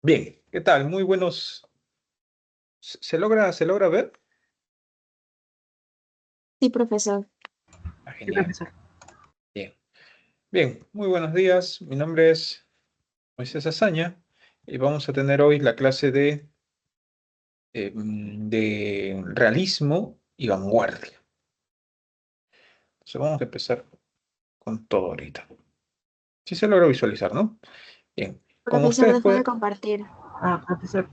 Bien, ¿qué tal? Muy buenos. ¿Se logra ver? Sí, profesor. Sí, Genial. profesor. Bien. Bien, muy buenos días. Mi nombre es Moisés Azaña y vamos a tener hoy la clase de realismo y vanguardia. Entonces vamos a empezar con todo ahorita. Sí se logra visualizar, ¿no? Bien. Como Profesor, ustedes deja de pueden... compartir. Profesor,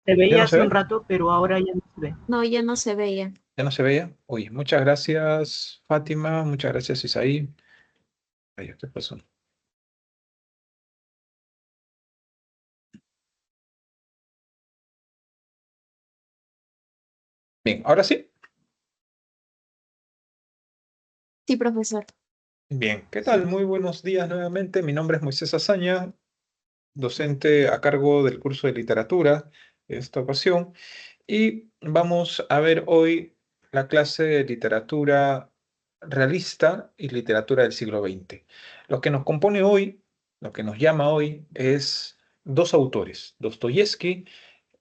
se ¿Ya veía no se hace un ve? rato, pero ahora ya no se ve. No, ya no se veía. ¿Ya no se veía? Oye, muchas gracias, Fátima. Muchas gracias, Isaí. Ay, ¿qué pasó? Bien, ahora sí. Sí, profesor. Bien, ¿qué tal? Muy buenos días nuevamente. Mi nombre es Moisés Azaña, docente a cargo del curso de literatura en esta ocasión. Y vamos a ver hoy la clase de literatura realista y literatura del siglo XX. Lo que nos compone hoy, lo que nos llama hoy, es dos autores, Dostoyevsky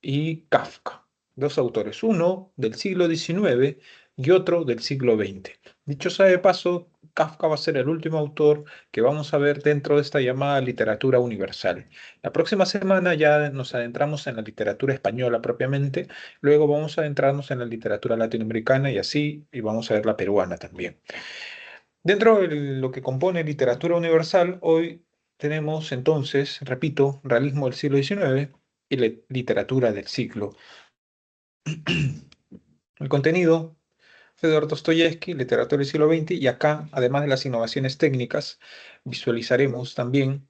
y Kafka. Dos autores, uno del siglo XIX y otro del siglo XX. Dicho sea de paso, Kafka va a ser el último autor que vamos a ver dentro de esta llamada literatura universal. La próxima semana ya nos adentramos en la literatura española propiamente, luego vamos a adentrarnos en la literatura latinoamericana y así, y vamos a ver la peruana también. Dentro de lo que compone literatura universal, hoy tenemos entonces, repito, realismo del siglo XIX y literatura del siglo. El contenido, Fedor Dostoyevsky, literatura del siglo XX, y acá, además de las innovaciones técnicas, visualizaremos también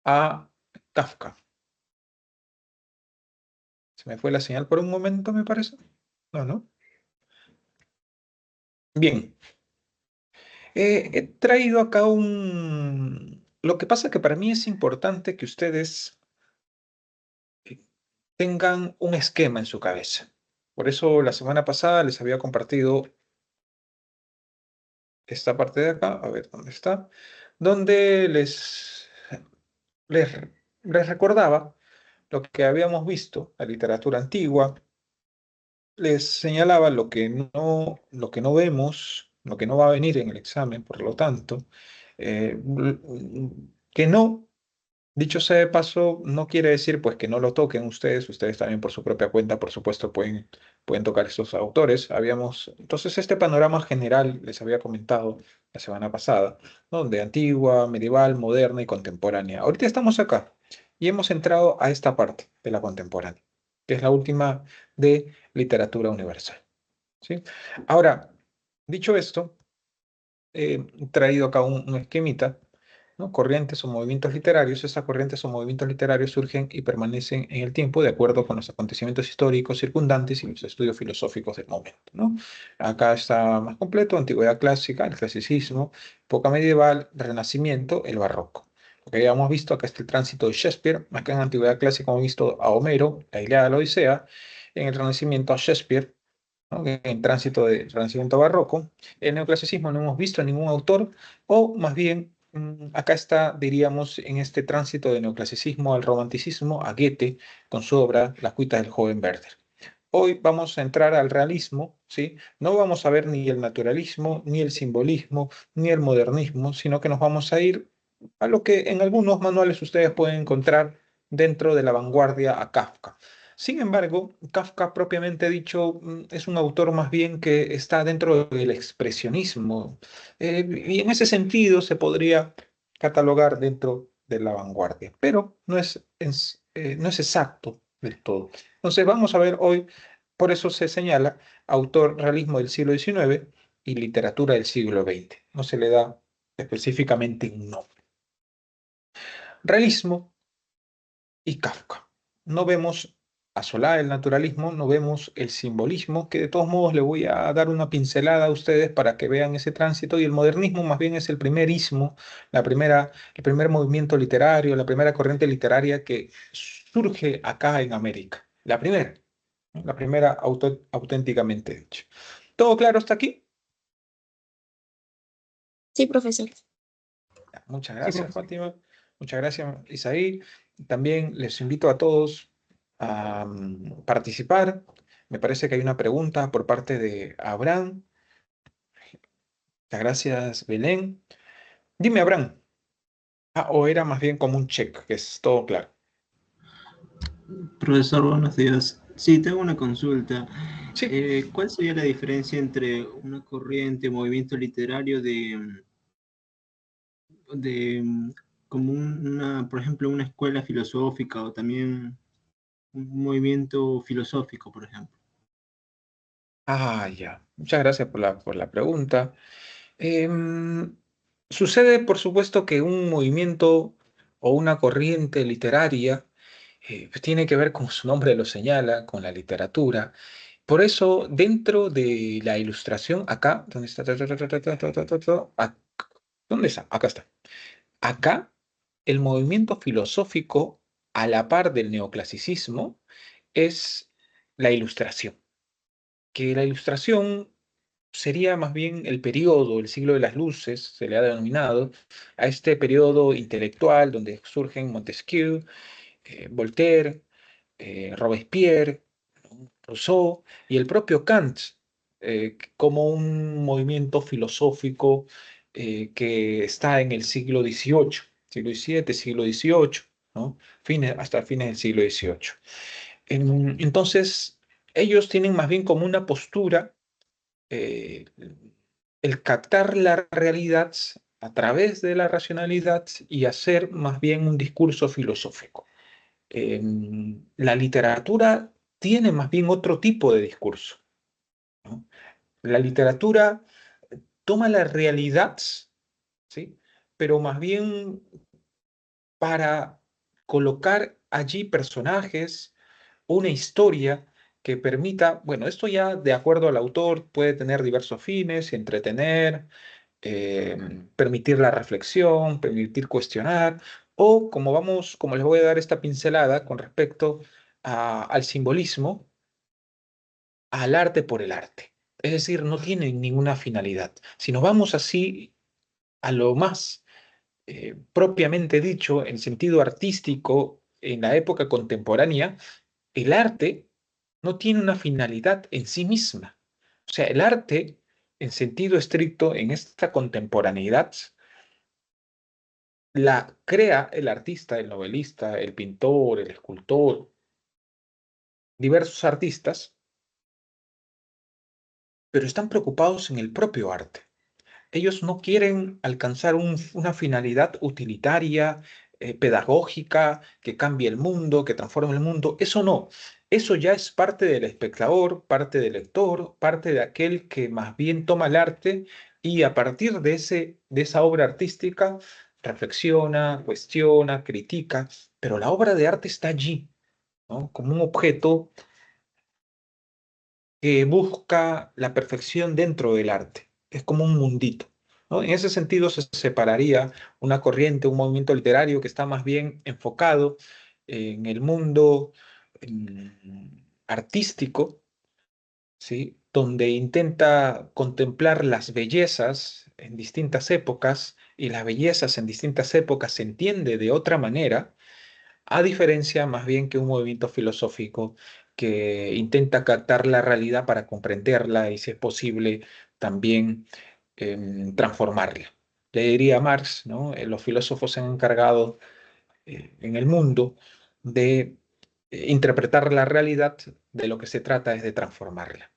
a Kafka. Se me fue la señal por un momento, me parece. No, no. Bien, he traído acá un... Lo que pasa es que para mí es importante que ustedes tengan un esquema en su cabeza. Por eso la semana pasada les había compartido esta parte de acá, a ver dónde está, donde les, les recordaba lo que habíamos visto, la literatura antigua, les señalaba lo que no vemos, lo que no va a venir en el examen, por lo tanto, que no. Dicho sea de paso, no quiere decir pues que no lo toquen ustedes. Ustedes también por su propia cuenta, por supuesto, pueden tocar estos autores. Entonces este panorama general les había comentado la semana pasada, ¿no? De antigua, medieval, moderna y contemporánea. Ahorita estamos acá y hemos entrado a esta parte de la contemporánea, que es la última de literatura universal, ¿sí? Ahora, dicho esto, he traído acá un esquemita, ¿no? Corrientes o movimientos literarios. Estas corrientes o movimientos literarios surgen y permanecen en el tiempo de acuerdo con los acontecimientos históricos circundantes y los estudios filosóficos del momento, ¿no? Acá está más completo: antigüedad clásica, el clasicismo; época medieval, renacimiento, el barroco. Lo que habíamos visto acá está el tránsito de Shakespeare. Acá en antigüedad clásica hemos visto a Homero, la Ilíada, la Odisea; en el renacimiento a Shakespeare, ¿no? En tránsito de Renacimiento Barroco. El neoclasicismo no hemos visto a ningún autor, o más bien, acá está, diríamos, en este tránsito de neoclasicismo al romanticismo, a Goethe con su obra Las cuitas del joven Werther. Hoy vamos a entrar al realismo, ¿sí? No vamos a ver ni el naturalismo, ni el simbolismo, ni el modernismo, sino que nos vamos a ir a lo que en algunos manuales ustedes pueden encontrar dentro de la vanguardia, a Kafka. Sin embargo, Kafka propiamente dicho es un autor más bien que está dentro del expresionismo, y en ese sentido se podría catalogar dentro de la vanguardia, pero no es exacto del todo. Entonces vamos a ver hoy, por eso se señala autor realismo del siglo XIX y literatura del siglo XX. No se le da específicamente un nombre. Realismo y Kafka. No vemos a Solá el naturalismo, no vemos el simbolismo, que de todos modos le voy a dar una pincelada a ustedes para que vean ese tránsito, y el modernismo más bien es el primerismo, el primer movimiento literario, la primera corriente literaria que surge acá en América. La primera, ¿no? La primera auténticamente dicha. ¿Todo claro hasta aquí? Sí, profesor. Muchas Sí, gracias, profesor. Fátima. Muchas gracias, Isaí. También les invito a todos a participar. Me parece que hay una pregunta por parte de Abraham. Muchas gracias, Belén. Dime, Abraham. Ah, o era más bien como un check, que es todo claro. Profesor, buenos días. Sí, tengo una consulta. Sí. ¿Cuál sería la diferencia entre una corriente, movimiento literario de como por ejemplo, una escuela filosófica o también un movimiento filosófico, por ejemplo? Ah, ya. Muchas gracias por la pregunta. Em, Sucede, por supuesto, que un movimiento o una corriente literaria pues tiene que ver, como su nombre lo señala, con la literatura. Por eso, dentro de la ilustración, acá, ¿dónde está? ¿Dónde está? Acá está. Acá, el movimiento filosófico, a la par del neoclasicismo, es la ilustración. Que la ilustración sería más bien el periodo, el siglo de las luces, se le ha denominado, a este periodo intelectual donde surgen Montesquieu, Voltaire, Robespierre, Rousseau y el propio Kant, como un movimiento filosófico que está en el siglo XVIII, siglo XVII, siglo XVIII, ¿no? Hasta fines del siglo XVIII. Entonces, ellos tienen más bien como una postura eh, el captar la realidad a través de la racionalidad y hacer más bien un discurso filosófico. La literatura tiene más bien otro tipo de discurso, ¿no? La literatura toma la realidad, ¿sí? Pero más bien para colocar allí personajes, una historia que permita, bueno, esto ya de acuerdo al autor puede tener diversos fines, entretener, eh, permitir la reflexión, permitir cuestionar, o como les voy a dar esta pincelada con respecto al simbolismo, al arte por el arte. Es decir, no tienen ninguna finalidad. Si nos vamos así a lo más propiamente dicho, en sentido artístico, en la época contemporánea, el arte no tiene una finalidad en sí misma. O sea, el arte, en sentido estricto, en esta contemporaneidad, la crea el artista, el novelista, el pintor, el escultor, diversos artistas, pero están preocupados en el propio arte. Ellos no quieren alcanzar una finalidad utilitaria, pedagógica, que cambie el mundo, que transforme el mundo. Eso no. Eso ya es parte del espectador, parte del lector, parte de aquel que más bien toma el arte y a partir de esa obra artística reflexiona, cuestiona, critica, pero la obra de arte está allí, ¿no? Como un objeto que busca la perfección dentro del arte. Es como un mundito, ¿no? En ese sentido se separaría una corriente, un movimiento literario que está más bien enfocado en el mundo artístico, ¿sí? Donde intenta contemplar las bellezas en distintas épocas y las bellezas en distintas épocas se entiende de otra manera a diferencia más bien que un movimiento filosófico que intenta captar la realidad para comprenderla y, si es posible, también transformarla. Le diría a Marx, ¿no? Los filósofos se han encargado en el mundo de interpretar la realidad, de lo que se trata es de transformarla.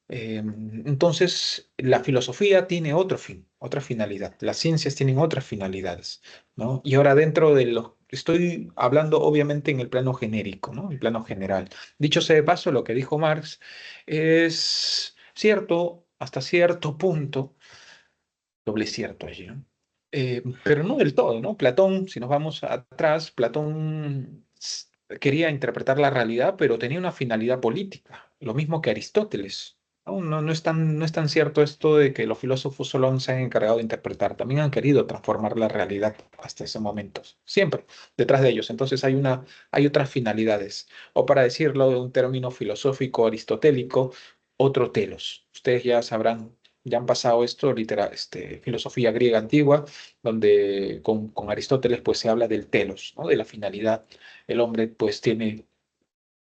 Entonces, la filosofía tiene otro fin, otra finalidad. Las ciencias tienen otras finalidades, ¿no? Y ahora dentro de los... Estoy hablando obviamente en el plano genérico, ¿no? El plano general. Dicho sea de paso, lo que dijo Marx es cierto hasta cierto punto, doble cierto allí, ¿no? Pero no del todo, ¿no? Platón, si nos vamos atrás, Platón quería interpretar la realidad, pero tenía una finalidad política, lo mismo que Aristóteles. No es tan cierto esto de que los filósofos solo se han encargado de interpretar, también han querido transformar la realidad hasta ese momento, siempre detrás de ellos. Entonces hay otras finalidades, o para decirlo de un término filosófico aristotélico, otro telos. Ustedes ya sabrán Ya han pasado esto, literal, filosofía griega antigua, donde con Aristóteles pues se habla del telos, ¿no? De la finalidad. El hombre pues tiene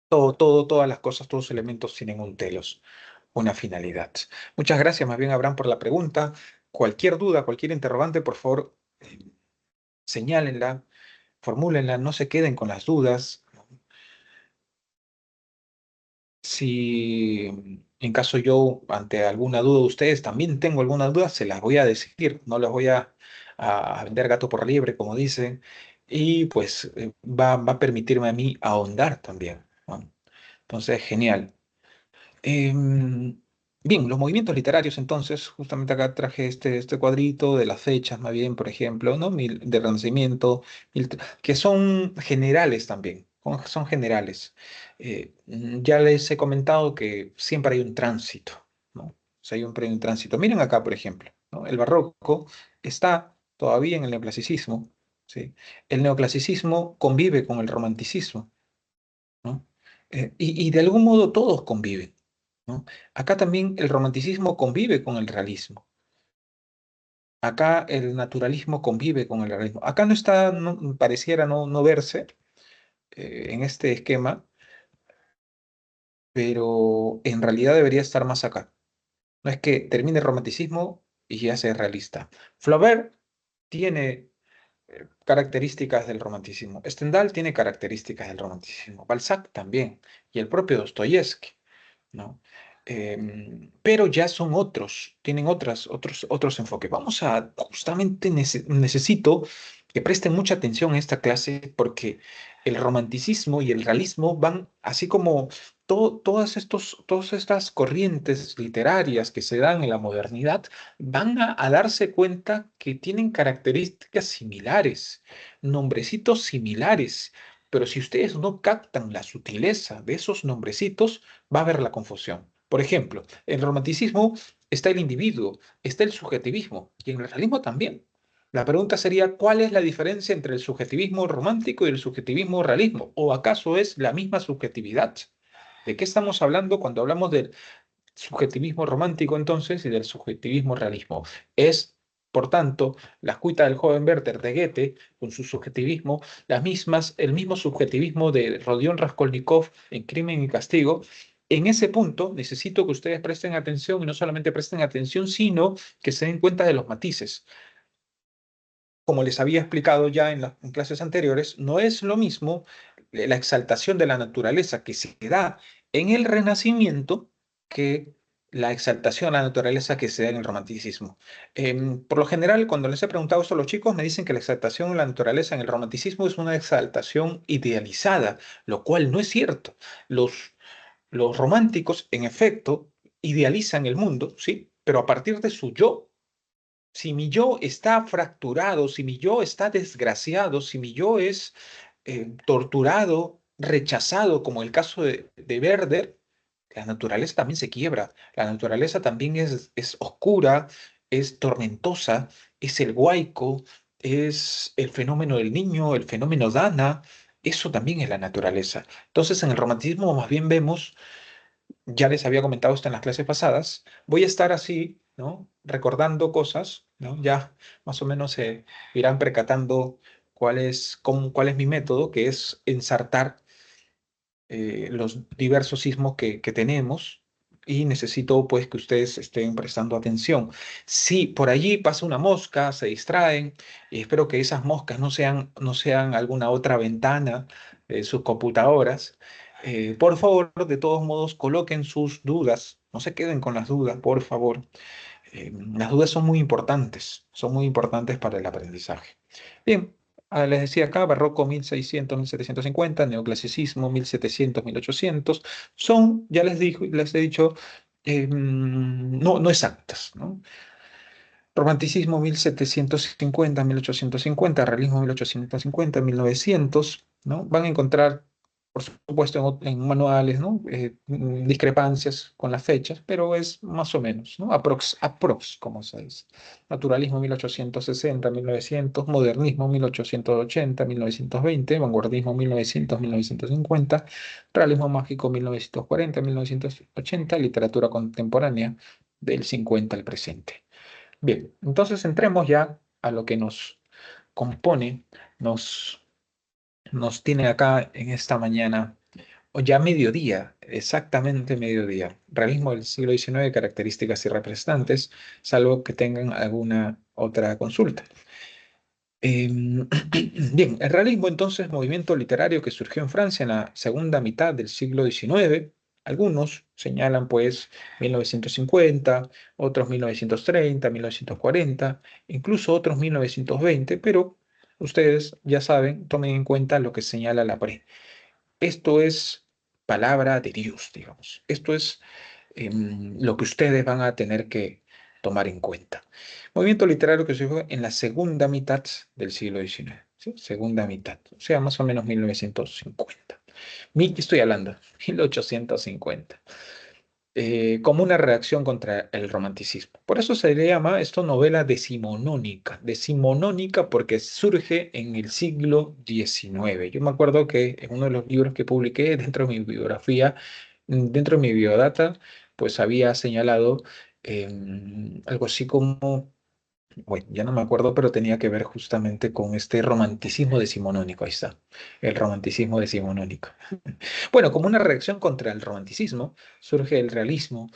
todas las cosas, todos los elementos tienen un telos, una finalidad. Muchas gracias, más bien, Abraham, por la pregunta. Cualquier duda, cualquier interrogante, por favor, señálenla, formúlenla, no se queden con las dudas. Si en caso yo, ante alguna duda de ustedes, también tengo alguna duda, se las voy a decir, no les voy a vender gato por liebre, como dicen, y pues va a permitirme a mí ahondar también, ¿no? Entonces, genial. Em, Bien, los movimientos literarios, entonces, justamente acá traje este cuadrito de las fechas, más bien, por ejemplo, ¿no? De Renacimiento, que son generales también, son generales. Ya les he comentado que siempre hay un tránsito, ¿no? O sea, hay un tránsito. Miren acá, por ejemplo, ¿no? El barroco está todavía en el neoclasicismo, ¿sí? El neoclasicismo convive con el romanticismo, ¿no? Y de algún modo todos conviven, ¿no? Acá también el romanticismo convive con el realismo. Acá el naturalismo convive con el realismo. Acá no está, pareciera no verse en este esquema, pero en realidad debería estar más acá. No es que termine el romanticismo y ya sea realista. Flaubert tiene características del romanticismo. Stendhal tiene características del romanticismo. Balzac también. Y el propio Dostoyevsky, ¿no? Pero ya son otros, tienen otros enfoques. Vamos a, justamente necesito que presten mucha atención a esta clase porque el romanticismo y el realismo van, así como todas estas corrientes literarias que se dan en la modernidad, van a darse cuenta que tienen características similares, nombrecitos similares. Pero si ustedes no captan la sutileza de esos nombrecitos, va a haber la confusión. Por ejemplo, en el romanticismo está el individuo, está el subjetivismo y en el realismo también. La pregunta sería, ¿cuál es la diferencia entre el subjetivismo romántico y el subjetivismo realismo? ¿O acaso es la misma subjetividad? ¿De qué estamos hablando cuando hablamos del subjetivismo romántico entonces y del subjetivismo realismo? Es, por tanto, la escuita del joven Werther de Goethe, con su subjetivismo, el mismo subjetivismo de Rodion Raskolnikov en Crimen y Castigo. En ese punto necesito que ustedes presten atención y no solamente presten atención, sino que se den cuenta de los matices. Como les había explicado ya en clases anteriores, no es lo mismo la exaltación de la naturaleza que se da en el Renacimiento que la exaltación a la naturaleza que se da en el romanticismo. Por lo general, cuando les he preguntado esto a los chicos, me dicen que la exaltación a la naturaleza en el romanticismo es una exaltación idealizada, lo cual no es cierto. Los románticos, en efecto, idealizan el mundo, ¿sí? Pero a partir de su yo. Si mi yo está fracturado, si mi yo está desgraciado, si mi yo es torturado, rechazado, como el caso de Werder, la naturaleza también se quiebra. La naturaleza también es oscura, es tormentosa, es el huaico, es el fenómeno del niño, el fenómeno Dana. Eso también es la naturaleza. Entonces, en el romanticismo más bien vemos, ya les había comentado esto en las clases pasadas, voy a estar así, ¿no? Recordando cosas, ¿no? Ya más o menos se irán percatando cuál es mi método, que es ensartar los diversos sismos que tenemos y necesito pues que ustedes estén prestando atención. Si por allí pasa una mosca, se distraen y espero que esas moscas no sean alguna otra ventana de sus computadoras. Por favor, de todos modos, coloquen sus dudas, no se queden con las dudas, por favor. Las dudas son muy importantes para el aprendizaje. Bien, les decía acá, barroco 1600, 1750, neoclasicismo 1700, 1800, son, ya les he dicho, no exactas, ¿no? Romanticismo 1750, 1850, realismo 1850, 1900, ¿no? Van a encontrar, por supuesto, en manuales, ¿no? Discrepancias con las fechas, pero es más o menos, ¿no? Aprox, como se dice. Naturalismo 1860, 1900, modernismo 1880, 1920, vanguardismo 1900, 1950, realismo mágico 1940, 1980, literatura contemporánea del 50 al presente. Bien, entonces entremos ya a lo que nos compone, nos tiene acá en esta mañana, o ya mediodía, exactamente mediodía. Realismo del siglo XIX, características y representantes, salvo que tengan alguna otra consulta. Bien, el realismo entonces, movimiento literario que surgió en Francia en la segunda mitad del siglo XIX. Algunos señalan pues 1950, otros 1930, 1940, incluso otros 1920, pero ustedes ya saben, tomen en cuenta lo que señala la pared. Esto es palabra de Dios, digamos. Esto es lo que ustedes van a tener que tomar en cuenta. Movimiento literario que surgió en la segunda mitad del siglo XIX, ¿sí? Segunda mitad, o sea, más o menos 1950. ¿Qué estoy hablando? 1850. Como una reacción contra el romanticismo. Por eso se le llama esto novela decimonónica. Decimonónica porque surge en el siglo XIX. Yo me acuerdo que en uno de los libros que publiqué dentro de mi biografía, dentro de mi biodata, pues había señalado algo así como, bueno, ya no me acuerdo, pero tenía que ver justamente con este romanticismo decimonónico. Ahí está, el romanticismo decimonónico. Bueno, como una reacción contra el romanticismo, surge el realismo.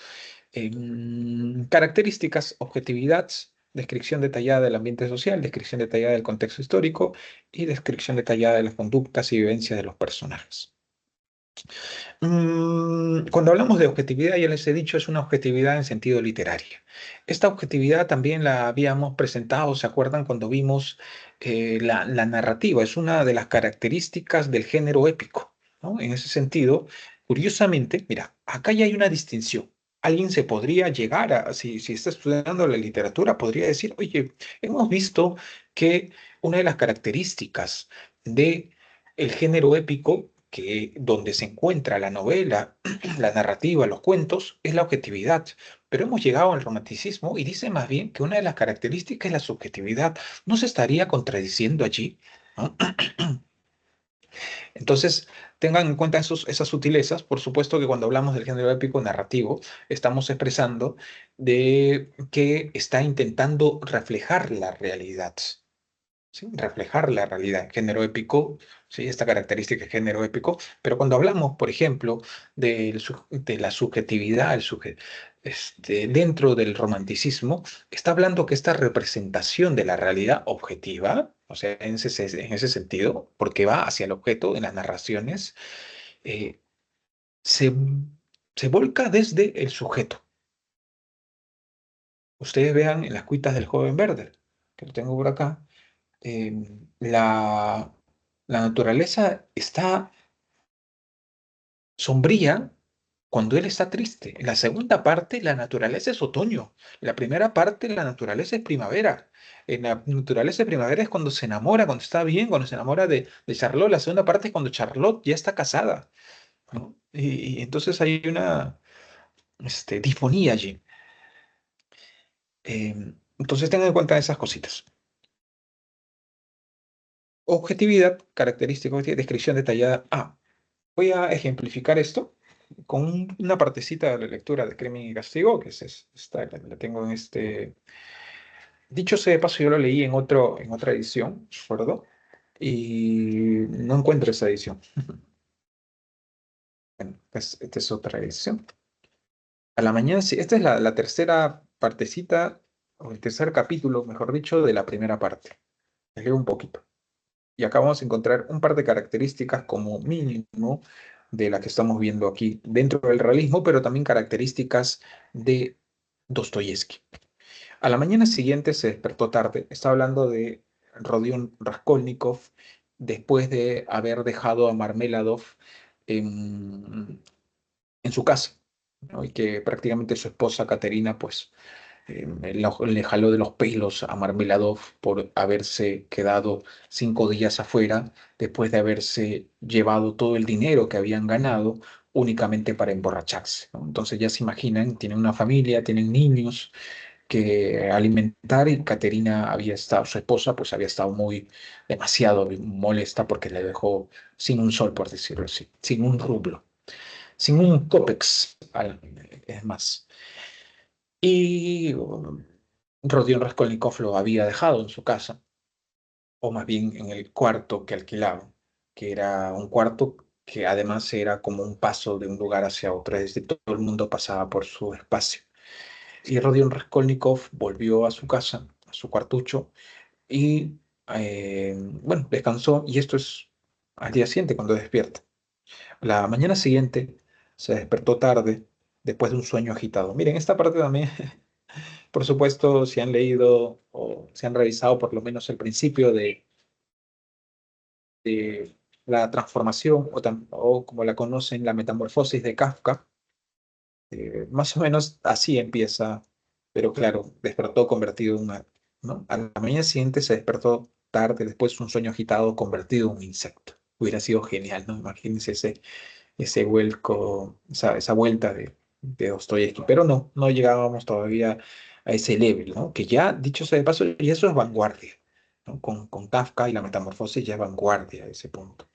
Características, objetividad, descripción detallada del ambiente social, descripción detallada del contexto histórico y descripción detallada de las conductas y vivencias de los personajes. Cuando hablamos de objetividad, ya les he dicho, es una objetividad en sentido literario. Esta objetividad también la habíamos presentado, ¿se acuerdan? Cuando vimos la narrativa, es una de las características del género épico, ¿no? En ese sentido, curiosamente, mira, acá ya hay una distinción. Alguien se podría llegar a, si está estudiando la literatura, podría decir, oye, hemos visto que una de las características de el género épico, que donde se encuentra la novela, la narrativa, los cuentos, es la objetividad. Pero hemos llegado al romanticismo y dice más bien que una de las características es la subjetividad. ¿No se estaría contradiciendo allí? ¿No? Entonces, tengan en cuenta esas sutilezas. Por supuesto que cuando hablamos del género épico narrativo, estamos expresando de que está intentando reflejar la realidad. ¿Sí? Reflejar la realidad. Género épico, ¿sí? Esta característica de género épico, pero cuando hablamos, por ejemplo, de la subjetividad, dentro del romanticismo, está hablando que esta representación de la realidad objetiva, o sea, en ese sentido, porque va hacia el objeto en las narraciones, eh, se, se volca desde el sujeto. Ustedes vean en las cuitas del joven Werther, que lo tengo por acá, eh, la, la naturaleza está sombría cuando él está triste. En la segunda parte, la naturaleza es otoño. En la primera parte, la naturaleza es primavera. En la naturaleza de primavera es cuando se enamora, cuando está bien, cuando se enamora de Charlotte. La segunda parte es cuando Charlotte ya está casada, ¿no? Y entonces hay una disfonía allí. Entonces tengan en cuenta esas cositas. Objetividad, característica, descripción detallada. Voy a ejemplificar esto con una partecita de la lectura de Crimen y Castigo, que esta, la tengo en este. Dicho sea de paso, yo lo leí en otra edición, ¿de acuerdo? Y no encuentro esa edición. Bueno, esta es otra edición. A la mañana, sí, esta es la tercera partecita, o el tercer capítulo, mejor dicho, de la primera parte. Les leo un poquito. Y acá vamos a encontrar un par de características como mínimo de la que estamos viendo aquí dentro del realismo, pero también características de Dostoyevsky. A la mañana siguiente se despertó tarde. Está hablando de Rodion Raskolnikov después de haber dejado a Marmeladov en su casa, ¿no? Y que prácticamente su esposa Caterina pues le jaló de los pelos a Marmeladov por haberse quedado 5 días afuera después de haberse llevado todo el dinero que habían ganado únicamente para emborracharse, ¿no? Entonces ya se imaginan, tienen una familia, tienen niños que alimentar y Caterina había estado, su esposa, pues había estado demasiado molesta porque le dejó sin un sol, por decirlo así, sin un rublo, sin un copex, es más. Y Rodion Raskolnikov lo había dejado en su casa, o más bien en el cuarto que alquilaban, que era un cuarto que además era como un paso de un lugar hacia otro, es decir, todo el mundo pasaba por su espacio. Y Rodion Raskolnikov volvió a su casa, a su cuartucho, y bueno, descansó, y esto es al día siguiente cuando despierta. La mañana siguiente se despertó tarde, después de un sueño agitado. Miren, esta parte también, por supuesto, si han leído o si han revisado por lo menos el principio de la transformación, o como la conocen, la metamorfosis de Kafka, más o menos así empieza, pero claro, despertó convertido en una, ¿no? A la mañana siguiente se despertó tarde, después de un sueño agitado convertido en un insecto. Hubiera sido genial, ¿no? Imagínense ese vuelco, esa vuelta de Dostoyevsky, pero no, no llegábamos todavía a ese level, ¿no? Que ya, dicho sea de paso, y eso es vanguardia, ¿no? Con Kafka y la metamorfosis ya es vanguardia a ese punto.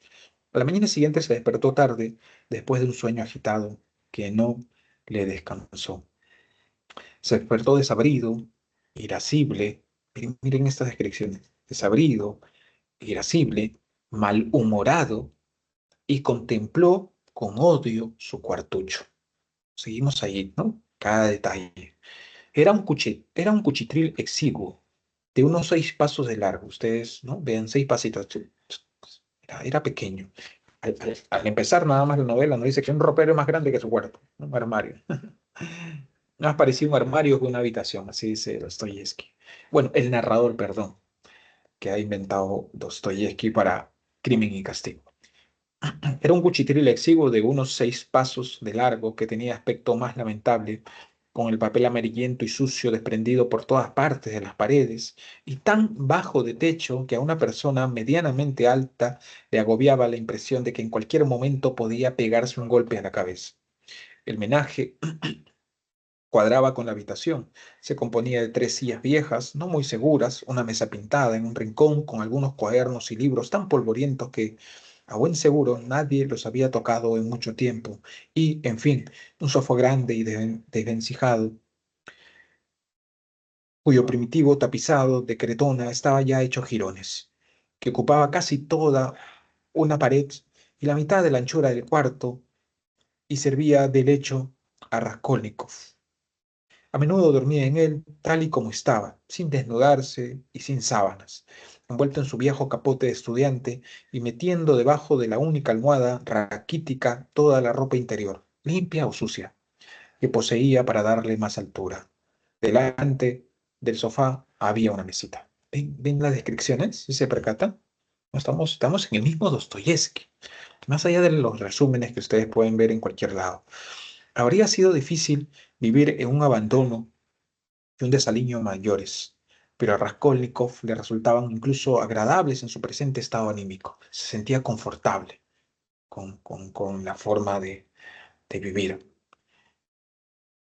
A la mañana siguiente se despertó tarde, después de un sueño agitado que no le descansó. Se despertó desabrido, irascible, miren estas descripciones, desabrido, irascible, malhumorado, y contempló con odio su cuartucho. Seguimos ahí, ¿no? Cada detalle. Era un cuchitril exiguo, de unos 6 pasos de largo. Ustedes, ¿no? Vean, 6 pasitos. Era pequeño. Al empezar nada más la novela, nos dice que un ropero es más grande que su cuarto, ¿no? Un armario. Más parecía un armario que una habitación, así dice Dostoyevsky. Bueno, el narrador, perdón, que ha inventado Dostoyevsky para Crimen y Castigo. Era un cuchitril exiguo de unos 6 pasos de largo que tenía aspecto más lamentable, con el papel amarillento y sucio desprendido por todas partes de las paredes, y tan bajo de techo que a una persona medianamente alta le agobiaba la impresión de que en cualquier momento podía pegarse un golpe a la cabeza. El menaje cuadraba con la habitación. Se componía de 3 sillas viejas, no muy seguras, una mesa pintada en un rincón con algunos cuadernos y libros tan polvorientos que, a buen seguro, nadie los había tocado en mucho tiempo, y, en fin, un sofá grande y desvencijado, cuyo primitivo tapizado de cretona estaba ya hecho jirones, que ocupaba casi toda una pared y la mitad de la anchura del cuarto, y servía de lecho a Raskolnikov. A menudo dormía en él tal y como estaba, sin desnudarse y sin sábanas, envuelto en su viejo capote de estudiante y metiendo debajo de la única almohada raquítica toda la ropa interior, limpia o sucia, que poseía para darle más altura. Delante del sofá había una mesita. ¿Ven las descripciones? ¿Sí se percatan? No estamos en el mismo Dostoyevsky, más allá de los resúmenes que ustedes pueden ver en cualquier lado. Habría sido difícil vivir en un abandono y un desaliño mayores, pero a Raskolnikov le resultaban incluso agradables en su presente estado anímico. Se sentía confortable con la forma de vivir.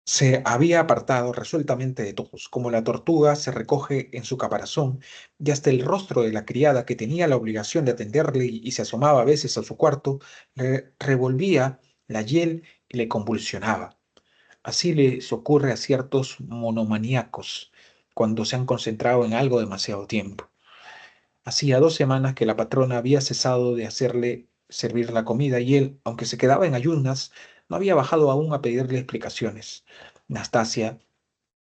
Se había apartado resueltamente de todos, como la tortuga se recoge en su caparazón, y hasta el rostro de la criada, que tenía la obligación de atenderle y se asomaba a veces a su cuarto, le revolvía la hiel y le convulsionaba. Así les ocurre a ciertos monomaníacos cuando se han concentrado en algo demasiado tiempo. Hacía 2 semanas que la patrona había cesado de hacerle servir la comida y él, aunque se quedaba en ayunas, no había bajado aún a pedirle explicaciones. Nastasia,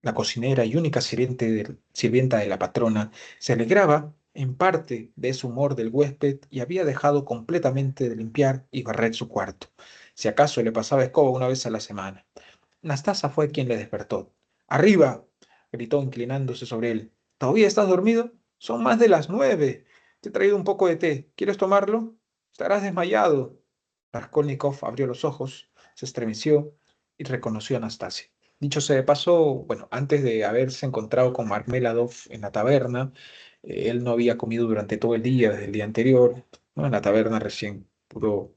la cocinera y única sirvienta de la patrona, se alegraba en parte de ese humor del huésped y había dejado completamente de limpiar y barrer su cuarto. Si acaso le pasaba escoba una vez a la semana. Nastasa fue quien le despertó. ¡Arriba! Gritó inclinándose sobre él. ¿Todavía estás dormido? Son más de las 9. Te he traído un poco de té. ¿Quieres tomarlo? Estarás desmayado. Raskolnikov abrió los ojos, se estremeció y reconoció a Nastasia. Dicho sea de paso, bueno, antes de haberse encontrado con Marmeladov en la taberna, él no había comido durante todo el día, desde el día anterior, ¿no? En la taberna recién pudo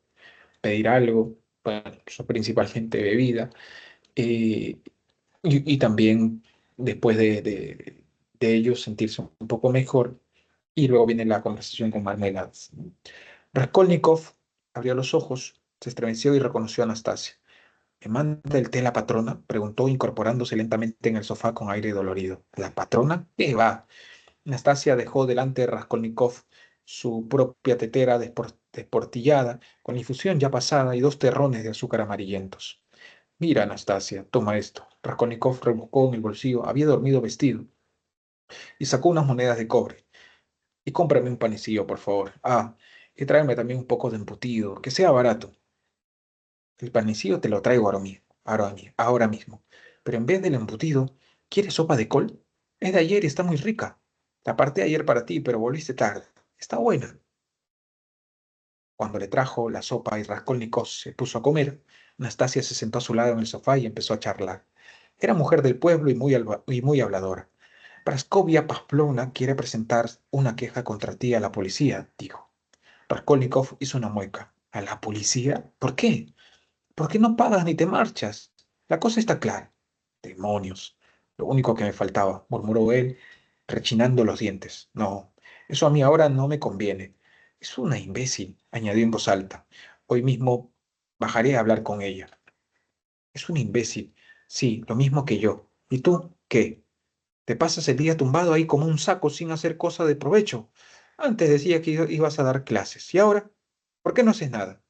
pedir algo, bueno, principalmente bebida. eh, y también después de ello sentirse un poco mejor, y luego viene la conversación con Marmeladas. Raskolnikov abrió los ojos, se estremeció y reconoció a Anastasia. ¿Me manda el té la patrona? Preguntó incorporándose lentamente en el sofá con aire dolorido. ¿La patrona? ¿Qué va? Nastasia dejó delante de Raskolnikov su propia tetera desportillada, con la infusión ya pasada y 2 terrones de azúcar amarillentos. Mira, Anastasia, toma esto. Raskolnikov rebuscó en el bolsillo, había dormido vestido, y sacó unas monedas de cobre. Y cómprame un panecillo, por favor. Ah, y tráeme también un poco de embutido, que sea barato. El panecillo te lo traigo ahora mismo. Pero en vez del embutido, ¿quieres sopa de col? Es de ayer y está muy rica. La aparté ayer para ti, pero volviste tarde. Está buena. Cuando le trajo la sopa y Raskolnikov se puso a comer, Anastasia se sentó a su lado en el sofá y empezó a charlar. Era mujer del pueblo y muy habladora. Praskovia Pavlovna quiere presentar una queja contra ti a la policía, dijo. Raskolnikov hizo una mueca. ¿A la policía? ¿Por qué? ¿Por qué no pagas ni te marchas? La cosa está clara. Demonios. Lo único que me faltaba, murmuró él, rechinando los dientes. No, eso a mí ahora no me conviene. Es una imbécil, añadió en voz alta. Hoy mismo bajaré a hablar con ella. Es una imbécil. Sí, lo mismo que yo. ¿Y tú qué? ¿Te pasas el día tumbado ahí como un saco sin hacer cosa de provecho? Antes decía que ibas a dar clases. ¿Y ahora? ¿Por qué no haces nada?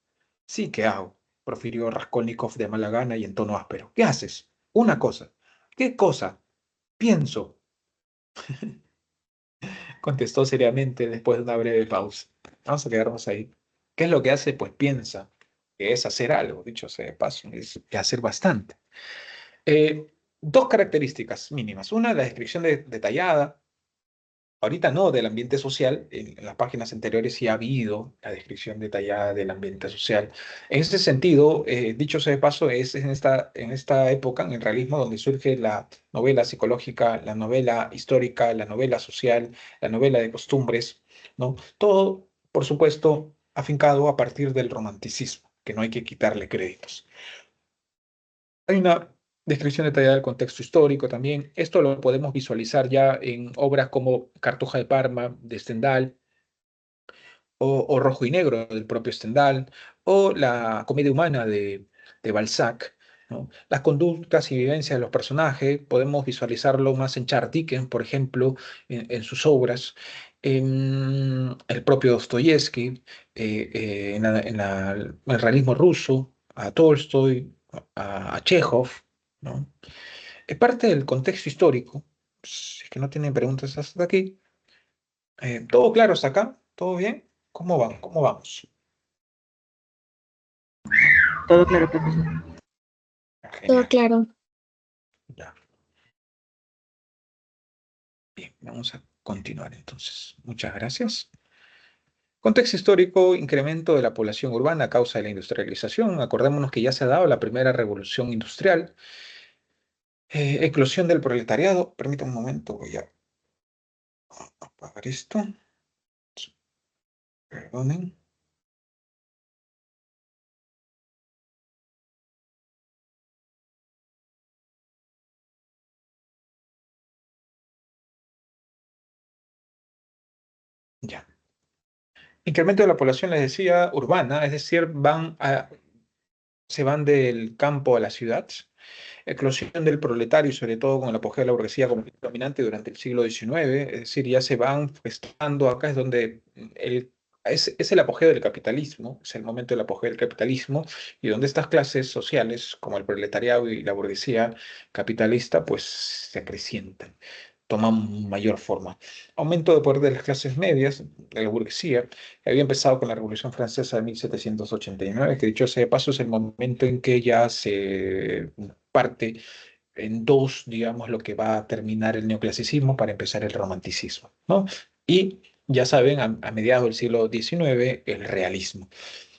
Sí, ¿qué hago? Profirió Raskolnikov de mala gana y en tono áspero. ¿Qué haces? Una cosa. ¿Qué cosa? Pienso, contestó seriamente después de una breve pausa. Vamos a quedarnos ahí. ¿Qué es lo que hace? Pues piensa, que es hacer algo, dicho sea de paso, es que hacer bastante. Eh, Dos características mínimas. Una, la descripción detallada. Ahorita no del ambiente social, en las páginas anteriores sí ha habido la descripción detallada del ambiente social. En ese sentido, dicho sea de paso, es en esta época, en el realismo, donde surge la novela psicológica, la novela histórica, la novela social, la novela de costumbres, ¿no? Todo, por supuesto, afincado a partir del romanticismo, que no hay que quitarle créditos. Hay una descripción detallada del contexto histórico también. Esto lo podemos visualizar ya en obras como Cartuja de Parma, de Stendhal, o Rojo y Negro, del propio Stendhal, o la Comedia Humana de Balzac, ¿no? Las conductas y vivencias de los personajes, podemos visualizarlo más en Charles Dickens, por ejemplo, en sus obras, en el propio Dostoyevsky, en el realismo ruso, a Tolstoy, a Chekhov, ¿no? Es parte del contexto histórico. Si es que no tienen preguntas hasta aquí. ¿Todo claro hasta acá? ¿Todo bien? ¿Cómo van? ¿Cómo vamos? Todo claro, profesor. Todo Genial. claro. Ya. Bien, vamos a continuar entonces. Muchas gracias. Contexto histórico, incremento de la población urbana a causa de la industrialización. Acordémonos que ya se ha dado la primera revolución industrial. Eclosión del proletariado. Permítanme un momento, voy a apagar esto. Perdonen. Ya. Incremento de la población, les decía, urbana, es decir, se van del campo a la ciudad. Eclosión del proletario y sobre todo con el apogeo de la burguesía como dominante durante el siglo XIX, es decir, ya se van gestando, acá es donde es el apogeo del capitalismo, es el momento del apogeo del capitalismo, y donde estas clases sociales, como el proletariado y la burguesía capitalista, pues se acrecientan, toman mayor forma. Aumento de poder de las clases medias, de la burguesía, que había empezado con la Revolución Francesa de 1789, que dicho sea de paso es el momento en que ya se parte en dos, digamos, lo que va a terminar el neoclasicismo para empezar el romanticismo, ¿no? Y ya saben, a mediados del siglo XIX, el realismo.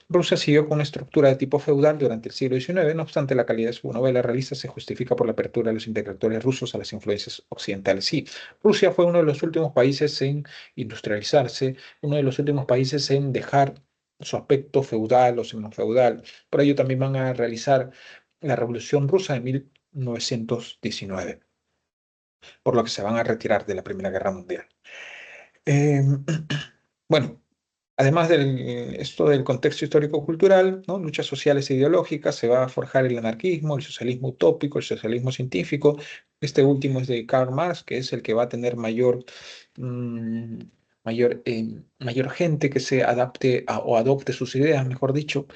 Rusia siguió con una estructura de tipo feudal durante el siglo XIX, no obstante, la calidad de su novela realista se justifica por la apertura de los intelectuales rusos a las influencias occidentales. Sí, Rusia fue uno de los últimos países en industrializarse, uno de los últimos países en dejar su aspecto feudal o semifeudal. Por ello también van a realizar la Revolución Rusa de 1919, por lo que se van a retirar de la Primera Guerra Mundial. Eh, bueno. Además de esto del contexto histórico-cultural, ¿no? Luchas sociales e ideológicas, se va a forjar el anarquismo, el socialismo utópico, el socialismo científico. Este último es de Karl Marx, que es el que va a tener mm, mayor gente que se adapte o adopte sus ideas, mejor dicho.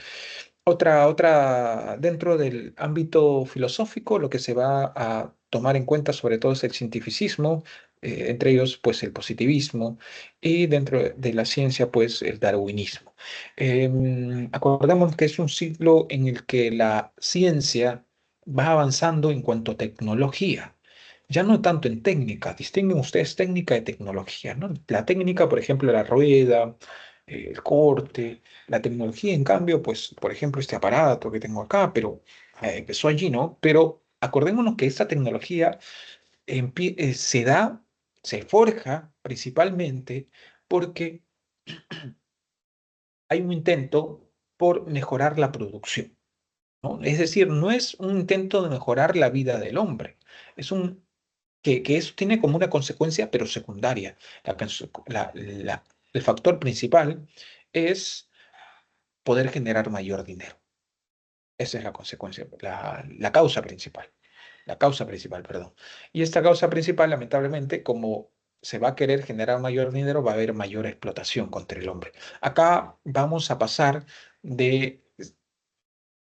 Dentro del ámbito filosófico, lo que se va a tomar en cuenta sobre todo es el cientificismo, entre ellos pues el positivismo, y dentro de la ciencia pues el darwinismo. Acordemos que es un siglo en el que la ciencia va avanzando en cuanto a tecnología. Ya no tanto en técnica, distinguen ustedes técnica de tecnología, ¿no? La técnica, por ejemplo, la rueda, el corte, la tecnología, en cambio, pues, por ejemplo, este aparato que tengo acá, pero empezó allí, ¿no? Pero acordémonos que esta tecnología se da, se forja principalmente porque hay un intento por mejorar la producción, ¿no? Es decir, no es un intento de mejorar la vida del hombre, es que eso tiene como una consecuencia, pero secundaria. El factor principal es poder generar mayor dinero. Esa es la consecuencia, la causa principal, perdón. Y esta causa principal, lamentablemente, como se va a querer generar mayor dinero, va a haber mayor explotación contra el hombre. Acá vamos a pasar de,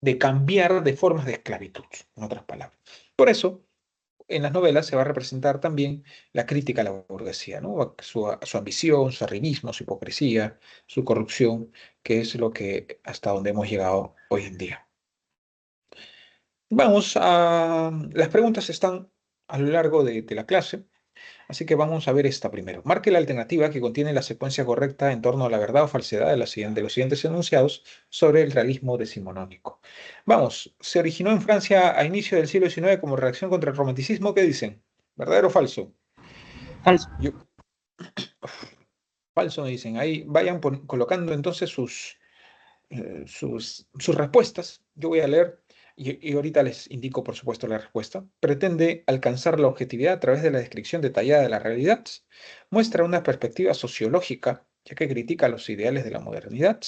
de cambiar de formas de esclavitud, en otras palabras. Por eso, en las novelas se va a representar también la crítica a la burguesía, ¿no? Su ambición, su arribismo, su hipocresía, su corrupción, que es lo que hasta donde hemos llegado hoy en día. Vamos a... Las preguntas están a lo largo de la clase, así que vamos a ver esta primero. Marque la alternativa que contiene la secuencia correcta en torno a la verdad o falsedad de los siguientes enunciados sobre el realismo decimonónico. Vamos, se originó en Francia a inicio del siglo XIX como reacción contra el romanticismo. ¿Qué dicen? ¿Verdadero o falso? Falso. Yo, falso, me dicen. Ahí vayan colocando entonces sus respuestas. Yo voy a leer y ahorita les indico, por supuesto, la respuesta. Pretende alcanzar la objetividad a través de la descripción detallada de la realidad. Muestra una perspectiva sociológica, ya que critica los ideales de la modernidad.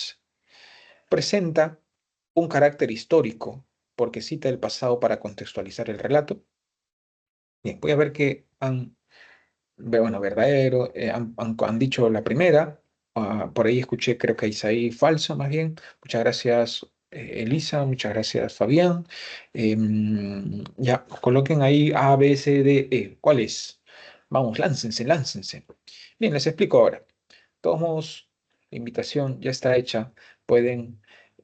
Presenta un carácter histórico, porque cita el pasado para contextualizar el relato. Bien, voy a ver qué bueno, verdadero, han dicho la primera. Por ahí escuché, creo que Isaí falso, más bien. Muchas gracias, Elisa, muchas gracias, Fabián. Ya, coloquen ahí A, B, C, D, E. ¿Cuál es? Vamos, láncense, láncense. Bien, les explico ahora. De todos modos, la invitación ya está hecha. Pueden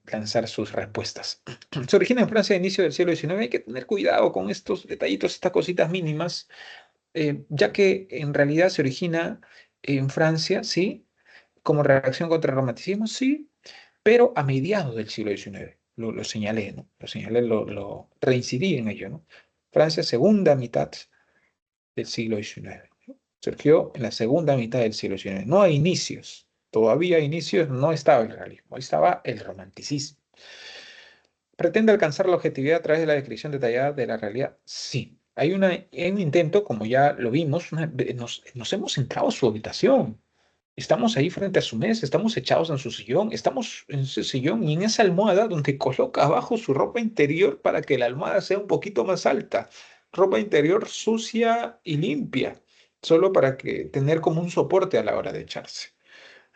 lanzar sus respuestas. Se origina en Francia a inicio del siglo XIX. Hay que tener cuidado con estos detallitos, estas cositas mínimas, ya que en realidad se origina en Francia, sí, como reacción contra el romanticismo, sí, pero a mediados del siglo XIX. Lo señalé, ¿no? Lo señalé, lo reincidí en ello, ¿no? Francia, segunda mitad del siglo XIX. Surgió en la segunda mitad del siglo XIX, no a inicios. Todavía a inicios no estaba el realismo, ahí estaba el romanticismo. ¿Pretende alcanzar la objetividad a través de la descripción detallada de la realidad? Sí. Hay un intento, como ya lo vimos, nos hemos entrado a su habitación. Estamos ahí frente a su mesa, estamos echados en su sillón, estamos en ese sillón y en esa almohada donde coloca abajo su ropa interior para que la almohada sea un poquito más alta. Ropa interior sucia y limpia, solo para que tener como un soporte a la hora de echarse,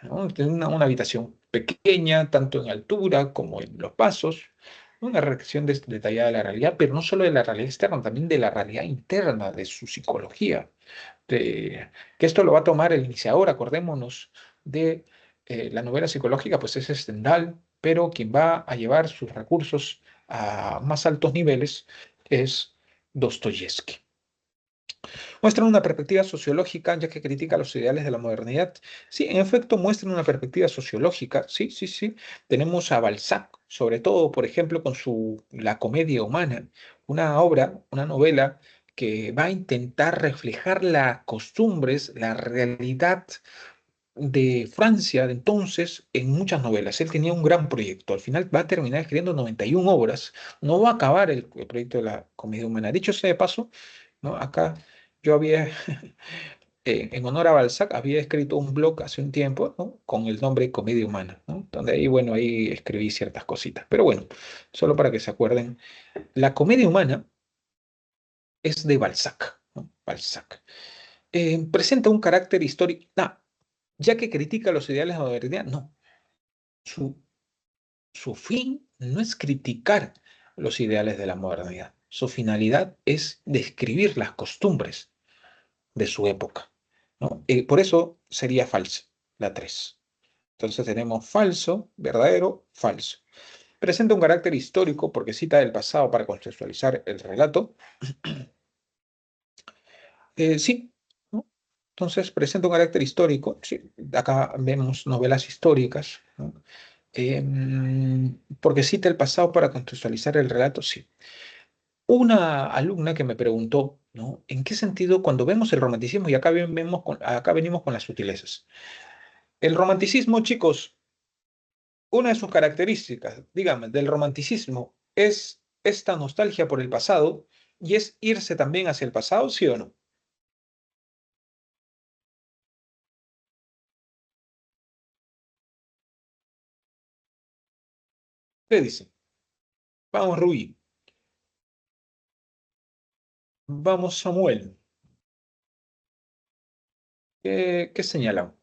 ¿no? Tiene una habitación pequeña, tanto en altura como en los pasos, una reacción detallada de la realidad, pero no solo de la realidad externa, también de la realidad interna, de su psicología, que esto lo va a tomar el iniciador, acordémonos de la novela psicológica, pues es Stendhal, pero quien va a llevar sus recursos a más altos niveles es Dostoyevsky. Muestran una perspectiva sociológica, ya que critica los ideales de la modernidad. Sí, en efecto, muestran una perspectiva sociológica. Sí, sí, sí. Tenemos a Balzac, sobre todo, por ejemplo, con La comedia humana, una obra, una novela que va a intentar reflejar las costumbres, la realidad de Francia de entonces en muchas novelas. Él tenía un gran proyecto. Al final va a terminar escribiendo 91 obras. No va a acabar el proyecto de la comedia humana. Dicho sea de paso, ¿no? Acá yo había en honor a Balzac, había escrito un blog hace un tiempo, ¿no? Con el nombre Comedia Humana, ¿no? Donde ahí, bueno, ahí escribí ciertas cositas. Pero bueno, solo para que se acuerden, la comedia humana es de Balzac, ¿no? Balzac. Presenta un carácter histórico, no, ya que critica los ideales de la modernidad, no. Su, su fin no es criticar los ideales de la modernidad. Su finalidad es describir las costumbres de su época, ¿no? Por eso sería falsa la 3. Entonces tenemos falso, verdadero, falso. Presenta un carácter histórico porque cita el pasado para contextualizar el relato. Sí, ¿no? Entonces presenta un carácter histórico. Sí, acá vemos novelas históricas, ¿no? Porque cita el pasado para contextualizar el relato, sí. Una alumna que me preguntó, ¿no? ¿En qué sentido cuando vemos el romanticismo, y acá, acá venimos con las sutilezas? El romanticismo, chicos, una de sus características, dígame, del romanticismo es esta nostalgia por el pasado y es irse también hacia el pasado, ¿sí o no? ¿Qué dice? Vamos, Rubí. Vamos, Samuel. ¿Qué señalan?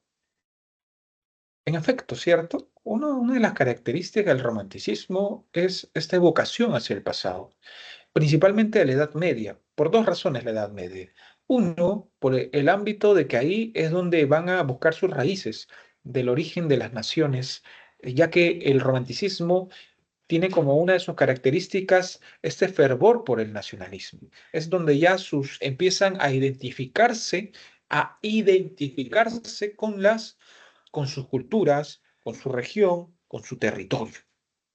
En efecto, ¿cierto? Una de las características del romanticismo es esta evocación hacia el pasado, principalmente de la Edad Media, por dos razones la Edad Media. Uno, por el ámbito de que ahí es donde van a buscar sus raíces del origen de las naciones, ya que el romanticismo tiene como una de sus características este fervor por el nacionalismo. Es donde ya empiezan a identificarse con sus culturas, con su región, con su territorio.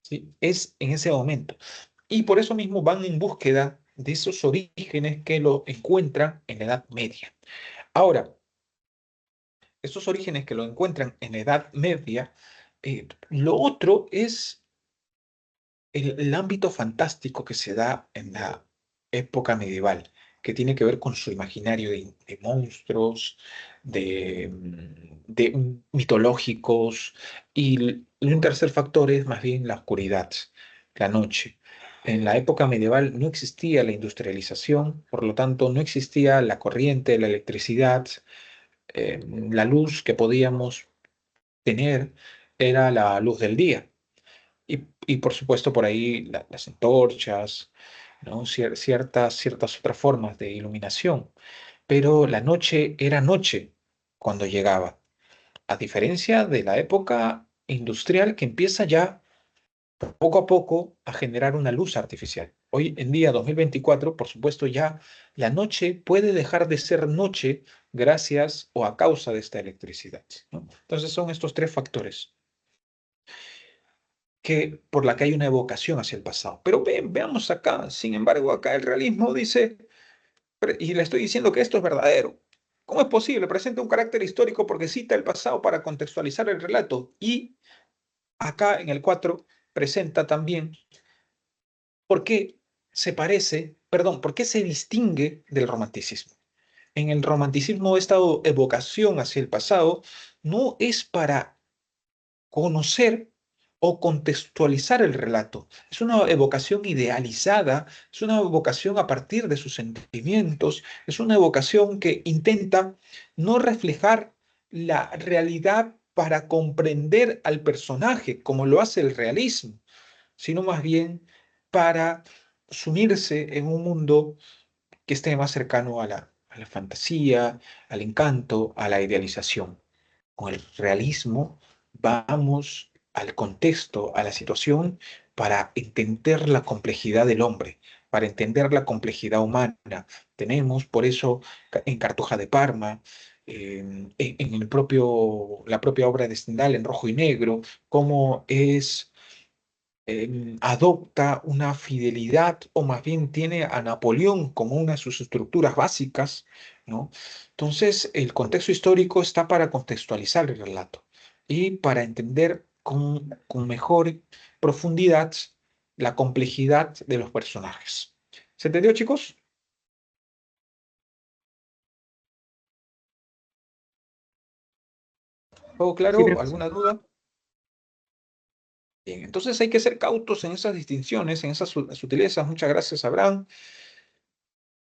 ¿Sí? Es en ese momento. Y por eso mismo van en búsqueda de esos orígenes que lo encuentran en la Edad Media. Ahora, esos orígenes que lo encuentran en la Edad Media, lo otro es el ámbito fantástico que se da en la época medieval, que tiene que ver con su imaginario de monstruos, de mitológicos, y un tercer factor es más bien la oscuridad, la noche. En la época medieval no existía la industrialización, por lo tanto no existía la corriente, la electricidad, la luz que podíamos tener era la luz del día. Y por supuesto por ahí las antorchas, ¿no? Ciertas otras formas de iluminación. Pero la noche era noche cuando llegaba, a diferencia de la época industrial que empieza ya poco a poco a generar una luz artificial. Hoy en día, 2024, por supuesto, ya la noche puede dejar de ser noche gracias o a causa de esta electricidad, ¿no? Entonces son estos tres factores por la que hay una evocación hacia el pasado. Pero veamos acá, sin embargo, acá el realismo dice, y le estoy diciendo que esto es verdadero. ¿Cómo es posible? Presenta un carácter histórico porque cita el pasado para contextualizar el relato. Y acá en el 4 presenta también por qué por qué se distingue del romanticismo. En el romanticismo esta evocación hacia el pasado no es para conocer o contextualizar el relato. Es una evocación idealizada, es una evocación a partir de sus sentimientos, es una evocación que intenta no reflejar la realidad para comprender al personaje, como lo hace el realismo, sino más bien para sumirse en un mundo que esté más cercano a la fantasía, al encanto, a la idealización. Con el realismo vamos al contexto, a la situación, para entender la complejidad del hombre, para entender la complejidad humana. Tenemos, por eso, en Cartuja de Parma, en la propia obra de Stendhal, en Rojo y Negro, cómo adopta una fidelidad, o más bien tiene a Napoleón como una de sus estructuras básicas, ¿no? Entonces, el contexto histórico está para contextualizar el relato y para entender con mejor profundidad la complejidad de los personajes. ¿Se entendió, chicos? ¿Todo Sí, claro? profesor. ¿Alguna duda? Bien, entonces hay que ser cautos en esas distinciones, en esas sutilezas. Muchas gracias, Abraham.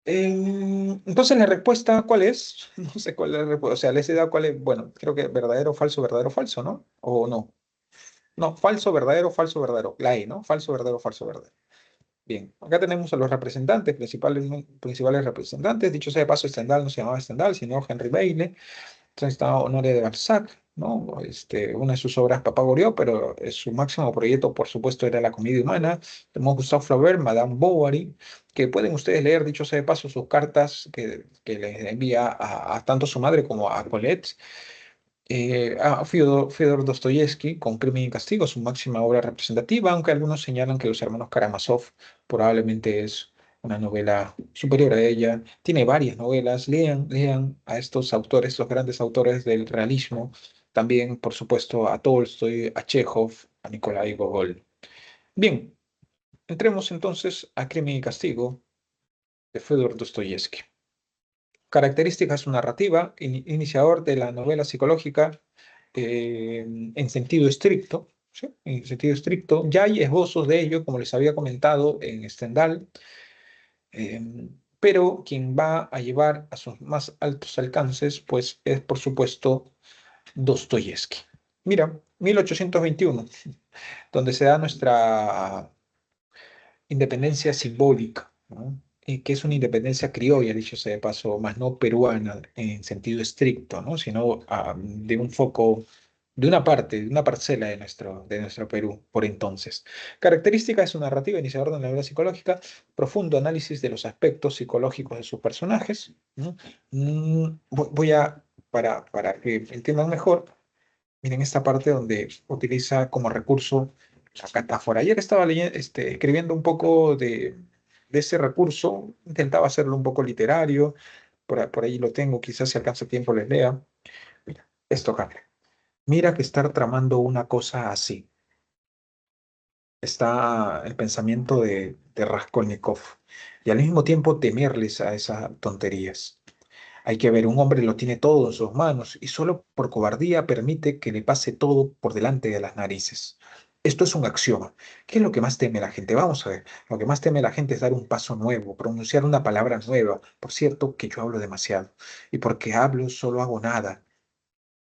Entonces la respuesta, ¿cuál es? No sé cuál es la respuesta. O sea, les he dado cuál es. Bueno, creo que verdadero, falso, ¿no? ¿O no? No, falso, verdadero. La E, ¿no? Falso, verdadero, falso, verdadero. Bien, acá tenemos a los representantes, principales representantes. Dicho sea de paso, Stendhal no se llamaba Stendhal, sino Henry Bailey. Entonces está Honoré de Balzac, ¿no? Una de sus obras, Papá Goriot, pero su máximo proyecto, por supuesto, era la comedia humana. Tenemos Gustave Flaubert, Madame Bovary, que pueden ustedes leer, dicho sea de paso, sus cartas que le envía a tanto su madre como a Colette. A Fyodor Dostoyevsky, con Crimen y Castigo, su máxima obra representativa, aunque algunos señalan que Los Hermanos Karamazov probablemente es una novela superior a ella. Tiene varias novelas, lean a estos autores, los grandes autores del realismo, también, por supuesto, a Tolstoy, a Chekhov, a Nikolai Gogol. Bien, entremos entonces a Crimen y Castigo de Fyodor Dostoyevsky. Característica de su narrativa, iniciador de la novela psicológica en sentido estricto, ¿sí? En sentido estricto. Ya hay esbozos de ello, como les había comentado en Stendhal, pero quien va a llevar a sus más altos alcances, pues es por supuesto Dostoyevsky. Mira, 1821, donde se da nuestra independencia simbólica, ¿no? Y que es una independencia criolla, dicho sea de paso, más no peruana en sentido estricto, ¿no? Sino de un foco, de una parte, de una parcela de nuestro Perú por entonces. Característica de su narrativa iniciador de la novela psicológica, profundo análisis de los aspectos psicológicos de sus personajes, ¿no? Voy a, para que entiendan mejor, miren esta parte donde utiliza como recurso la catáfora. Ayer estaba escribiendo un poco de ese recurso, intentaba hacerlo un poco literario, por ahí lo tengo, quizás si alcanza tiempo les lea. Mira, esto cambia. Mira que estar tramando una cosa así. Está el pensamiento de Raskolnikov y al mismo tiempo temerles a esas tonterías. Hay que ver, un hombre lo tiene todo en sus manos y solo por cobardía permite que le pase todo por delante de las narices. Esto es un axioma. ¿Qué es lo que más teme la gente? Vamos a ver. Lo que más teme la gente es dar un paso nuevo, pronunciar una palabra nueva. Por cierto, que yo hablo demasiado. Y porque hablo, solo hago nada,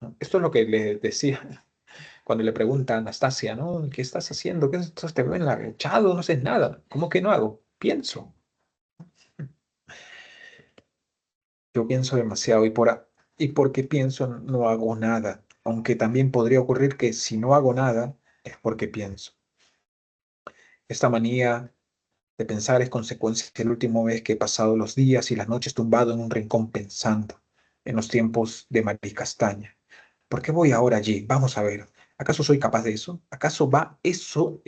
¿no? Esto es lo que le decía cuando le pregunta a Anastasia, ¿no? ¿Qué estás haciendo? ¿Qué estás? Te ven echado, no haces nada. ¿Cómo que no hago? Pienso. Yo pienso demasiado y porque pienso no hago nada, aunque también podría ocurrir que si no hago nada es porque pienso. Esta manía de pensar es consecuencia de la última vez que he pasado los días y las noches tumbado en un rincón pensando, en los tiempos de Maricastaña. ¿Por qué voy ahora allí? Vamos a ver. ¿Acaso soy capaz de eso? ¿Acaso va eso,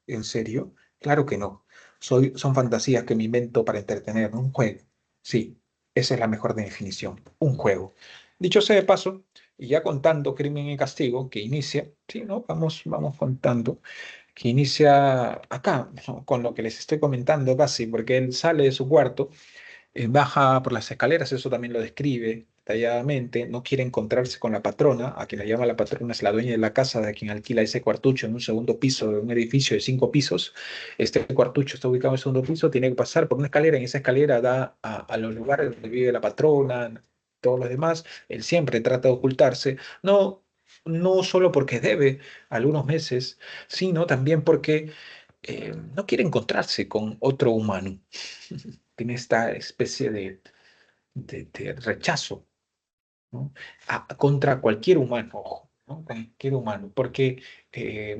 en serio? Claro que no. Son fantasías que me invento para entretenerme, un juego. Sí, esa es la mejor definición, un juego. Dicho sea de paso, y ya contando Crimen y Castigo, que inicia, sí, ¿no? Vamos contando, que inicia acá, ¿no? Con lo que les estoy comentando casi, porque él sale de su cuarto, baja por las escaleras, eso también lo describe detalladamente, no quiere encontrarse con la patrona, a quien la llama la patrona es la dueña de la casa de quien alquila ese cuartucho en un segundo piso de un edificio de 5 pisos. Este cuartucho está ubicado en el segundo piso, tiene que pasar por una escalera, y esa escalera da a los lugares donde vive la patrona, todos los demás. Él siempre trata de ocultarse, no solo porque debe algunos meses, sino también porque no quiere encontrarse con otro humano. Tiene esta especie de rechazo, ¿no? Contra cualquier humano, ojo, ¿no? Cualquier humano, porque eh,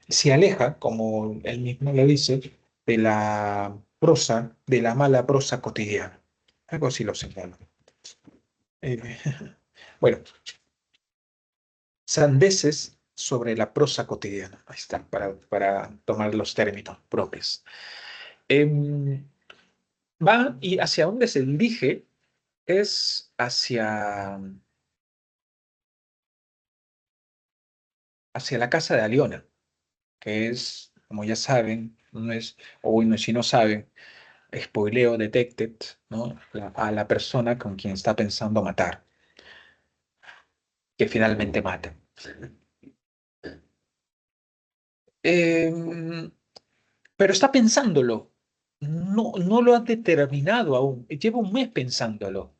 se aleja, como él mismo lo dice, de la prosa, de la mala prosa cotidiana. Algo así lo señala. Eh, bueno, sandeces sobre la prosa cotidiana. Ahí está, para tomar los términos propios. Em, Va y hacia dónde se dirige es hacia la casa de Aliona, que es, como ya saben, no es, o bueno, si no saben, spoileo detected, ¿no? A la persona con quien está pensando matar, que finalmente mata. Em, pero está pensándolo. No lo ha determinado aún. Lleva un mes pensándolo.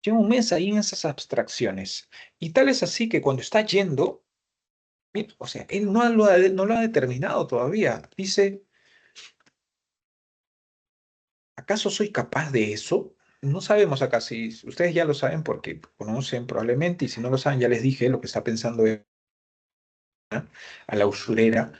Lleva un mes ahí en esas abstracciones. Y tal es así que cuando está yendo, o sea, él no lo ha determinado todavía. Dice, ¿acaso soy capaz de eso? No sabemos acá si ustedes ya lo saben porque conocen probablemente, y si no lo saben, ya les dije lo que está pensando a la usurera.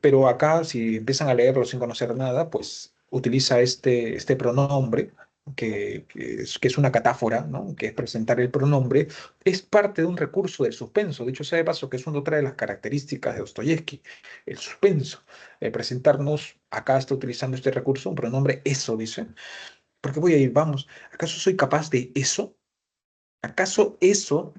Pero acá, si empiezan a leerlo sin conocer nada, pues utiliza este pronombre, que es una catáfora, ¿no? Que es presentar el pronombre, es parte de un recurso del suspenso. Dicho sea de paso, que es otra de las características de Dostoyevsky, el suspenso. Presentarnos, acá está utilizando este recurso, un pronombre eso, dice. Porque voy a ir, vamos, ¿acaso soy capaz de eso? ¿Acaso eso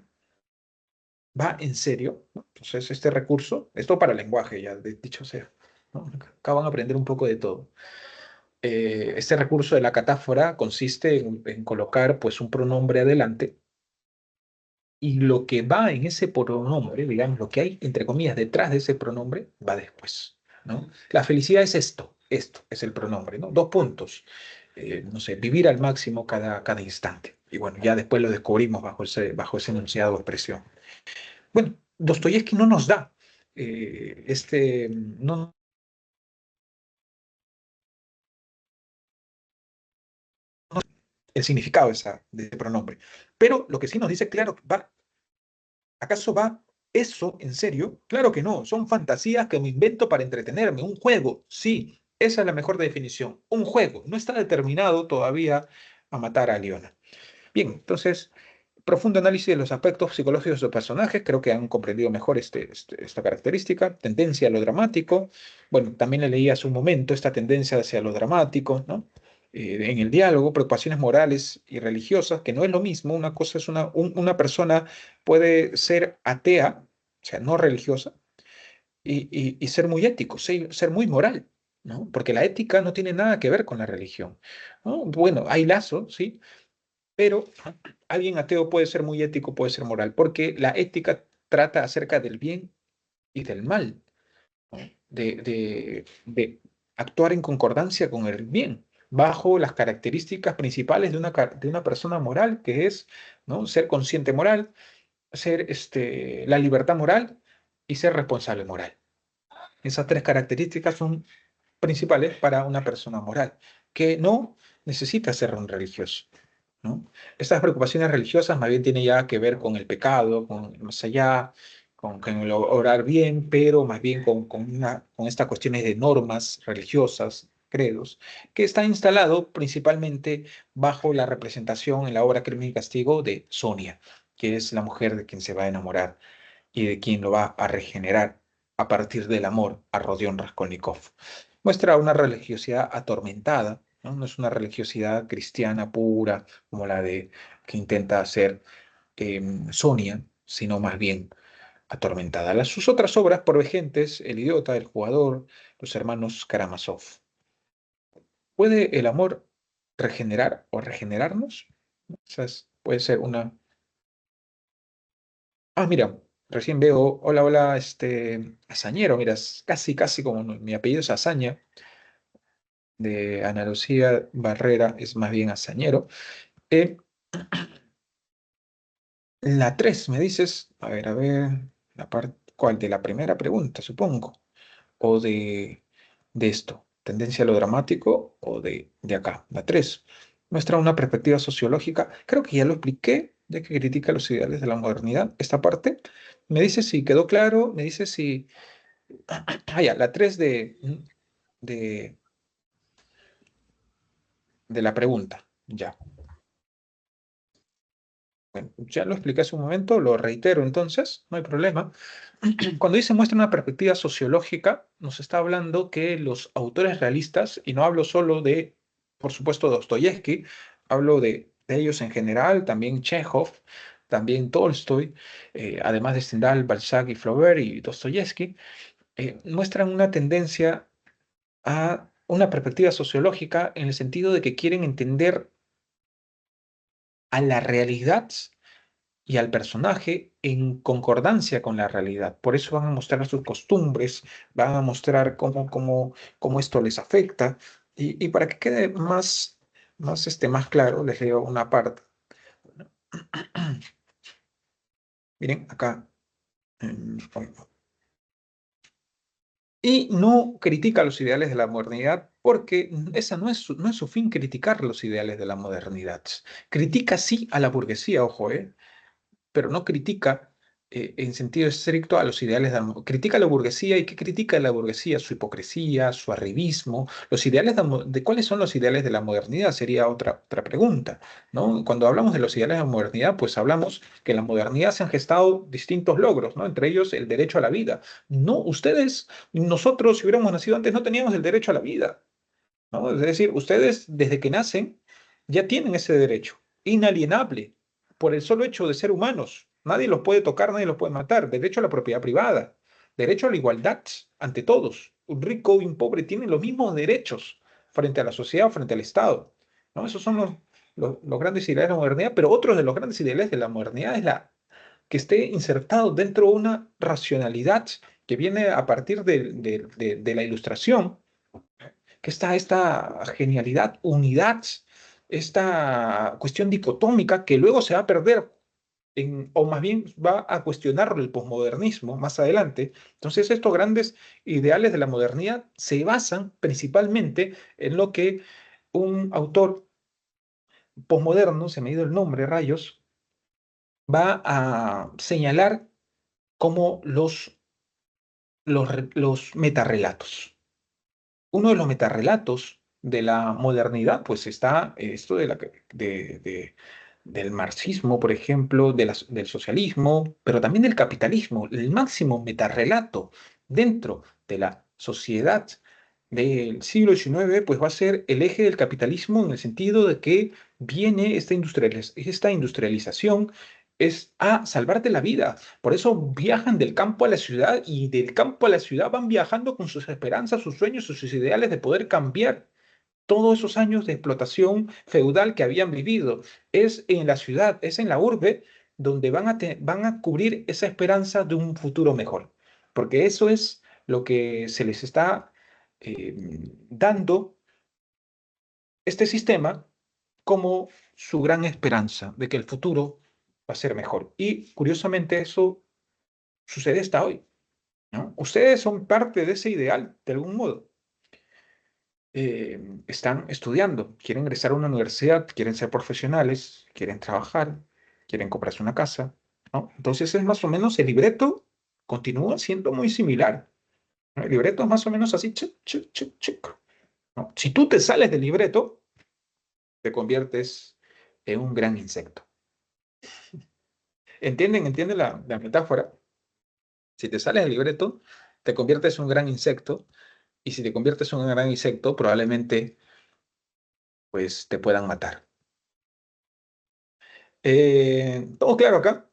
va en serio? ¿No? Entonces, este recurso, esto para el lenguaje, ya dicho sea, ¿no? Acá van a aprender un poco de todo. Este recurso de la catáfora consiste en colocar pues un pronombre adelante y lo que va en ese pronombre, digamos, lo que hay entre comillas detrás de ese pronombre, va después, ¿no? La felicidad es esto es el pronombre, ¿no? Dos puntos. No sé, vivir al máximo cada instante. Y bueno, ya después lo descubrimos bajo ese enunciado o expresión. Bueno, Dostoyevsky no nos da no, el significado de ese pronombre. Pero lo que sí nos dice, claro, ¿acaso va eso en serio? Claro que no, son fantasías que me invento para entretenerme, un juego, sí, esa es la mejor definición, un juego, no está determinado todavía a matar a Leona. Bien, entonces, profundo análisis de los aspectos psicológicos de los personajes, creo que han comprendido mejor esta característica, tendencia a lo dramático, bueno, también le leí hace un momento esta tendencia hacia lo dramático, ¿no? En el diálogo, preocupaciones morales y religiosas, que no es lo mismo, una cosa es una persona puede ser atea, o sea, no religiosa, y ser muy ético, ser muy moral, ¿no? Porque la ética no tiene nada que ver con la religión, ¿no? Bueno, hay lazos, ¿sí? Pero alguien ateo puede ser muy ético, puede ser moral, porque la ética trata acerca del bien y del mal, ¿no? De actuar en concordancia con el bien, bajo las características principales de una persona moral, que es, ¿no? Ser consciente moral, ser la libertad moral y ser responsable moral. Esas tres características son principales para una persona moral, que no necesita ser un religioso, ¿no? Estas preocupaciones religiosas más bien tienen ya que ver con el pecado, con el más allá, con el orar bien, pero más bien con estas cuestiones de normas religiosas, credos, que está instalado principalmente bajo la representación en la obra Crimen y Castigo de Sonia, que es la mujer de quien se va a enamorar y de quien lo va a regenerar a partir del amor a Rodion Raskolnikov. Muestra una religiosidad atormentada, ¿no? No es una religiosidad cristiana pura como la de que intenta hacer Sonia, sino más bien atormentada. Sus otras obras, por Gentes, El idiota, El jugador, Los hermanos Karamazov. ¿Puede el amor regenerar o regenerarnos? Esa puede ser una. Ah, mira, recién veo, hola, hola, Azañero, mira, es casi, casi como mi apellido es Azaña, de Ana Lucía Barrera, es más bien Azañero. Eh, la 3 me dices, a ver, la parte, ¿cuál? De la primera pregunta, supongo, o de esto, tendencia a lo dramático, o de acá, la 3 muestra una perspectiva sociológica, creo que ya lo expliqué, ya que critica los ideales de la modernidad, esta parte. Me dice si quedó claro, me dice si. Ah, ya, la 3 de, de la pregunta. Ya. Bueno, ya lo expliqué hace un momento, lo reitero entonces, no hay problema. Cuando dice muestra una perspectiva sociológica, nos está hablando que los autores realistas, y no hablo solo de, por supuesto, Dostoyevsky, hablo de ellos en general, también Chekhov, también Tolstoy, además de Stendhal, Balzac y Flaubert y Dostoyevsky, muestran una tendencia a una perspectiva sociológica en el sentido de que quieren entender a la realidad y al personaje en concordancia con la realidad. Por eso van a mostrar sus costumbres, van a mostrar cómo esto les afecta. Y para que quede más claro, les leo una parte. Miren, acá. em, Y no critica los ideales de la modernidad porque esa no es su fin criticar los ideales de la modernidad. Critica sí a la burguesía, ojo, pero no critica en sentido estricto a los ideales critica a la burguesía. ¿Y qué critica de la burguesía? Su hipocresía, su arribismo. Los ideales de cuáles son los ideales de la modernidad sería otra pregunta, ¿no? Cuando hablamos de los ideales de la modernidad, pues hablamos que en la modernidad se han gestado distintos logros, ¿no? Entre ellos el derecho a la vida. No, nosotros, si hubiéramos nacido antes, no teníamos el derecho a la vida, ¿no? Es decir, ustedes desde que nacen ya tienen ese derecho, inalienable, por el solo hecho de ser humanos. Nadie los puede tocar, nadie los puede matar. Derecho a la propiedad privada, derecho a la igualdad ante todos. Un rico y un pobre tienen los mismos derechos frente a la sociedad o frente al Estado, ¿no? Esos son los grandes ideales de la modernidad, pero otros de los grandes ideales de la modernidad es que esté insertado dentro de una racionalidad que viene a partir de la Ilustración, que está esta genialidad, unidad, esta cuestión dicotómica que luego se va a perder o más bien va a cuestionarlo el posmodernismo más adelante. Entonces, estos grandes ideales de la modernidad se basan principalmente en lo que un autor posmoderno, se me ha ido el nombre, rayos, va a señalar como los metarrelatos. Uno de los metarrelatos de la modernidad, pues está esto del marxismo, por ejemplo, del socialismo, pero también del capitalismo. El máximo metarrelato dentro de la sociedad del siglo XIX, pues va a ser el eje del capitalismo en el sentido de que viene esta industrialización es a salvarte la vida. Por eso viajan del campo a la ciudad y del campo a la ciudad van viajando con sus esperanzas, sus sueños, sus ideales de poder cambiar todos esos años de explotación feudal que habían vivido. Es en la ciudad, es en la urbe donde van a cubrir esa esperanza de un futuro mejor. Porque eso es lo que se les está eh, dando este sistema como su gran esperanza de que el futuro va a ser mejor. Y curiosamente eso sucede hasta hoy, ¿no? Ustedes son parte de ese ideal, de algún modo. Están estudiando, quieren ingresar a una universidad, quieren ser profesionales, quieren trabajar, quieren comprarse una casa, ¿no? Entonces es más o menos el libreto continúa siendo muy similar, ¿no? El libreto es más o menos así, chic, chic, chic, chic, ¿no? Si tú te sales del libreto, te conviertes en un gran insecto. ¿Entienden la metáfora? Si te sales del libreto, te conviertes en un gran insecto, y si te conviertes en un gran insecto, probablemente pues te puedan matar. Todo claro acá.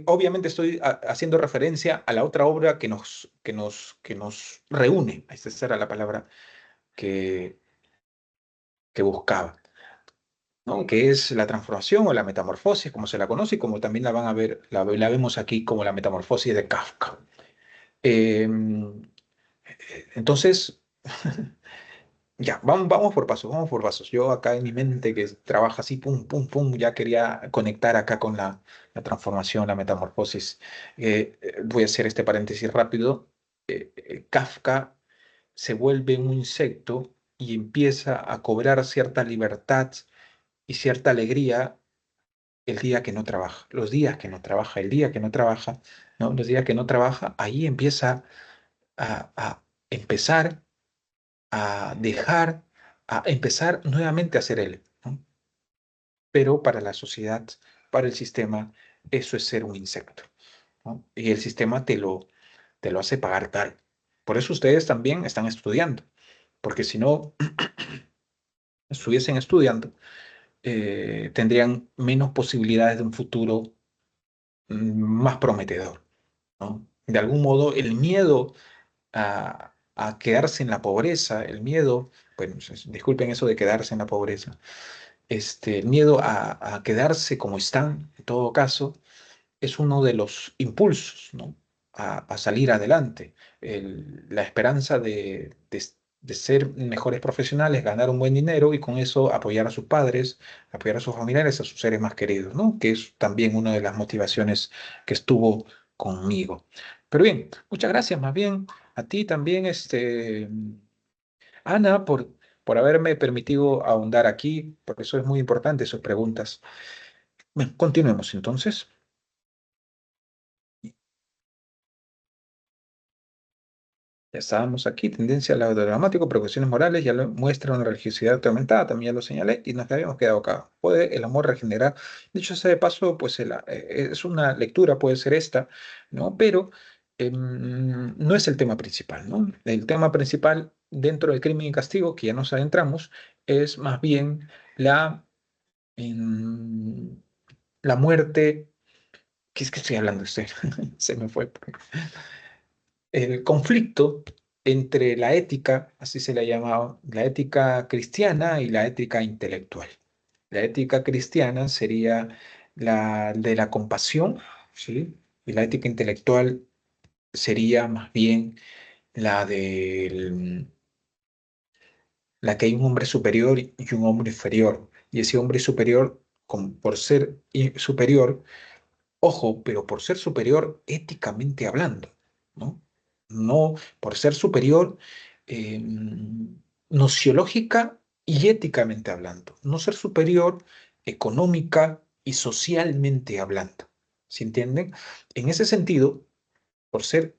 Obviamente estoy haciendo referencia a la otra obra que nos reúne. Esa era la palabra que, que buscaba, ¿no? Que es la transformación o la metamorfosis, como se la conoce, y como también la van a ver, la vemos aquí como la metamorfosis de Kafka. Eh, entonces, ya, vamos por pasos, vamos por pasos. Yo acá en mi mente que trabaja así, pum, pum, pum, ya quería conectar acá con la transformación, la metamorfosis. Voy a hacer este paréntesis rápido. Kafka se vuelve un insecto y empieza a cobrar cierta libertad y cierta alegría el día que no trabaja, los días que no trabaja, el día que no trabaja, ¿no? Los días que no trabaja, ahí empieza a empezar a dejar, a empezar nuevamente a ser él, ¿no? Pero para la sociedad, para el sistema, eso es ser un insecto, ¿no? Y el sistema te lo hace pagar caro. Por eso ustedes también están estudiando, porque si no estuviesen estudiando, tendrían menos posibilidades de un futuro más prometedor, ¿no? De algún modo, el miedo a quedarse en la pobreza, el miedo, bueno, disculpen eso de quedarse en la pobreza, el miedo a quedarse como están, en todo caso, es uno de los impulsos, ¿no? A salir adelante. La esperanza de ser mejores profesionales, ganar un buen dinero y con eso apoyar a sus padres, apoyar a sus familiares, a sus seres más queridos, ¿no? Que es también una de las motivaciones que estuvo conmigo. Pero bien, muchas gracias más bien a ti también, Ana, por haberme permitido ahondar aquí, porque eso es muy importante, sus preguntas. Bueno, continuemos entonces. Ya estábamos aquí, tendencia al lado dramático, preocupaciones morales, ya lo muestra una religiosidad aumentada, también ya lo señalé, y nos habíamos quedado acá. ¿Puede el amor regenerar? Dicho sea de paso, pues es una lectura, puede ser esta, ¿no? Pero no es el tema principal, ¿no? El tema principal dentro del crimen y castigo, que ya nos adentramos, es más bien la, em, la muerte. ¿Qué es que estoy hablando? Se me fue el conflicto entre la ética, así se le llamaba, la ética cristiana y la ética intelectual. La ética cristiana sería la de la compasión, ¿sí? Y la ética intelectual sería más bien la de la que hay un hombre superior y un hombre inferior. Y ese hombre superior, por ser superior, ojo, pero por ser superior éticamente hablando, ¿no? No por ser superior eh, nociológica y éticamente hablando. No ser superior económica y socialmente hablando. ¿Se entienden? En ese sentido, por ser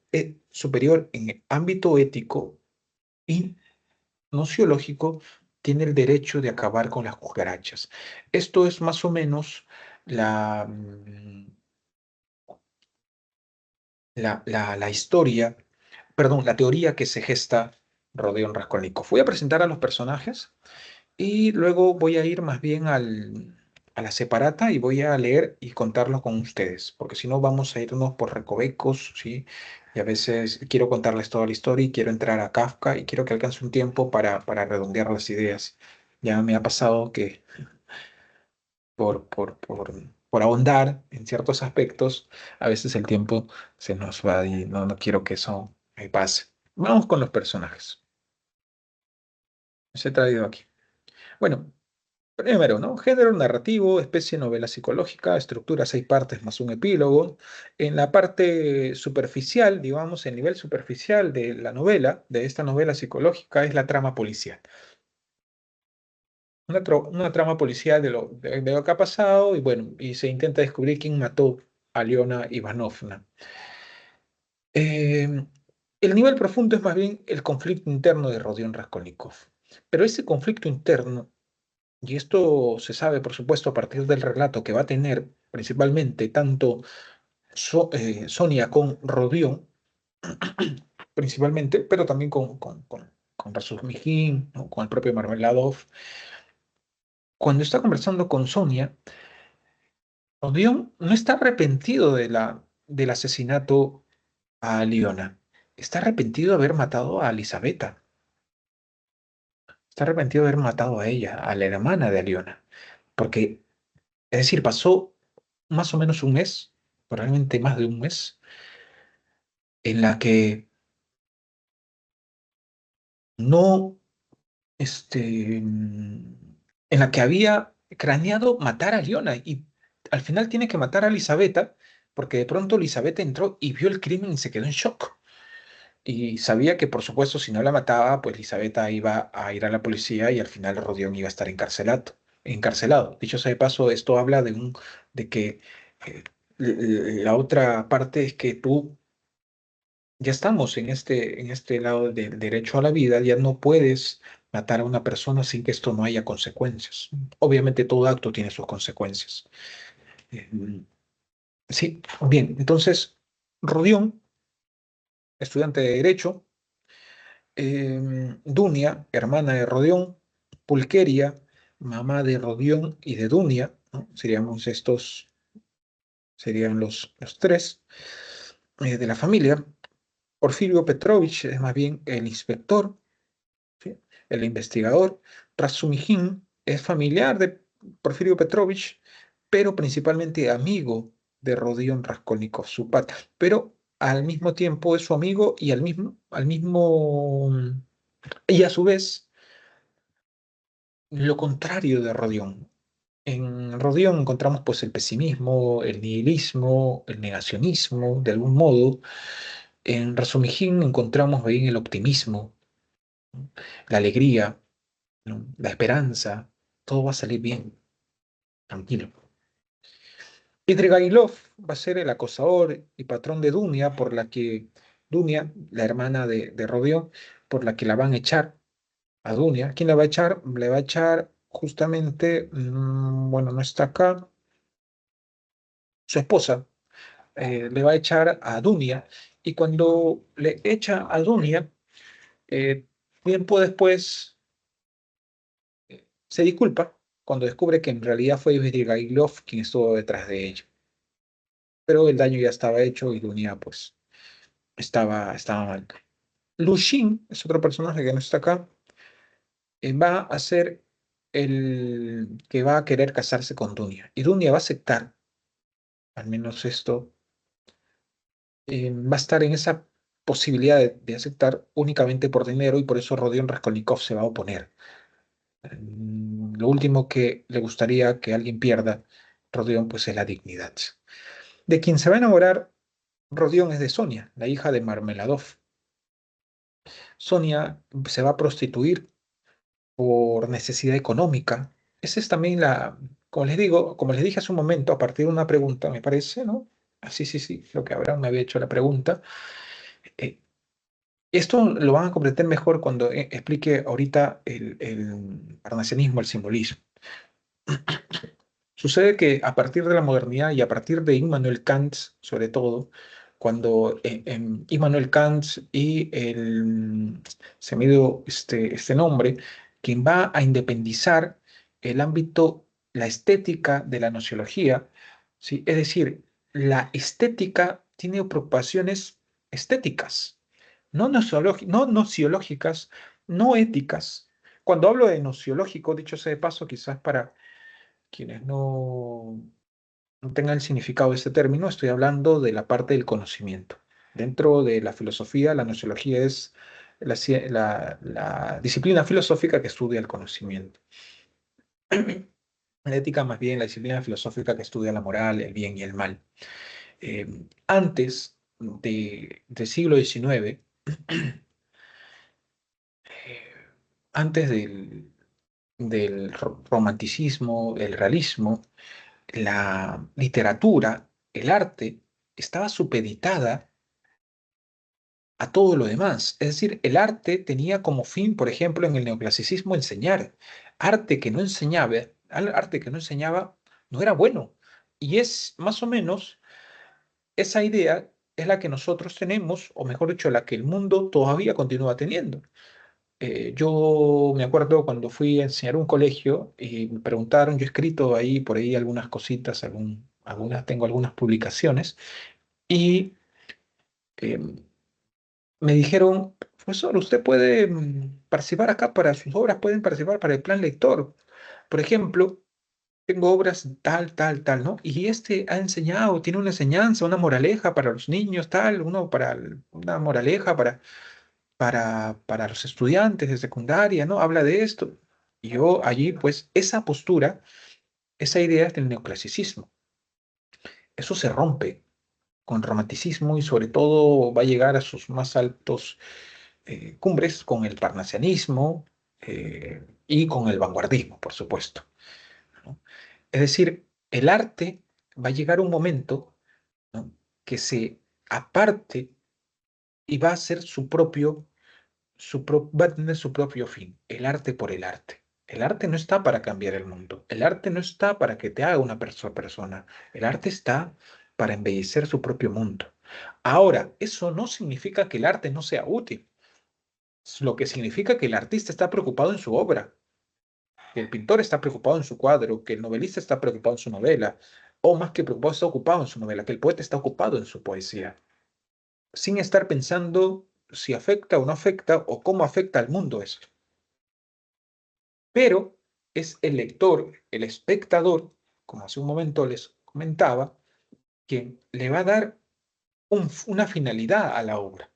superior en el ámbito ético y nociológico, tiene el derecho de acabar con las cucarachas. Esto es más o menos la, la historia, perdón, la teoría que se gesta Rodion Raskolnikov. Voy a presentar a los personajes y luego voy a ir más bien a la separata y voy a leer y contarlo con ustedes, porque si no vamos a irnos por recovecos, ¿sí? Y a veces quiero contarles toda la historia y quiero entrar a Kafka y quiero que alcance un tiempo para redondear las ideas. Ya me ha pasado que por ahondar en ciertos aspectos, a veces el tiempo se nos va y no quiero que eso me pase. Vamos con los personajes. Se he traído aquí. Bueno, primero, ¿no? Género narrativo, especie novela psicológica, estructura 6 partes más un epílogo. En la parte superficial, digamos, el nivel superficial de la novela, de esta novela psicológica, es la trama policial. Una trama policial de lo que ha pasado y bueno, y se intenta descubrir quién mató a Leona Ivanovna. Eh, el nivel profundo es más bien el conflicto interno de Rodion Raskolnikov. Pero ese conflicto interno, y esto se sabe por supuesto a partir del relato que va a tener principalmente tanto Sonia con Rodion, principalmente, pero también con Razumihin, ¿no? Con el propio Marmeladov. Cuando está conversando con Sonia, Rodion no está arrepentido del asesinato a Leona. Está arrepentido de haber matado a Elisabetta. Está arrepentido de haber matado a ella, a la hermana de Leona. Porque, es decir, pasó más o menos un mes, probablemente más de un mes, en la que no, en la que había craneado matar a Leona y al final tiene que matar a Elisabetta porque de pronto Elisabetta entró y vio el crimen y se quedó en shock. Y sabía que, por supuesto, si no la mataba, pues Elisabetta iba a ir a la policía y al final Rodion iba a estar encarcelado. Encarcelado. Dicho sea de paso, esto habla de que eh, la otra parte es que tú ya estamos en este lado del derecho a la vida, ya no puedes matar a una persona sin que esto no haya consecuencias. Obviamente todo acto tiene sus consecuencias. Eh, sí, bien, entonces Rodion, estudiante de derecho, Dunia, hermana de Rodión, Pulqueria, mamá de Rodión y de Dunia, ¿no? Serían los tres de la familia. Porfirio Petrovich es más bien el inspector, ¿sí? El investigador. Razumihin es familiar de Porfirio Petrovich, pero principalmente amigo de Rodion Raskolnikov, su pata, pero al mismo tiempo es su amigo y y a su vez lo contrario de Rodion. En Rodion encontramos pues el pesimismo, el nihilismo, el negacionismo, de algún modo. En Razumijin encontramos bien el optimismo, la alegría, ¿no? La esperanza, todo va a salir bien, tranquilo. Y Drigailov va a ser el acosador y patrón de Dunia, Dunia, la hermana de Rodion, por la que la van a echar a Dunia. ¿Quién la va a echar? Le va a echar justamente, bueno, no está acá, su esposa, le va a echar a Dunia. Y cuando le echa a Dunia, eh, tiempo después se disculpa cuando descubre que en realidad fue Svidrigailov quien estuvo detrás de ella. Pero el daño ya estaba hecho y Dunia pues estaba mal. Lushin es otro personaje que no está acá. Va a ser el que va a querer casarse con Dunia. Y Dunia va a aceptar, al menos esto, va a estar en esa posibilidad de aceptar únicamente por dinero y por eso Rodion Raskolnikov se va a oponer. Lo último que le gustaría que alguien pierda, Rodion, pues es la dignidad. De quien se va a enamorar Rodion es de Sonia, la hija de Marmeladov. Sonia se va a prostituir por necesidad económica. Esa es también como les digo, como les dije hace un momento, a partir de una pregunta, me parece, ¿no? Ah, sí, sí, sí, lo que Abraham me había hecho la pregunta. Eh, Esto lo van a comprender mejor cuando explique ahorita el parnasianismo, el simbolismo. Sucede que a partir de la modernidad y a partir de Immanuel Kant, sobre todo, cuando Immanuel Kant se me dio este nombre, quien va a independizar el ámbito, la estética de la nociología, ¿sí? Es decir, la estética tiene preocupaciones estéticas, no nociológicas, no éticas. Cuando hablo de nociológico, dicho sea de paso, quizás para quienes no tengan el significado de este término, estoy hablando de la parte del conocimiento. Dentro de la filosofía, la nociología es la disciplina filosófica que estudia el conocimiento. La ética, más bien, la disciplina filosófica que estudia la moral, el bien y el mal. Antes del siglo XIX, antes del romanticismo, el realismo, la literatura, el arte, estaba supeditada a todo lo demás. Es decir, el arte tenía como fin, por ejemplo, en el neoclasicismo, enseñar. Arte que no enseñaba no era bueno. Y es más o menos esa idea es la que nosotros tenemos, o mejor dicho, la que el mundo todavía continúa teniendo. Yo me acuerdo cuando fui a enseñar un colegio y me preguntaron, yo he escrito ahí por ahí algunas cositas, tengo algunas publicaciones, y eh, me dijeron, profesor, usted puede participar acá para sus obras, pueden participar para el plan lector. Por ejemplo, tengo obras tal, tal, tal, ¿no? Y este ha enseñado, tiene una enseñanza, una moraleja para los niños, tal, una moraleja para los estudiantes de secundaria, ¿no? Habla de esto. Y yo allí, pues, esa postura, esa idea es del neoclasicismo. Eso se rompe con el romanticismo y sobre todo va a llegar a sus más altos cumbres con el parnasianismo y con el vanguardismo, por supuesto, ¿no? Es decir, el arte va a llegar un momento, ¿no? Que se aparte y va a ser va a tener su propio fin, el arte por el arte. El arte no está para cambiar el mundo, el arte no está para que te haga una persona, el arte está para embellecer su propio mundo. Ahora, eso no significa que el arte no sea útil, lo que significa que el artista está preocupado en su obra, que el pintor está preocupado en su cuadro, que el novelista está preocupado en su novela, o más que preocupado, está ocupado en su novela, que el poeta está ocupado en su poesía, sin estar pensando si afecta o no afecta o cómo afecta al mundo esto. Pero es el lector, el espectador, como hace un momento les comentaba, que le va a dar una finalidad a la obra,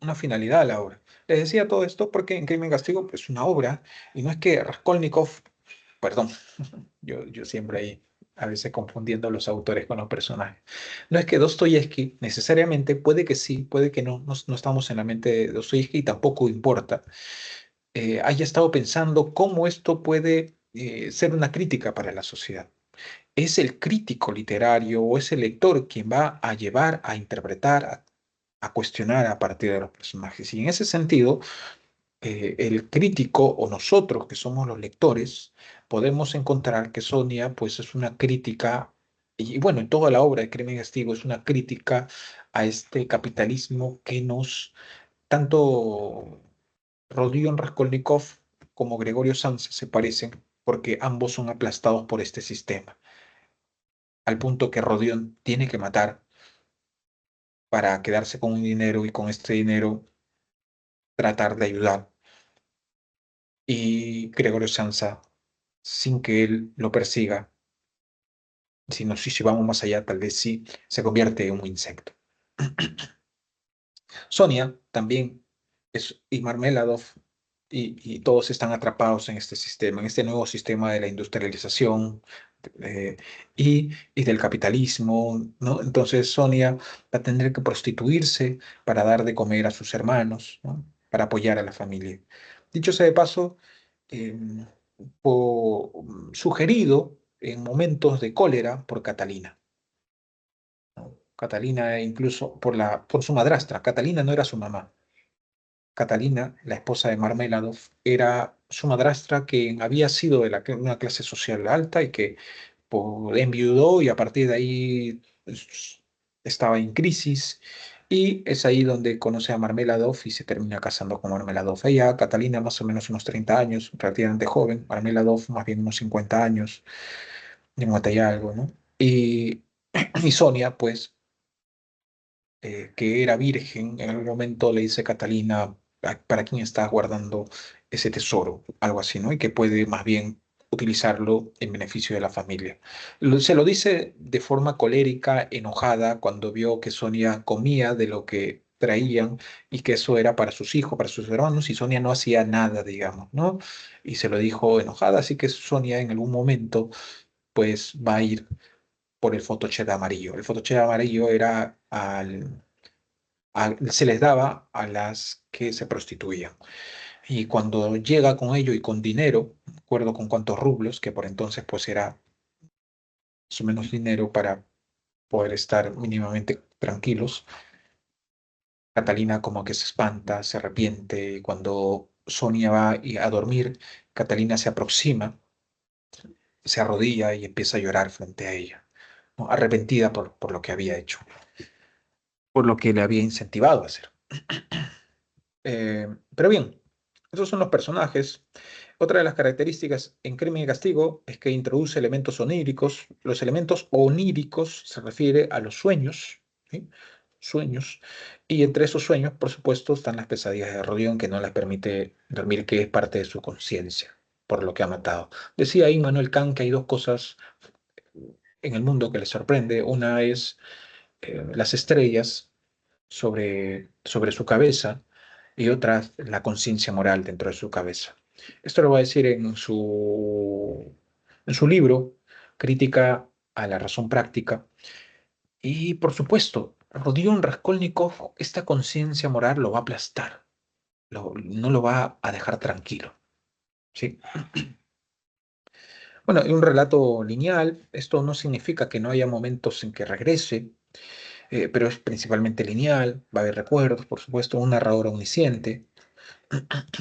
una finalidad a la obra. Les decía todo esto porque en Crimen y Castigo es pues, una obra, y no es que Raskolnikov, perdón, yo siempre ahí a veces confundiendo los autores con los personajes. No es que Dostoyevsky necesariamente, puede que sí, puede que no, no estamos en la mente de Dostoyevsky y tampoco importa, haya estado pensando cómo esto puede ser una crítica para la sociedad. Es el crítico literario o es el lector quien va a llevar a interpretar, a cuestionar a partir de los personajes. Y en ese sentido, el crítico o nosotros que somos los lectores, podemos encontrar que Sonia pues es una crítica, y bueno, en toda la obra de Crimen y Castigo es una crítica a este capitalismo que nos, tanto Rodion Raskolnikov como Gregorio Samsa se parecen porque ambos son aplastados por este sistema, al punto que Rodion tiene que matar para quedarse con un dinero y con este dinero tratar de ayudar. Y Gregorio Samsa, sin que él lo persiga, sino si vamos más allá, tal vez sí, se convierte en un insecto. Sonia también es, y Marmeladov, y todos están atrapados en este sistema, en este nuevo sistema de la industrialización eh, y del capitalismo, ¿no? Entonces Sonia va a tener que prostituirse para dar de comer a sus hermanos, ¿no? Para apoyar a la familia. Dicho sea de paso, eh, sugerido en momentos de cólera por Catalina. ¿No? Catalina incluso por su madrastra. Catalina no era su mamá. Catalina, la esposa de Marmeladov, era su madrastra que había sido de una clase social alta y que enviudó y a partir de ahí estaba en crisis y es ahí donde conoce a Marmeladov y se termina casando con Marmeladov. Ella, Catalina, más o menos unos 30 años, relativamente joven, Marmeladov más bien unos 50 años, 50 y algo, ¿no? Y, y Sonia, pues que era virgen, en algún momento le dice Catalina, ¿para quién está guardando ese tesoro? Algo así, ¿no? Y que puede más bien utilizarlo en beneficio de la familia. Se lo dice de forma colérica, enojada, cuando vio que Sonia comía de lo que traían y que eso era para sus hijos, para sus hermanos, y Sonia no hacía nada, digamos, ¿no? Y se lo dijo enojada, así que Sonia en algún momento, pues va a ir por el photochat amarillo. El photochat amarillo era se les daba a las que se prostituían. Y cuando llega con ello y con dinero, no acuerdo con cuántos rublos, que por entonces pues era más o menos dinero para poder estar mínimamente tranquilos, Catalina como que se espanta, se arrepiente, y cuando Sonia va a dormir, Catalina se aproxima, se arrodilla y empieza a llorar frente a ella, ¿no? Arrepentida por lo que había hecho, por lo que le había incentivado a hacer. Pero bien, esos son los personajes. Otra de las características en Crimen y Castigo es que introduce elementos oníricos. Los elementos oníricos se refiere a los sueños, ¿sí? Sueños. Y entre esos sueños, por supuesto, están las pesadillas de Rodión que no les permite dormir, que es parte de su conciencia, por lo que ha matado. Decía ahí Manuel Kant que hay dos cosas en el mundo que le sorprende. Una es las estrellas sobre su cabeza y otra la conciencia moral dentro de su cabeza. Esto lo va a decir en su libro, Crítica a la razón práctica. Y por supuesto, Rodion Raskolnikov, esta conciencia moral lo va a aplastar, no lo va a dejar tranquilo. ¿Sí? Bueno, y un relato lineal, esto no significa que no haya momentos en que regrese, pero es principalmente lineal, va a haber recuerdos, por supuesto, un narrador omnisciente,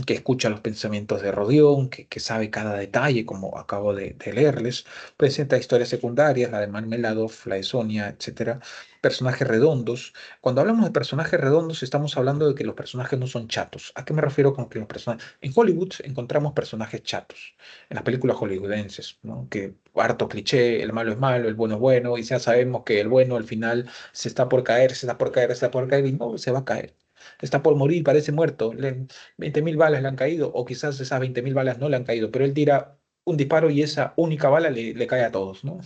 que escucha los pensamientos de Rodión, que sabe cada detalle, como acabo de leerles, presenta historias secundarias, la de Marmeladov, la de Sonia, etcétera, personajes redondos. Cuando hablamos de personajes redondos, estamos hablando de que los personajes no son chatos. ¿A qué me refiero con que los personajes? En Hollywood encontramos personajes chatos, en las películas hollywoodenses, ¿no? Que harto cliché, el malo es malo, el bueno es bueno, y ya sabemos que el bueno al final se está por caer, se está por caer, se está por caer, y no, se va a caer. Está por morir, parece muerto. 20.000 balas le han caído, o quizás esas 20.000 balas no le han caído, pero él tira un disparo y esa única bala le cae a todos, ¿no?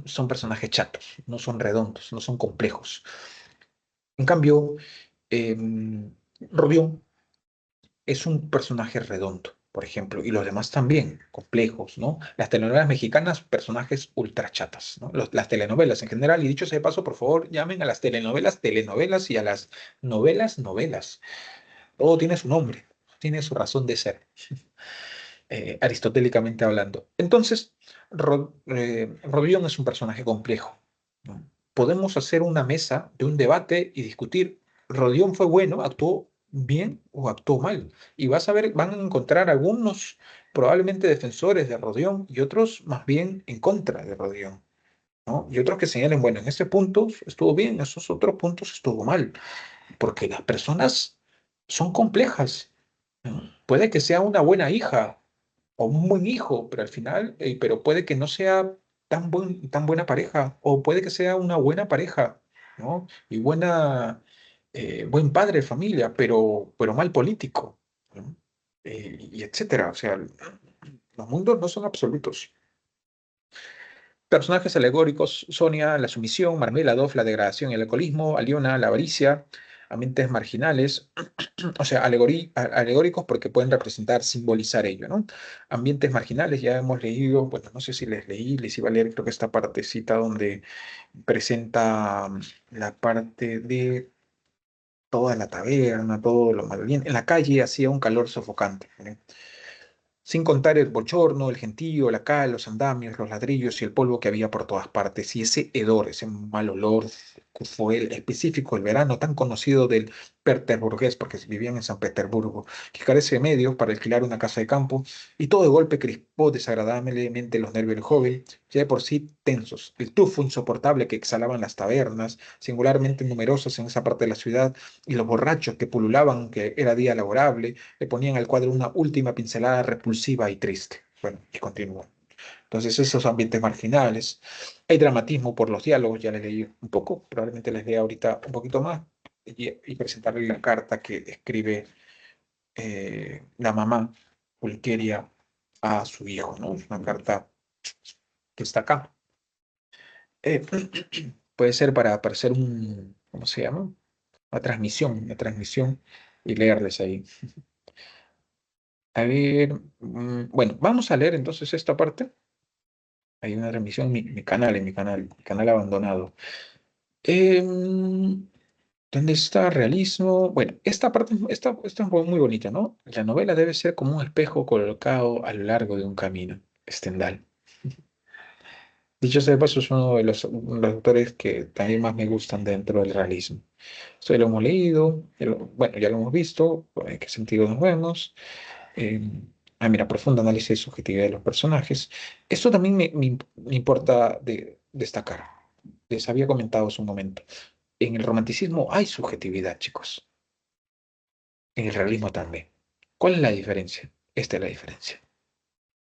son personajes chatos, no son redondos, no son complejos. En cambio, Rodión es un personaje redondo, por ejemplo, y los demás también, complejos, ¿no? Las telenovelas mexicanas, personajes ultra chatas, ¿no? Las telenovelas en general, y dicho sea de paso, por favor, llamen a las telenovelas, telenovelas y a las novelas, novelas. Todo tiene su nombre, tiene su razón de ser, aristotélicamente hablando. Entonces, Rodión es un personaje complejo, ¿no? Podemos hacer una mesa de un debate y discutir, ¿Rodión fue bueno, actuó bien o actuó mal? Y vas a ver, van a encontrar algunos probablemente defensores de Rodión y otros más bien en contra de Rodión, ¿no? Y otros que señalen, bueno, en este punto estuvo bien, en esos otros puntos estuvo mal, porque las personas son complejas, ¿no? Puede que sea una buena hija o un buen hijo, pero al final, pero puede que no sea tan buena pareja, o puede que sea una buena pareja, ¿no? Y buen padre de familia, pero mal político, ¿no? Y etcétera. O sea, los mundos no son absolutos. Personajes alegóricos: Sonia, la sumisión; Marmela, Dof, la degradación y el alcoholismo; Aliona, la avaricia; ambientes marginales, o sea, alegóricos porque pueden representar, simbolizar ello, ¿no? Ambientes marginales, ya hemos leído, bueno, no sé si les iba a leer, creo que esta partecita donde presenta la parte de toda la taberna, todo lo maloliente. En la calle hacía un calor sofocante, ¿no? Sin contar el bochorno, el gentío, la cal, los andamios, los ladrillos y el polvo que había por todas partes. Y ese hedor, ese mal olor, fue el específico del verano, tan conocido del peterburgués, porque vivían en San Petersburgo, que carece de medios para alquilar una casa de campo, y todo de golpe crispó desagradablemente los nervios del joven, ya de por sí tensos. El tufo insoportable que exhalaban las tabernas, singularmente numerosas en esa parte de la ciudad, y los borrachos que pululaban, que era día laborable, le ponían al cuadro una última pincelada repulsiva y triste. Bueno, y continúa. Entonces, esos ambientes marginales. Hay dramatismo por los diálogos, ya les leí un poco, probablemente les lea ahorita un poquito más y presentarle la carta que escribe la mamá, Pulqueria, a su hijo, ¿no? Es una carta que está acá. Eh, puede ser para hacer ¿cómo se llama? Una transmisión y leerles ahí. A ver, bueno, vamos a leer entonces esta parte. Hay una transmisión en mi canal abandonado. ¿Dónde está realismo? Bueno, esta es muy bonita, ¿no? La novela debe ser como un espejo colocado a lo largo de un camino. Stendhal. Dicho sea de paso, es uno de los autores que también más me gustan dentro del realismo. Esto ya lo hemos leído, bueno, ya lo hemos visto, en qué sentido nos vemos. Eh, mira, profundo análisis de subjetividad de los personajes. Esto también me importa destacar. Les había comentado hace un momento. En el romanticismo hay subjetividad, chicos. En el realismo también. ¿Cuál es la diferencia? Esta es la diferencia.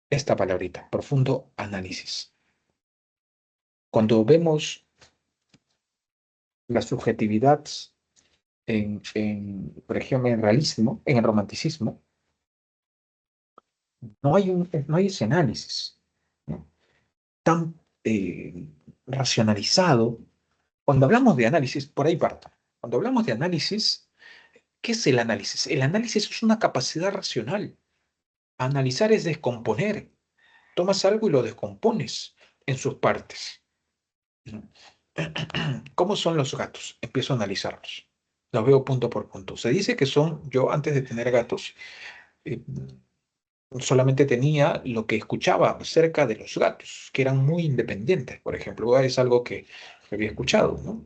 Esta palabrita, profundo análisis. Cuando vemos la subjetividad por ejemplo, en el realismo, en el romanticismo, no hay ese análisis, ¿no? Tan racionalizado. Cuando hablamos de análisis, por ahí parto. Cuando hablamos de análisis, ¿qué es el análisis? El análisis es una capacidad racional. Analizar es descomponer. Tomas algo y lo descompones en sus partes. ¿Cómo son los gatos? Empiezo a analizarlos. Los veo punto por punto. Se dice que yo antes de tener gatos, eh, solamente tenía lo que escuchaba acerca de los gatos, que eran muy independientes, por ejemplo. Es algo que había escuchado, ¿no?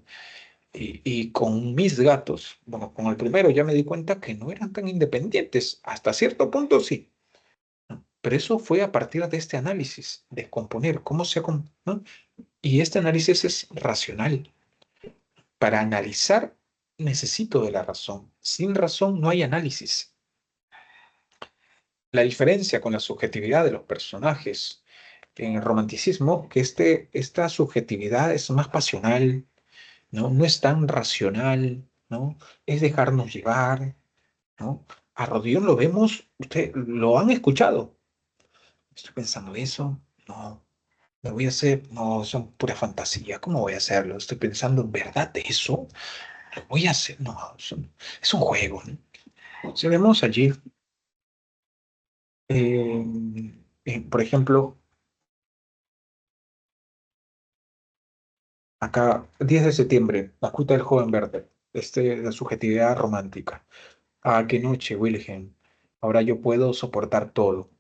Y con mis gatos, bueno, con el primero ya me di cuenta que no eran tan independientes. Hasta cierto punto sí. ¿No? Pero eso fue a partir de este análisis, descomponer, ¿no? Y este análisis es racional. Para analizar necesito de la razón. Sin razón no hay análisis. La diferencia con la subjetividad de los personajes en el romanticismo, que esta subjetividad es más pasional, ¿no? No es tan racional, ¿no? Es dejarnos llevar, ¿no? A Rodión lo vemos, usted lo han escuchado. Estoy pensando eso, no. Me voy a hacer, no, son pura fantasía. ¿Cómo voy a hacerlo? Estoy pensando en verdad de eso. Lo voy a hacer, no, es un juego, ¿no? Si vemos allí, eh, por ejemplo, acá, 10 de septiembre, la cuita del joven verde, la subjetividad romántica. Ah, qué noche, Wilhelm. Ahora yo puedo soportar todo.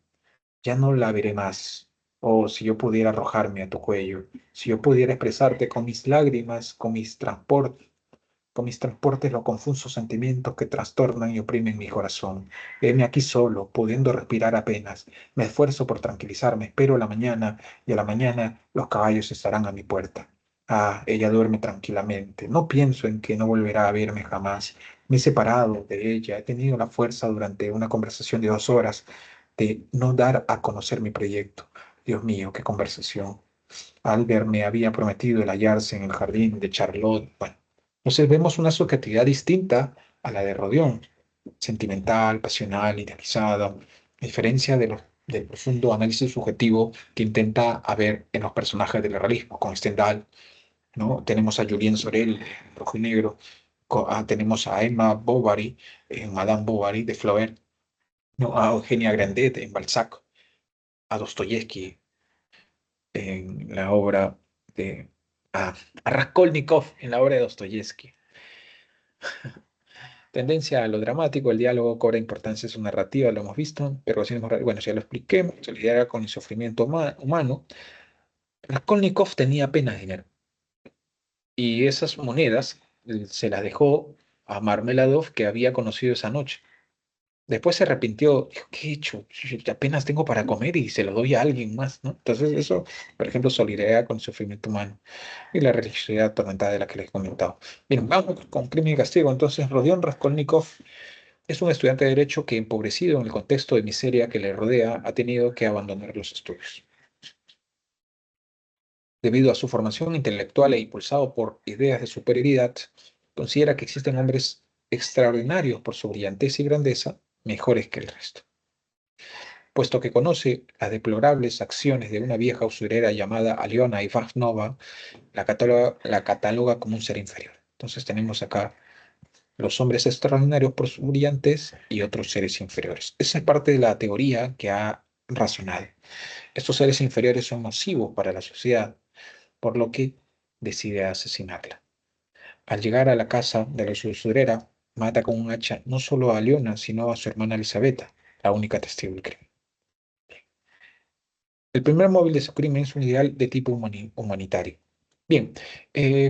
Ya no la veré más. Oh, si yo pudiera arrojarme a tu cuello, si yo pudiera expresarte con mis lágrimas, con mis transportes los confusos sentimientos que trastornan y oprimen mi corazón. Heme aquí solo, pudiendo respirar apenas. Me esfuerzo por tranquilizarme, espero la mañana, y a la mañana los caballos estarán a mi puerta. Ah, ella duerme tranquilamente. No pienso en que no volverá a verme jamás. Me he separado de ella. He tenido la fuerza durante una conversación de 2 horas de no dar a conocer mi proyecto. Dios mío, qué conversación. Albert me había prometido el hallarse en el jardín de Charlotte. Bueno, entonces vemos una subjetividad distinta a la de Rodion, sentimental, pasional, idealizada, a diferencia del profundo análisis subjetivo que intenta haber en los personajes del realismo, con Stendhal, ¿no? Tenemos a Julien Sorel en Rojo y Negro, tenemos a Emma Bovary en Madame Bovary de Flaubert, ¿no? A Eugenia Grandet en Balzac, a Dostoyevsky en la obra de... a Raskolnikov en la obra de Dostoyevsky. Tendencia a lo dramático, el diálogo cobra importancia en su narrativa, lo hemos visto, pero bueno, ya lo expliqué, solidaridad con el sufrimiento humano. Raskolnikov tenía apenas dinero y esas monedas se las dejó a Marmeladov que había conocido esa noche. Después se arrepintió, dijo, ¿qué he hecho? Yo apenas tengo para comer y se lo doy a alguien más, ¿no? Entonces eso, por ejemplo, solidaridad con el sufrimiento humano y la religiosidad atormentada de la que les he comentado. Bien, vamos con Crimen y Castigo. Entonces, Rodion Raskolnikov es un estudiante de Derecho que, empobrecido en el contexto de miseria que le rodea, ha tenido que abandonar los estudios. Debido a su formación intelectual e impulsado por ideas de superioridad, considera que existen hombres extraordinarios por su brillantez y grandeza, mejores que el resto. Puesto que conoce las deplorables acciones de una vieja usurera llamada Aliona Ivanova, la cataloga como un ser inferior. Entonces tenemos acá los hombres extraordinarios por su brillantez y otros seres inferiores. Esa es parte de la teoría que ha razonado. Estos seres inferiores son nocivos para la sociedad, por lo que decide asesinarla. Al llegar a la casa de la usurera, mata con un hacha no solo a Leona, sino a su hermana Elisabetta, la única testigo del crimen. El primer móvil de su crimen es un ideal de tipo humanitario. Bien,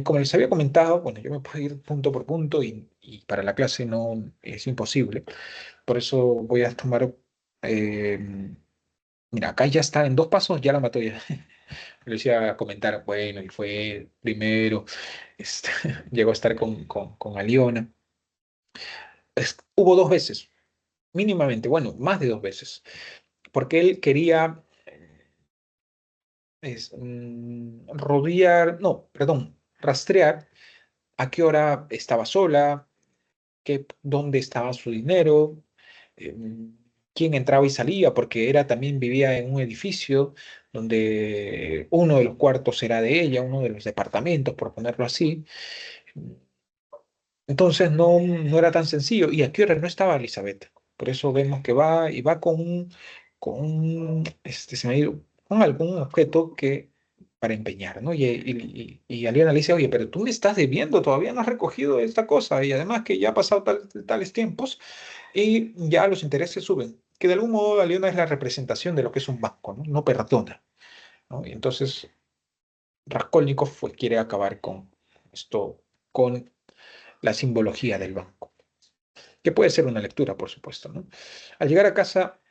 como les había comentado, bueno, yo me puedo ir punto por punto y para la clase no es imposible. Por eso voy a tomar, eh, mira, acá ya está, en 2 pasos ya la mató ya. Le decía a comentar, bueno, y fue primero, este, llegó a estar con Aliona. Hubo 2 veces, mínimamente, bueno, más de 2 veces, porque él quería rodear, no, perdón, rastrear a qué hora estaba sola, dónde estaba su dinero, eh, quién entraba y salía, porque también vivía en un edificio donde uno de los cuartos era de ella, uno de los departamentos, por ponerlo así. Entonces no era tan sencillo. ¿Y a qué hora no estaba Elizabeth? Por eso vemos que va y va se me ha ido, con algún objeto para empeñar, ¿no? Y Aliana le dice, oye, pero tú me estás debiendo, todavía no has recogido esta cosa y además que ya ha pasado tales tiempos y ya los intereses suben. Que de algún modo Aliana es la representación de lo que es un banco, ¿no? No perdona, ¿no? Y entonces Raskolnikov quiere acabar con esto, con la simbología del banco, que puede ser una lectura, por supuesto, ¿no? Al llegar a casa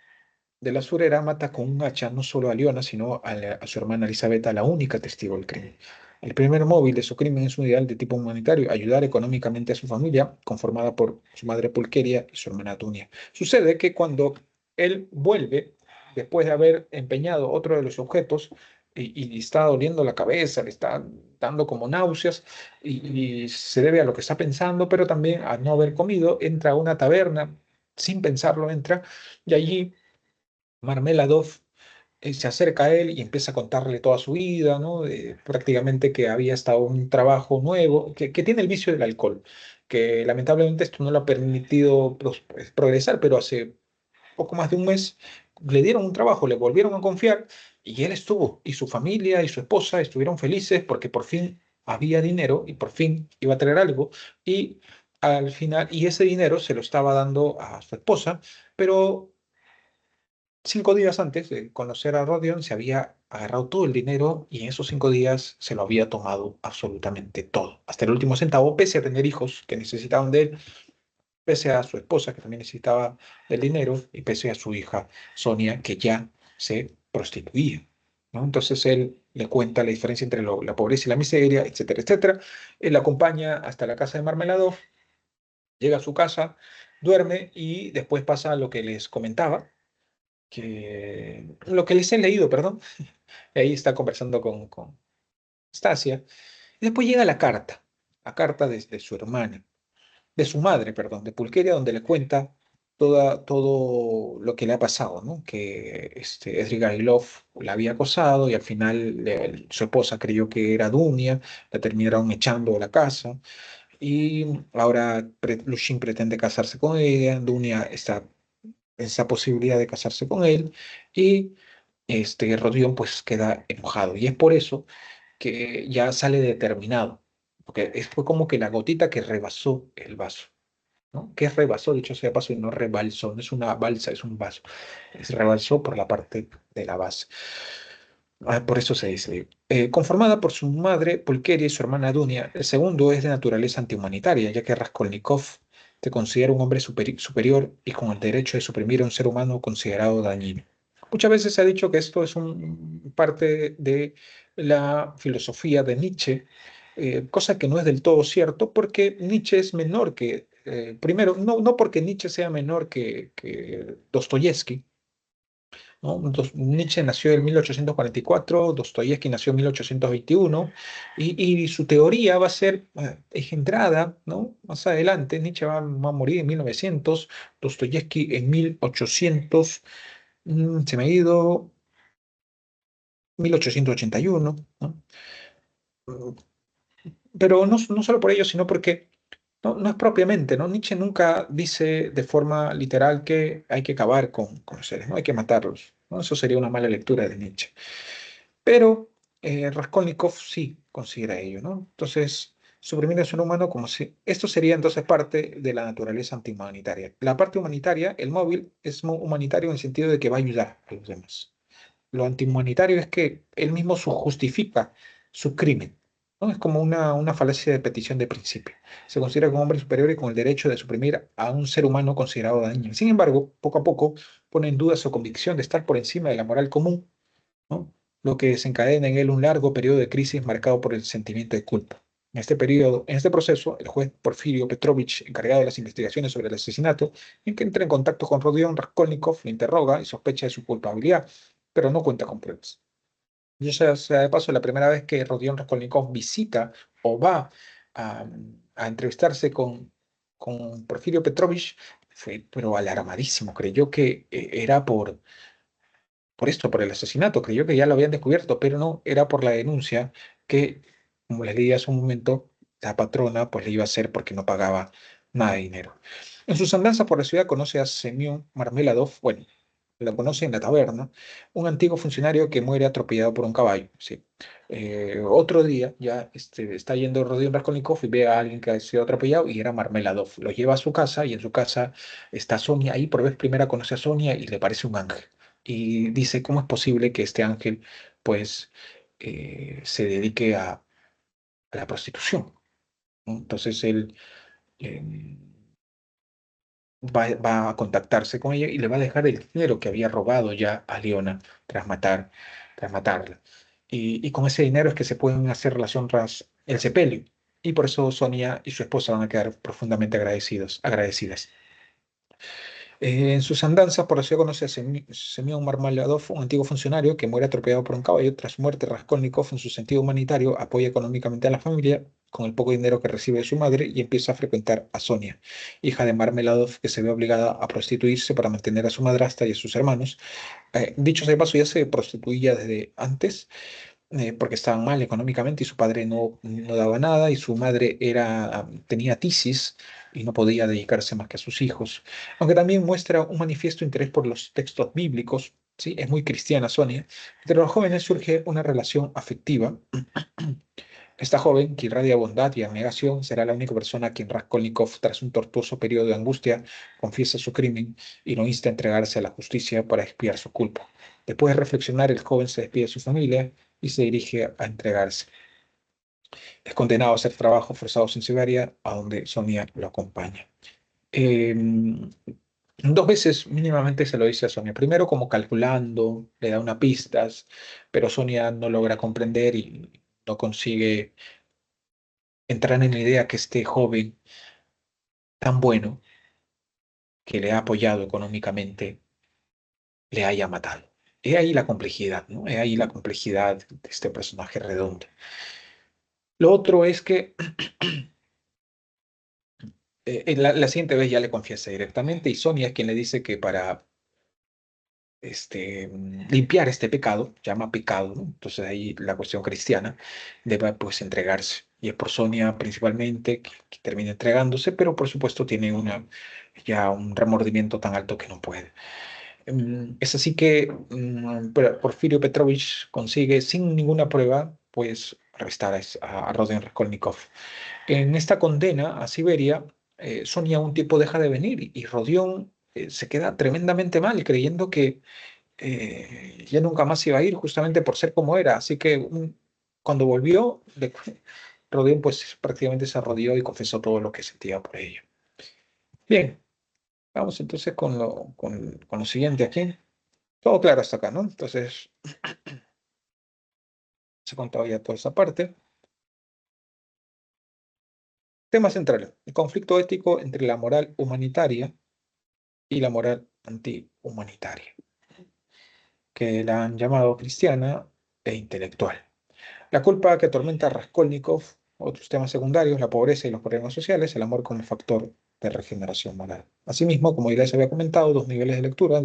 de la surera, mata con un hacha no solo a Leona, sino a su hermana Elisabetta, la única testigo del crimen. El primer móvil de su crimen es un ideal de tipo humanitario, ayudar económicamente a su familia, conformada por su madre Pulqueria y su hermana Tunia. Sucede que cuando él vuelve, después de haber empeñado otro de los objetos, y está doliendo la cabeza, le está dando como náuseas, y se debe a lo que está pensando, pero también a no haber comido, entra a una taberna, sin pensarlo entra, y allí Marmeladov se acerca a él y empieza a contarle toda su vida, ¿no? Prácticamente que había estado en un trabajo nuevo, que tiene el vicio del alcohol, que lamentablemente esto no le ha permitido progresar, pero hace poco más de un mes le dieron un trabajo, le volvieron a confiar y él estuvo, y su familia y su esposa estuvieron felices porque por fin había dinero y por fin iba a tener algo y al final, y ese dinero se lo estaba dando a su esposa, pero 5 días antes de conocer a Rodion se había agarrado todo el dinero y en esos 5 días se lo había tomado absolutamente todo, hasta el último centavo, pese a tener hijos que necesitaban de él, pese a su esposa que también necesitaba del dinero y pese a su hija Sonia que ya se prostituía, ¿no? Entonces él le cuenta la diferencia entre la pobreza y la miseria, etcétera, etcétera. Él la acompaña hasta la casa de Marmeladov, llega a su casa, duerme y después pasa lo que les comentaba, que lo que les he leído, perdón. Ahí está conversando con Stasia. Y después llega la carta de su hermana, de su madre, perdón, de Pulqueria, donde le cuenta todo lo que le ha pasado, ¿no? Que Svidrigailov la había acosado y al final su esposa creyó que era Dunia, la terminaron echando de la casa y ahora Lushin pretende casarse con ella, Dunia está en esa posibilidad de casarse con él y Rodion pues queda enojado y es por eso que ya sale determinado, porque fue como que la gotita que rebasó el vaso, ¿no? Que rebasó, dicho sea de paso, y no rebalsó, no es una balsa, es un vaso. Es rebalsó por la parte de la base. Por eso se dice. Conformada por su madre Pulqueria y su hermana Dunia, el segundo es de naturaleza antihumanitaria, ya que Raskolnikov se considera un hombre superior y con el derecho de suprimir a un ser humano considerado dañino. Muchas veces se ha dicho que esto es parte de la filosofía de Nietzsche, cosa que no es del todo cierto, porque Nietzsche es menor primero, no porque Nietzsche sea menor que Dostoyevsky, ¿no? Nietzsche nació en 1844, Dostoyevsky nació en 1821, y su teoría va a ser engendrada, ¿no? Más adelante. Nietzsche va a morir en 1900, Dostoyevsky en 1800, se me ha ido 1881, ¿no? Pero no solo por ello, sino porque no es propiamente, ¿no? Nietzsche nunca dice de forma literal que hay que acabar con los seres, ¿no? Hay que matarlos, ¿no? Eso sería una mala lectura de Nietzsche. Pero Raskolnikov sí considera ello, ¿no? Entonces, suprimir al ser humano como si... Esto sería entonces parte de la naturaleza antihumanitaria. La parte humanitaria, el móvil, es humanitario en el sentido de que va a ayudar a los demás. Lo antihumanitario es que él mismo justifica su crimen, ¿no? Es como una falacia de petición de principio. Se considera como hombre superior y con el derecho de suprimir a un ser humano considerado dañino. Sin embargo, poco a poco pone en duda su convicción de estar por encima de la moral común, ¿no? Lo que desencadena en él un largo periodo de crisis marcado por el sentimiento de culpa. En este proceso, el juez Porfirio Petrovich, encargado de las investigaciones sobre el asesinato, en que entra en contacto con Rodion Raskolnikov, lo interroga y sospecha de su culpabilidad, pero no cuenta con pruebas. Y sea de paso, la primera vez que Rodion Raskolnikov visita o va a, a entrevistarse con Porfirio Petrovich, fue pero alarmadísimo. Creyó que era por esto, por el asesinato. Creyó que ya lo habían descubierto, pero no, era por la denuncia que, como les leí hace un momento, la patrona pues le iba a hacer porque no pagaba nada de dinero. En sus andanzas por la ciudad conoce a Semyon Marmeladov, bueno, lo conoce en la taberna, un antiguo funcionario que muere atropellado por un caballo. Sí. Otro día ya está yendo Rodion Raskolnikov y ve a alguien que ha sido atropellado y era Marmeladov. Lo lleva a su casa y en su casa está Sonia. Ahí por vez primera conoce a Sonia y le parece un ángel. Y dice, ¿cómo es posible que este ángel pues se dedique a la prostitución? ¿No? Entonces él eh, va a contactarse con ella y le va a dejar el dinero que había robado ya a Leona tras matarla. Y con ese dinero es que se pueden hacer relación tras el sepelio. Y por eso Sonia y su esposa van a quedar profundamente agradecidas. En sus andanzas por la ciudad conoce a Semyon Marmeladov, un antiguo funcionario que muere atropellado por un caballo. Tras su muerte, Raskolnikov, en su sentido humanitario, apoya económicamente a la familia con el poco dinero que recibe de su madre y empieza a frecuentar a Sonia, hija de Marmeladov, que se ve obligada a prostituirse para mantener a su madrastra y a sus hermanos. Dicho sea de paso, ya se prostituía desde antes porque estaban mal económicamente y su padre no daba nada y su madre tenía tisis y no podía dedicarse más que a sus hijos. Aunque también muestra un manifiesto interés por los textos bíblicos, ¿sí? Es muy cristiana Sonia. Entre los jóvenes surge una relación afectiva. Esta joven, que irradia bondad y abnegación, será la única persona a quien Raskolnikov, tras un tortuoso periodo de angustia, confiesa su crimen y lo insta a entregarse a la justicia para expiar su culpa. Después de reflexionar, el joven se despide de su familia y se dirige a entregarse. Es condenado a hacer trabajos forzados en Siberia, a donde Sonia lo acompaña. Eh, Dos veces mínimamente se lo dice a Sonia. Primero como calculando, le da unas pistas, pero Sonia no logra comprender y no consigue entrar en la idea que este joven tan bueno, que le ha apoyado económicamente, le haya matado. He ahí la complejidad, ¿no? He ahí la complejidad de este personaje redondo. Lo otro es que la siguiente vez ya le confiesa directamente y Sonia es quien le dice que para limpiar este pecado, llama pecado, ¿no? Entonces ahí la cuestión cristiana debe pues entregarse. Y es por Sonia principalmente que termina entregándose, pero por supuesto tiene ya un remordimiento tan alto que no puede. Es así que Porfirio Petrovich consigue sin ninguna prueba pues arrestar a Rodion Raskolnikov. En esta condena a Siberia, Sonia un tipo deja de venir y Rodion se queda tremendamente mal creyendo que ya nunca más iba a ir justamente por ser como era. Así que cuando volvió, Rodion pues prácticamente se arrodilló y confesó todo lo que sentía por ella. Bien, vamos entonces con lo siguiente aquí. Todo claro hasta acá, ¿no? Entonces, se ha contado ya toda esa parte. Tema central, el conflicto ético entre la moral humanitaria y la moral antihumanitaria, que la han llamado cristiana e intelectual. La culpa que atormenta a Raskolnikov, otros temas secundarios, la pobreza y los problemas sociales, el amor como factor de regeneración moral. Asimismo, como ya les había comentado, dos niveles de lectura,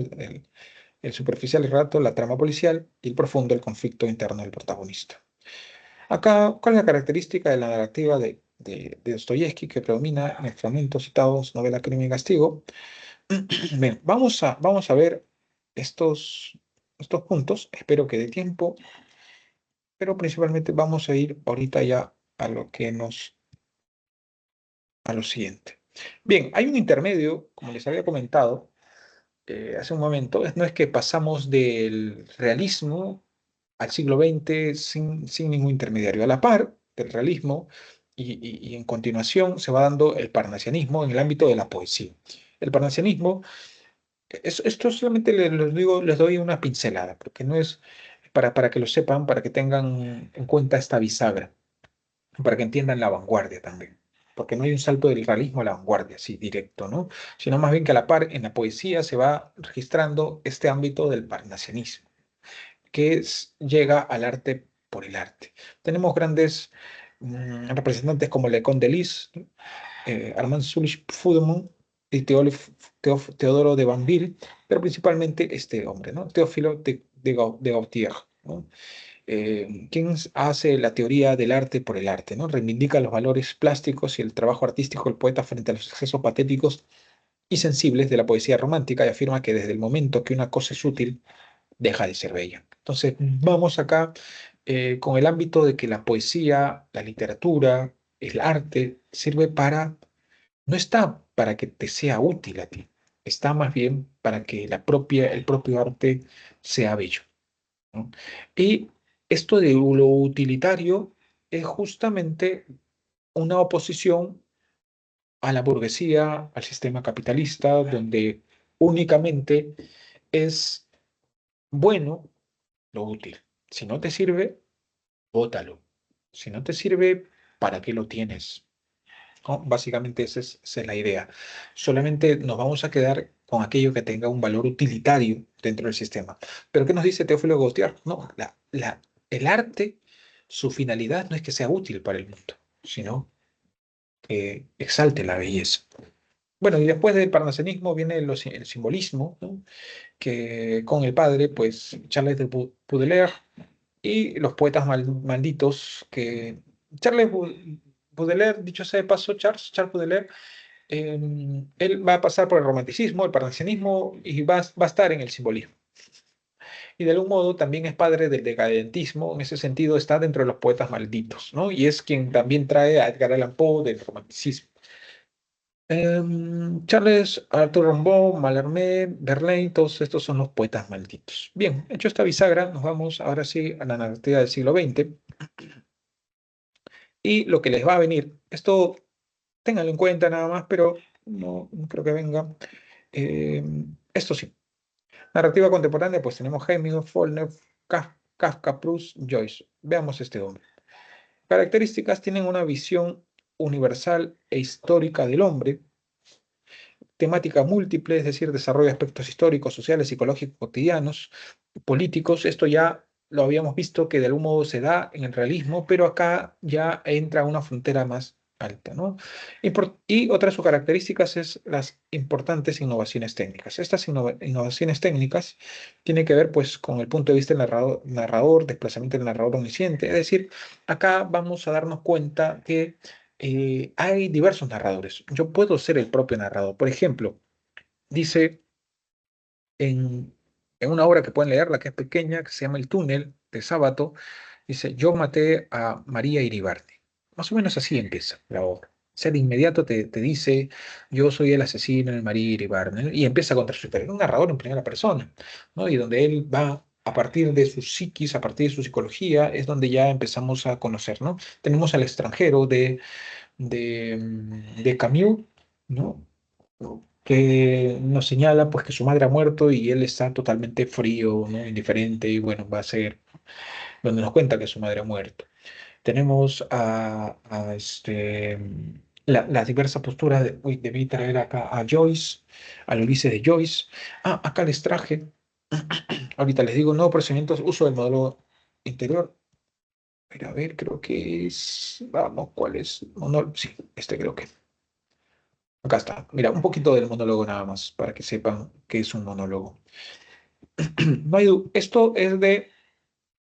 el superficial y relato, la trama policial, y el profundo, el conflicto interno del protagonista. Acá, ¿cuál es la característica de la narrativa de Dostoyevsky que predomina en el fragmento citado, su novela Crimen y Castigo? Bien, vamos a ver estos puntos, espero que dé tiempo, pero principalmente vamos a ir ahorita ya a a lo siguiente. Bien, hay un intermedio, como les había comentado hace un momento, no es que pasamos del realismo al siglo XX sin ningún intermediario. A la par del realismo y en continuación se va dando el parnasianismo en el ámbito de la poesía. El parnasianismo, esto solamente les digo, les doy una pincelada, porque no es para que lo sepan, para que tengan en cuenta esta bisagra, para que entiendan la vanguardia también. Porque no hay un salto del realismo a la vanguardia, así directo, ¿no? Sino más bien que a la par en la poesía se va registrando este ámbito del parnasianismo llega al arte por el arte. Tenemos grandes representantes como León Delis, Armand Sulich Fudemont y Teodoro de Banville, pero principalmente este hombre, ¿no? Teófilo de Gautier, ¿no? Quien hace la teoría del arte por el arte, ¿no? Reivindica los valores plásticos y el trabajo artístico del poeta frente a los excesos patéticos y sensibles de la poesía romántica y afirma que desde el momento que una cosa es útil, deja de ser bella. Entonces, vamos acá con el ámbito de que la poesía, la literatura, el arte sirve no está para que te sea útil a ti, está más bien para que el propio arte sea bello, ¿no? Y esto de lo utilitario es justamente una oposición a la burguesía, al sistema capitalista, donde únicamente es bueno lo útil. Si no te sirve, bótalo. Si no te sirve, ¿para qué lo tienes? ¿no? Básicamente esa es la idea. Solamente nos vamos a quedar con aquello que tenga un valor utilitario dentro del sistema. Pero ¿qué nos dice Teófilo Gautier? No, el arte, su finalidad no es que sea útil para el mundo, sino que exalte la belleza. Bueno, y después del parnasianismo viene el simbolismo, ¿no? Que con el padre, pues Charles de Baudelaire y los poetas malditos, que Charles Baudelaire, dicho sea de paso, Charles Baudelaire, él va a pasar por el romanticismo, el parnasianismo y va a estar en el simbolismo. Y de algún modo también es padre del decadentismo, en ese sentido está dentro de los poetas malditos, ¿no? Y es quien también trae a Edgar Allan Poe del romanticismo. Charles, Arthur Rimbaud, Mallarmé, Verlaine, todos estos son los poetas malditos. Bien, hecho esta bisagra, nos vamos ahora sí a la narrativa del siglo XX y lo que les va a venir. Esto ténganlo en cuenta nada más, pero no creo que venga. Esto sí, narrativa contemporánea, pues tenemos Hemingway, Faulkner, Kafka, Proust, Joyce. Veamos este hombre. Características: tienen una visión universal e histórica del hombre, temática múltiple, es decir, desarrolla aspectos históricos, sociales, psicológicos, cotidianos, políticos. Esto ya lo habíamos visto que de algún modo se da en el realismo, pero acá ya entra a una frontera más alta, ¿no? Y otra de sus características es las importantes innovaciones técnicas. Estas innovaciones técnicas tienen que ver pues con el punto de vista del narrador, desplazamiento del narrador omnisciente, es decir, acá vamos a darnos cuenta que hay diversos narradores. Yo puedo ser el propio narrador. Por ejemplo, dice en una obra que pueden leerla, que es pequeña, que se llama El túnel de Sábato, dice: yo maté a María Iribarne. Más o menos así empieza la obra. O sea, de inmediato te dice: yo soy el asesino de María Iribarne, y empieza a contar su historia. Un narrador en primera persona, ¿no? Y donde él va a partir de su psiquis, a partir de su psicología, es donde ya empezamos a conocer, ¿no? Tenemos al extranjero de Camus, ¿no? Que nos señala pues que su madre ha muerto y él está totalmente frío, ¿no? Indiferente, y bueno, va a ser donde nos cuenta que su madre ha muerto. Tenemos las diversas posturas uy, debí traer acá a Joyce, al Ulises de Joyce. Acá les traje, ahorita les digo, nuevo procedimiento, uso del modelo interior. A ver, creo que es, vamos, ¿cuál es? Sí, este creo que. Acá está. Mira, un poquito del monólogo nada más, para que sepan que es un monólogo. No hay esto es de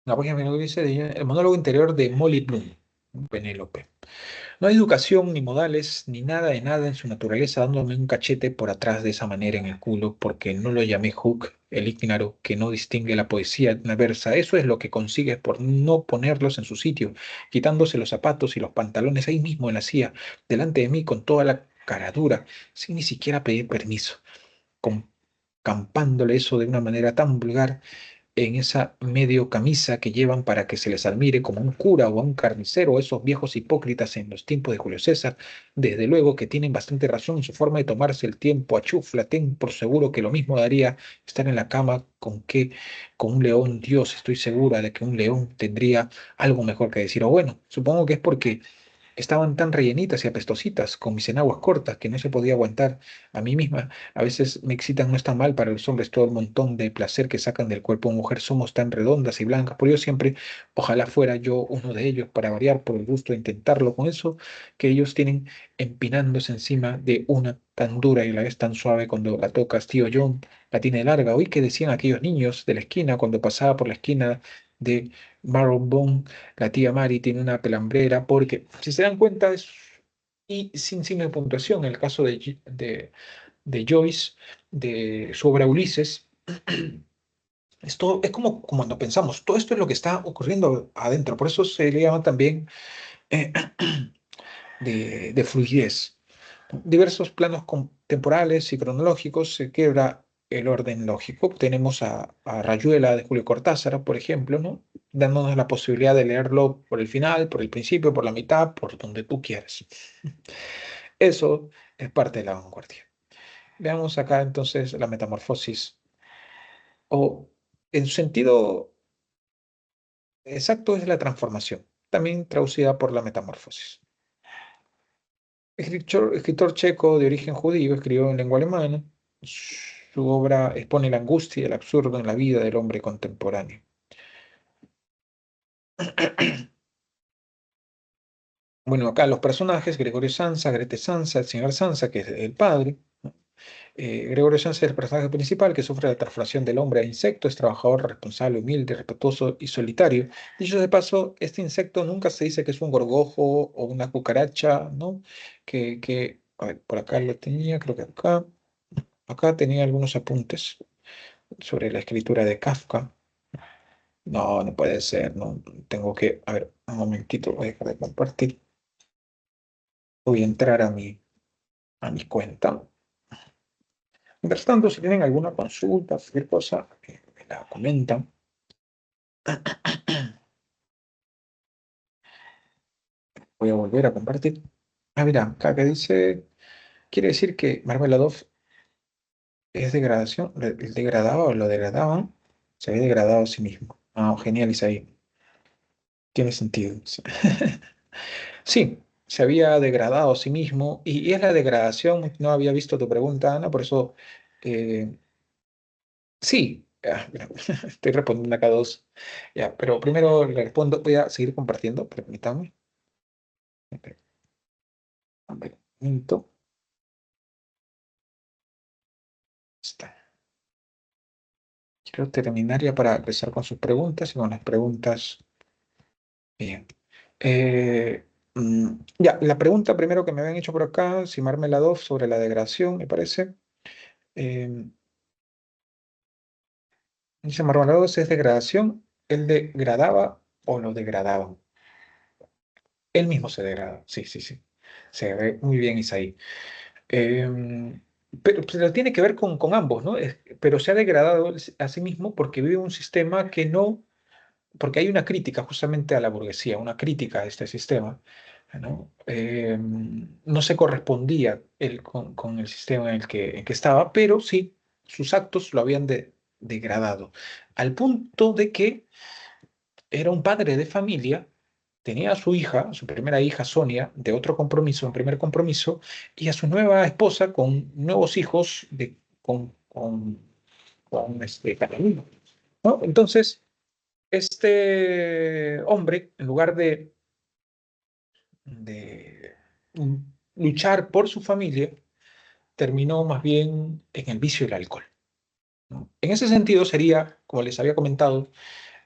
la página que dice el monólogo interior de Molly Bloom, Penélope. No hay educación, ni modales, ni nada de nada en su naturaleza, dándome un cachete por atrás de esa manera en el culo, porque no lo llamé Hook, el ígnaro que no distingue la poesía de una versa. Eso es lo que consigues por no ponerlos en su sitio, quitándose los zapatos y los pantalones ahí mismo en la silla, delante de mí con toda la cara dura, sin ni siquiera pedir permiso, campándole eso de una manera tan vulgar en esa medio camisa que llevan para que se les admire como un cura o a un carnicero, esos viejos hipócritas en los tiempos de Julio César, desde luego que tienen bastante razón en su forma de tomarse el tiempo a chufla. Ten por seguro que lo mismo daría estar en la cama con un león. Dios, estoy segura de que un león tendría algo mejor que decir. O bueno, supongo que es porque estaban tan rellenitas y apestositas, con mis enaguas cortas, que no se podía aguantar a mí misma. A veces me excitan, no está mal para los hombres todo el montón de placer que sacan del cuerpo de mujer. Somos tan redondas y blancas. Por ello siempre, ojalá fuera yo uno de ellos, para variar, por el gusto de intentarlo. Con eso que ellos tienen empinándose encima de una tan dura y a la vez tan suave cuando la tocas. Tío John la tiene larga. Oí que decían aquellos niños de la esquina cuando pasaba por la esquina de Marrowbone: la tía Mary tiene una pelambrera, porque si se dan cuenta y sin signo de puntuación en el caso de Joyce, de su obra Ulises. Esto es como cuando pensamos, todo esto es lo que está ocurriendo adentro, por eso se le llama también eh, de fluidez. Diversos planos temporales y cronológicos, se quebra el orden lógico. Tenemos a Rayuela de Julio Cortázar, por ejemplo, ¿no? Dándonos la posibilidad de leerlo por el final, por el principio, por la mitad, por donde tú quieras. Eso es parte de la vanguardia. Veamos acá entonces la metamorfosis, o en su sentido exacto es la transformación, también traducida por la metamorfosis. escritor checo de origen judío, escribió en lengua alemana. Su obra expone la angustia y el absurdo en la vida del hombre contemporáneo. Bueno, acá los personajes, Gregorio Samsa, Grete Samsa, el señor Samsa, que es el padre. Gregorio Samsa es el personaje principal que sufre la transformación del hombre a insecto, es trabajador, responsable, humilde, respetuoso y solitario. Dicho de paso, este insecto nunca se dice que es un gorgojo o una cucaracha, ¿no? A ver, por acá lo tenía, creo que acá tenía algunos apuntes sobre la escritura de Kafka. No, no puede ser, no, tengo que, a ver, un momentito, voy a dejar de compartir. Voy a entrar a mi cuenta. Mientras tanto, si tienen alguna consulta, cualquier cosa, me la comentan. Voy a volver a compartir. Ah, mira, acá que dice, quiere decir que Marmeladov es degradación, el degradado o lo degradaban, se había degradado a sí mismo. Ah, genial, Isaí. Tiene sentido. Sí, sí, se había degradado a sí mismo y es la degradación, no había visto tu pregunta, Ana, por eso, eh, sí, mira, estoy respondiendo acá dos. Ya, pero primero le respondo, voy a seguir compartiendo, permítame. Ok, a ver, un minuto. Está. Quiero terminar ya para empezar con sus preguntas y con las preguntas. Bien. Ya, la pregunta primero que me habían hecho por acá, si Marmeladov sobre la degradación, me parece. Eh, Dice Marmeladov es degradación, él degradaba o lo degradaban. Él mismo se degrada, sí, sí, sí. Se ve muy bien Isaí. Eh, pero tiene que ver con ambos, ¿no? Pero se ha degradado a sí mismo porque vive un sistema que no, porque hay una crítica justamente a la burguesía, una crítica a este sistema, ¿no? No se correspondía él con el sistema en que estaba, pero sí, sus actos lo habían degradado, al punto de que era un padre de familia, tenía a su hija, su primera hija Sonia, de otro compromiso, un primer compromiso, y a su nueva esposa con nuevos hijos con Catalina, ¿no? Entonces, este hombre, en lugar de luchar por su familia, terminó más bien en el vicio del alcohol, ¿no? En ese sentido sería, como les había comentado,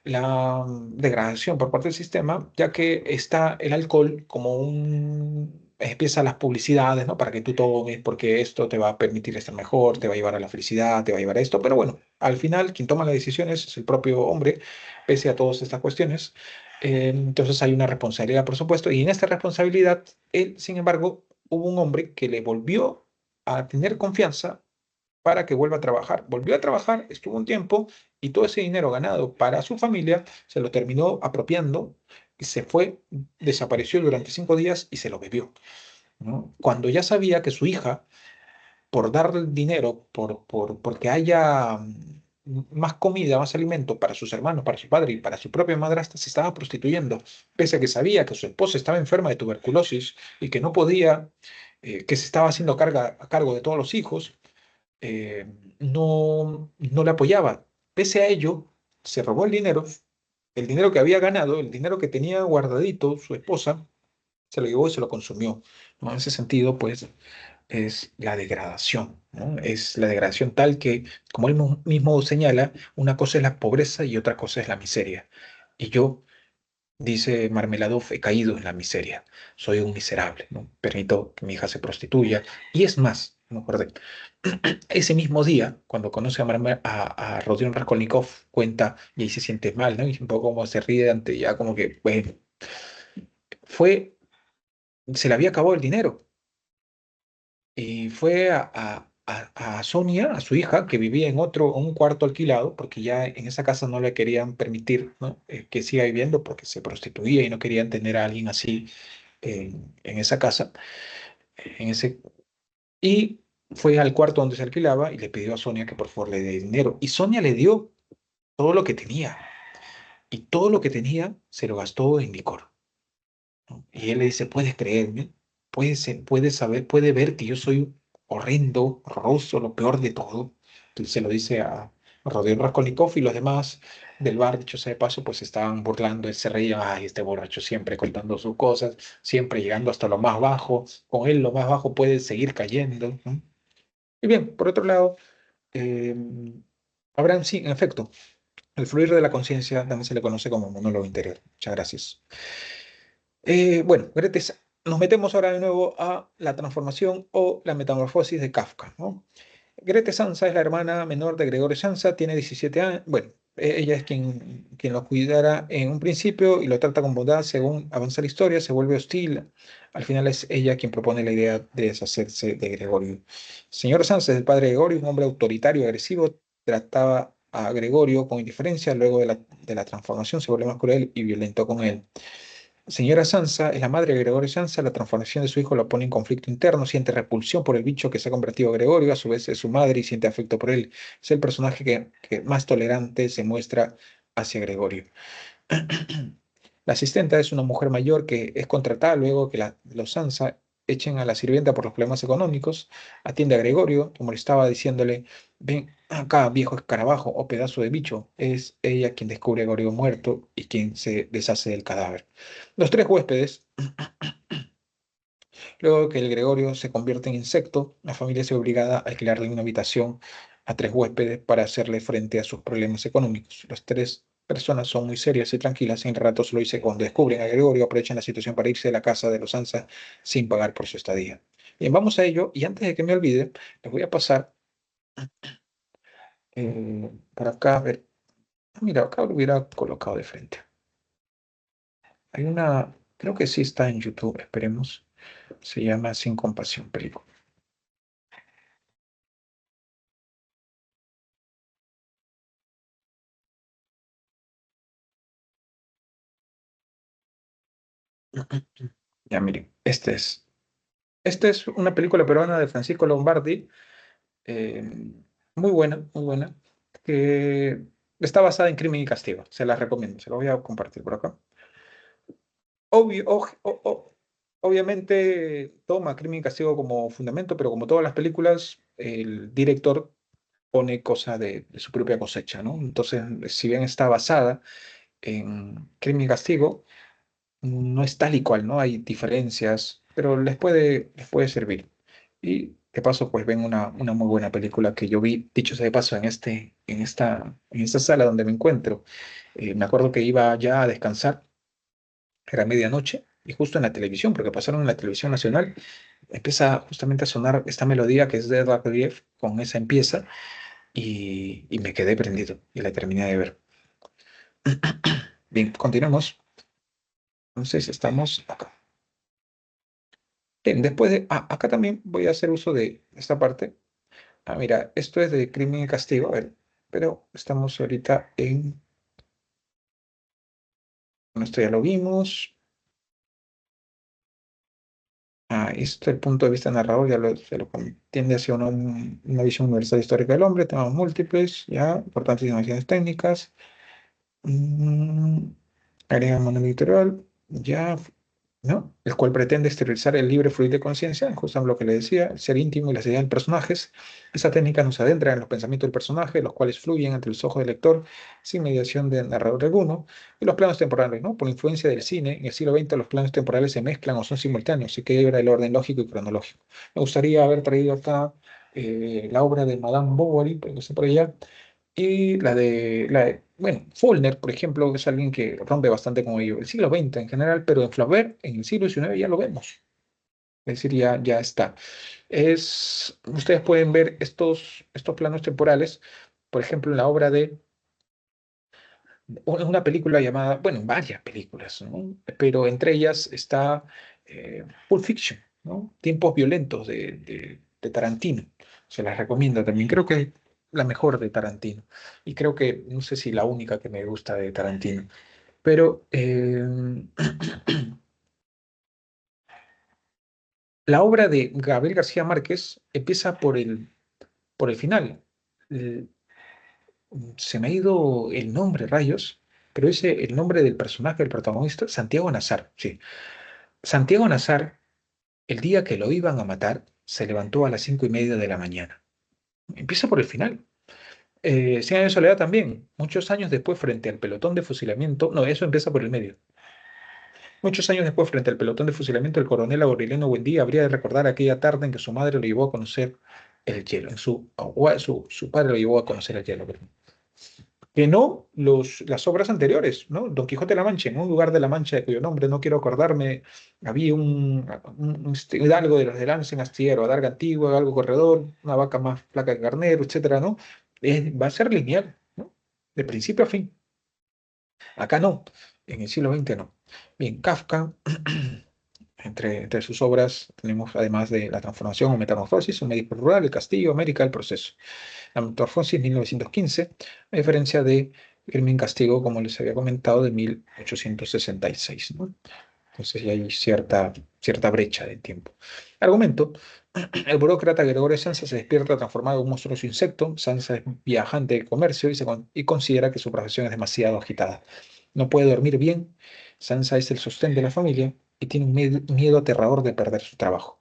la degradación por parte del sistema, ya que está el alcohol como empiezan las publicidades, ¿no? Para que tú tomes, porque esto te va a permitir estar mejor, te va a llevar a la felicidad, te va a llevar a esto, pero bueno, al final quien toma las decisiones es el propio hombre, pese a todas estas cuestiones. Entonces hay una responsabilidad, por supuesto, y en esta responsabilidad, él, sin embargo, hubo un hombre que le volvió a tener confianza para que vuelva a trabajar. Volvió a trabajar, estuvo un tiempo y todo ese dinero ganado para su familia se lo terminó apropiando y se fue, desapareció durante 5 días y se lo bebió, ¿no? Cuando ya sabía que su hija, por darle dinero, porque haya más comida, más alimento para sus hermanos, para su padre y para su propia madrastra, se estaba prostituyendo, pese a que sabía que su esposa estaba enferma de tuberculosis y que no podía, que se estaba haciendo a cargo de todos los hijos, eh, no le apoyaba. Pese a ello, se robó el dinero que había ganado, el dinero que tenía guardadito su esposa, se lo llevó y se lo consumió, ¿no? En ese sentido, pues, es la degradación, ¿no? Es la degradación tal que, como él mismo señala, una cosa es la pobreza y otra cosa es la miseria. Y yo, dice Marmeladov, he caído en la miseria. Soy un miserable, ¿no? Permito que mi hija se prostituya. Y es más, me acordé, ese mismo día, cuando conoce a Rodion Raskolnikov, cuenta y ahí se siente mal, ¿no? Y un poco como se ríe ante ya como que, bueno, fue, se le había acabado el dinero y fue a Sonia, a su hija, que vivía en un cuarto alquilado, porque ya en esa casa no le querían permitir, ¿no? Que siga viviendo porque se prostituía y no querían tener a alguien así en esa casa, en ese, y fue al cuarto donde se alquilaba y le pidió a Sonia que por favor le dé dinero. Y Sonia le dio todo lo que tenía. Y todo lo que tenía se lo gastó en licor, ¿no? Y él le dice, ¿puedes creerme? puede ver que yo soy horrendo, horroroso, lo peor de todo. Entonces se lo dice a Rodrigo Raskolnikov y los demás del bar, dicho sea de paso, pues estaban burlando, él se reía, ay, este borracho siempre contando sus cosas, siempre llegando hasta lo más bajo, con él lo más bajo puede seguir cayendo, ¿no? Y bien, por otro lado, eh, Abraham, sí, en efecto, el fluir de la conciencia también se le conoce como monólogo interior. Muchas gracias. Bueno, nos metemos ahora de nuevo a la transformación o la metamorfosis de Kafka, ¿no? Grete Sansa es la hermana menor de Gregorio Sansa, tiene 17 años. Bueno, ella es quien lo cuidará en un principio y lo trata con bondad. Según avanza la historia, se vuelve hostil. Al final es ella quien propone la idea de deshacerse de Gregorio. Señor Sansa es el padre de Gregorio, un hombre autoritario y agresivo. Trataba a Gregorio con indiferencia. Luego de la transformación se vuelve más cruel y violento con él. Señora Sansa es la madre de Gregorio Sansa. La transformación de su hijo lo pone en conflicto interno. Siente repulsión por el bicho que se ha convertido a Gregorio. A su vez es su madre y siente afecto por él. Es el personaje que más tolerante se muestra hacia Gregorio. La asistenta es una mujer mayor que es contratada luego que los Sansa echen a la sirvienta por los problemas económicos. Atiende a Gregorio, que molestaba diciéndole: ven acá, viejo escarabajo o pedazo de bicho. Es ella quien descubre a Gregorio muerto y quien se deshace del cadáver. Los tres huéspedes, luego que el Gregorio se convierte en insecto, la familia se ve obligada a alquilarle una habitación a tres huéspedes para hacerle frente a sus problemas económicos. Las tres personas son muy serias y tranquilas. En rato se lo dice cuando descubren a Gregorio, aprovechan la situación para irse de la casa de los Ansa sin pagar por su estadía. Bien, vamos a ello. Y antes de que me olvide, les voy a pasar por acá. A ver, mira, acá lo hubiera colocado de frente. Hay una, creo que sí está en YouTube, esperemos. Se llama Sin Compasión Película. Ya, miren, esta es una película peruana de Francisco Lombardi, eh, muy buena, que está basada en Crimen y Castigo. Se la recomiendo, se la voy a compartir por acá. Obviamente toma Crimen y Castigo como fundamento, pero como todas las películas, el director pone cosas de su propia cosecha, ¿no? Entonces, si bien está basada en Crimen y Castigo, no es tal y cual, ¿no? Hay diferencias, pero les puede servir. Y de paso, pues ven una muy buena película que yo vi, dicho sea de paso, en esta sala donde me encuentro. Me acuerdo que iba ya a descansar, era medianoche, y justo en la televisión, porque pasaron en la televisión nacional, empieza justamente a sonar esta melodía que es de Edward Grieg, con esa empieza, y me quedé prendido, y la terminé de ver. Bien, continuamos. Entonces, estamos acá. Bien, acá también voy a hacer uso de esta parte. Ah, mira, esto es de Crimen y Castigo, a ver, pero estamos ahorita bueno, esto ya lo vimos. Esto el punto de vista narrador, se lo tiende hacia una visión universal histórica del hombre, temas múltiples, ya, importantes innovaciones técnicas. Mm, Agrega manual editorial, ya, ¿no? El cual pretende exteriorizar el libre fluir de conciencia, justamente lo que le decía, el ser íntimo y las ideas de personajes. Esa técnica nos adentra en los pensamientos del personaje, los cuales fluyen ante los ojos del lector sin mediación de narrador alguno, y los planos temporales, ¿no? Por influencia del cine, en el siglo XX los planos temporales se mezclan o son simultáneos, así que era el orden lógico y cronológico. Me gustaría haber traído acá la obra de Madame Bovary, pero no sé por allá, y bueno, Faulkner, por ejemplo, es alguien que rompe bastante con ello. El siglo XX en general, pero en Flaubert, en el siglo XIX ya lo vemos. Es decir, ya está. Ustedes pueden ver estos planos temporales, por ejemplo, en la obra en una película llamada, bueno, en varias películas, ¿no? Pero entre ellas está Pulp Fiction, ¿no? Tiempos violentos de Tarantino. Se las recomiendo también. Creo que es la mejor de Tarantino. Y creo que, no sé si la única que me gusta de Tarantino. Pero la obra de Gabriel García Márquez empieza por el final. Eh, Se me ha ido el nombre, rayos, pero el nombre del personaje, del protagonista, Santiago Nazar, sí. Santiago Nazar El día que lo iban a matar, se levantó a las 5:30 de la mañana. Empieza por el final. Cien años de soledad también. Muchos años después, frente al pelotón de fusilamiento, no, eso empieza por el medio. Muchos años después, frente al pelotón de fusilamiento, el coronel Aureliano Buendía habría de recordar aquella tarde en que su madre lo llevó a conocer el hielo. Su padre lo llevó a conocer el hielo, perdón. Que no las obras anteriores, ¿no? Don Quijote de la Mancha, en un lugar de la Mancha de cuyo nombre no quiero acordarme, había un hidalgo de los de Lance en astillero, adarga antigua, algo corredor, una vaca más flaca que carnero, etcétera, ¿no? Va a ser lineal, ¿no? De principio a fin. Acá no, en el siglo XX no. Bien, Kafka, entre sus obras tenemos, además de La transformación o metamorfosis, Un médico rural, El castillo, América, El proceso. La metamorfosis 1915, a diferencia de Crimen y Castigo, como les había comentado, de 1866, ¿no? Entonces ya hay cierta brecha de tiempo. Argumento. El burócrata Gregorio Sansa se despierta transformado en un monstruoso insecto. Sansa es viajante de comercio y considera que su profesión es demasiado agitada. No puede dormir bien. Sansa es el sostén de la familia y tiene un miedo aterrador de perder su trabajo.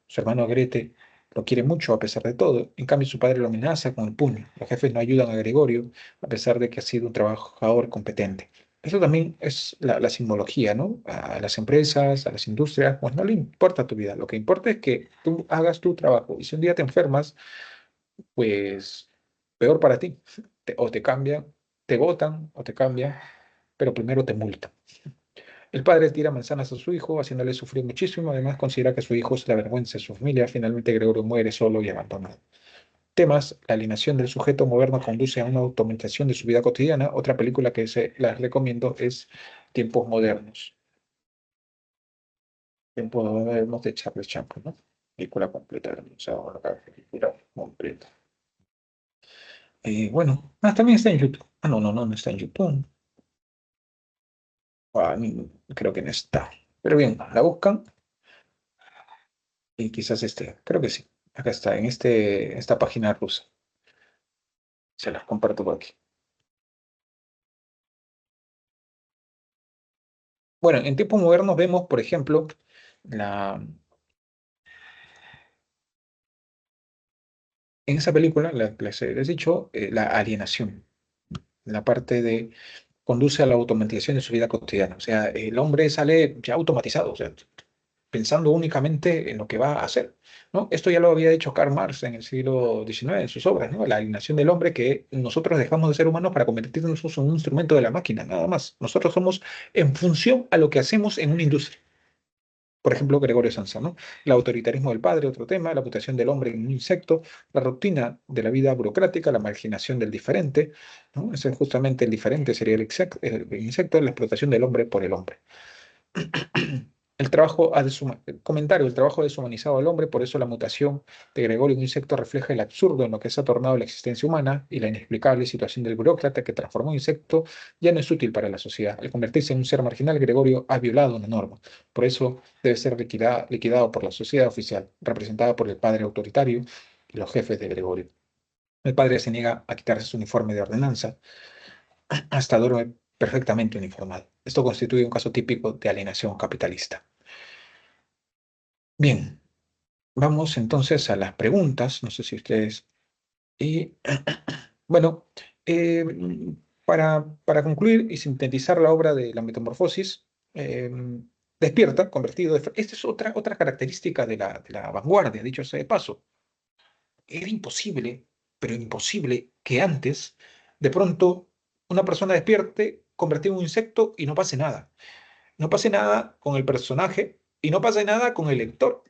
Su hermano Grete lo quiere mucho a pesar de todo. En cambio, su padre lo amenaza con el puño. Los jefes no ayudan a Gregorio a pesar de que ha sido un trabajador competente. Eso también es la simbología, ¿no? A las empresas, a las industrias, pues no le importa tu vida. Lo que importa es que tú hagas tu trabajo. Y si un día te enfermas, pues peor para ti. O te cambian, te botan o te cambian, pero primero te multan. El padre tira manzanas a su hijo, haciéndole sufrir muchísimo. Además, considera que su hijo es la vergüenza de su familia. Finalmente, Gregorio muere solo y abandonado. Temas: la alienación del sujeto moderno conduce a una automatización de su vida cotidiana. Otra película que las recomiendo es Tiempos modernos. Tiempos modernos de Charles Chaplin, ¿no? Película completa, hermosa, la película completa. Bueno, también está en YouTube. No está en YouTube. Creo que no está. Pero bien, la buscan y quizás esté. Creo que sí. Acá está, en esta página rusa. Se las comparto por aquí. Bueno, en tiempos modernos vemos, por ejemplo, en esa película, les he dicho, la alienación, la parte de conduce a la automatización de su vida cotidiana. O sea, el hombre sale ya automatizado, o sea, pensando únicamente en lo que va a hacer, ¿no? Esto ya lo había dicho Karl Marx en el siglo XIX, en sus obras, ¿no? La alienación del hombre, que nosotros dejamos de ser humanos para convertirnos en un instrumento de la máquina, nada más. Nosotros somos en función a lo que hacemos en una industria. Por ejemplo, Gregorio Samsa, ¿no? El autoritarismo del padre, otro tema, la mutación del hombre en un insecto, la rutina de la vida burocrática, la marginación del diferente, ¿no? Ese es justamente el diferente, sería el insecto, la explotación del hombre por el hombre. Comentario: el trabajo ha deshumanizado al hombre, por eso la mutación de Gregorio en un insecto refleja el absurdo en lo que se ha tornado la existencia humana y la inexplicable situación del burócrata que transformó un insecto ya no es útil para la sociedad. Al convertirse en un ser marginal, Gregorio ha violado una norma. Por eso debe ser liquidado por la sociedad oficial, representada por el padre autoritario y los jefes de Gregorio. El padre se niega a quitarse su uniforme de ordenanza, hasta duerme perfectamente uniformado. Esto constituye un caso típico de alienación capitalista. Bien, vamos entonces a las preguntas. No sé si ustedes... Y bueno, eh, para concluir y sintetizar la obra de la Metamorfosis, eh, despierta, convertido. Esta es otra característica de la vanguardia, dicho sea de paso. Era imposible, pero imposible, que antes, de pronto, una persona despierte, convertido en un insecto y no pase nada. No pase nada con el personaje y no pase nada con el lector.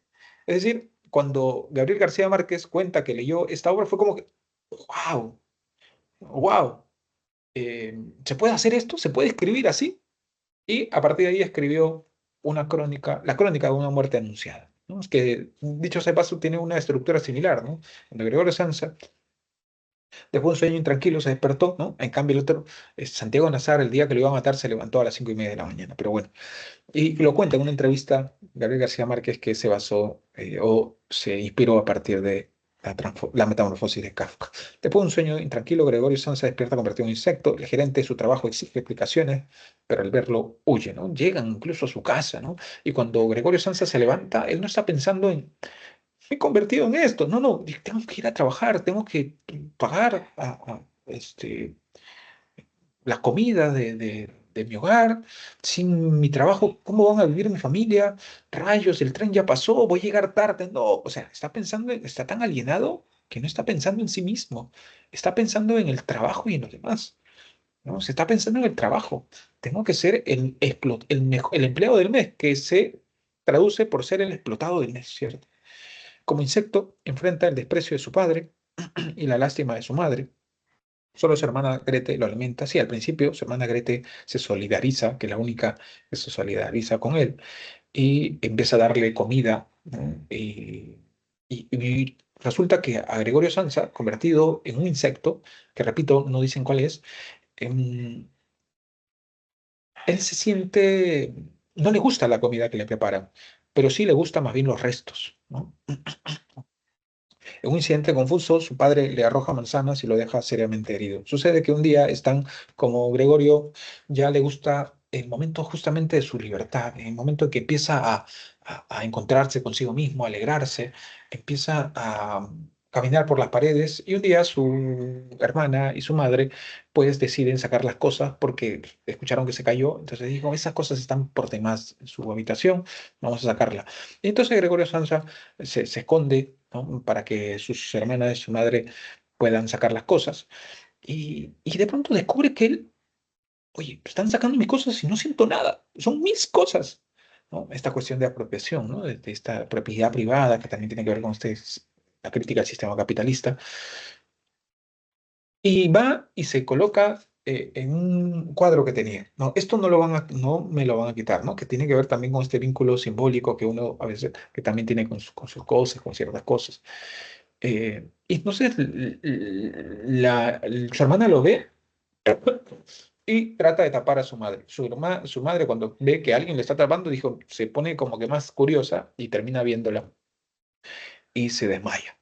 Es decir, cuando Gabriel García Márquez cuenta que leyó esta obra, fue como que, wow, wow, ¿se puede hacer esto? ¿Se puede escribir así? Y a partir de ahí escribió la crónica de una muerte anunciada, ¿no? Es que, dicho sea de paso, tiene una estructura similar, ¿no? Cuando Gregorio Sansa, después de un sueño intranquilo, se despertó, ¿no? En cambio, el otro, Santiago Nazar, el día que lo iba a matar, se levantó a las 5:30 de la mañana. Pero bueno, y lo cuenta en una entrevista Gabriel García Márquez, que se basó o se inspiró a partir de La metamorfosis de Kafka. Después de un sueño intranquilo, Gregorio Sanz se despierta convertido en un insecto. El gerente de su trabajo exige explicaciones, pero al verlo huye, ¿no? Llegan incluso a su casa, ¿no? Y cuando Gregorio Sansa se levanta, él no está pensando en, me he convertido en esto. No, no, tengo que ir a trabajar, tengo que pagar la comida de mi hogar. Sin mi trabajo, ¿cómo van a vivir mi familia? Rayos, el tren ya pasó, voy a llegar tarde. No, o sea, está pensando, está tan alienado que no está pensando en sí mismo. Está pensando en el trabajo y en los demás, ¿no? Se está pensando en el trabajo. Tengo que ser el empleado del mes, que se traduce por ser el explotado del mes, ¿cierto? Como insecto, enfrenta el desprecio de su padre y la lástima de su madre. Solo su hermana Grete lo alimenta. Sí, al principio su hermana Grete se solidariza, que es la única que se solidariza con él, y empieza a darle comida, ¿no? Y resulta que a Gregorio Sansa, convertido en un insecto, que repito, no dicen cuál es, em, él se siente, no le gusta la comida que le preparan, pero sí le gusta más bien los restos, ¿no? En un incidente confuso, su padre le arroja manzanas y lo deja seriamente herido. Sucede que un día están, como Gregorio ya le gusta el momento justamente de su libertad, el momento en que empieza a encontrarse consigo mismo, a alegrarse, empieza a caminar por las paredes y un día su hermana y su madre pues deciden sacar las cosas porque escucharon que se cayó, entonces dijo, esas cosas están por demás en su habitación, vamos a sacarla. Y entonces Gregorio Sansa se esconde, ¿no? Para que sus hermanas y su madre puedan sacar las cosas. Y de pronto descubre que él, oye, están sacando mis cosas y no siento nada, son mis cosas, ¿no? Esta cuestión de apropiación, ¿no? De esta propiedad privada que también tiene que ver con ustedes, la crítica al sistema capitalista. Y va y se coloca en un cuadro que tenía. No, esto no me lo van a quitar, ¿no? Que tiene que ver también con este vínculo simbólico que uno a veces, que también tiene con sus cosas, con ciertas cosas. Y entonces su hermana lo ve y trata de tapar a su madre. Su madre cuando ve que alguien le está tapando, dijo, se pone como que más curiosa y termina viéndola y se desmaya,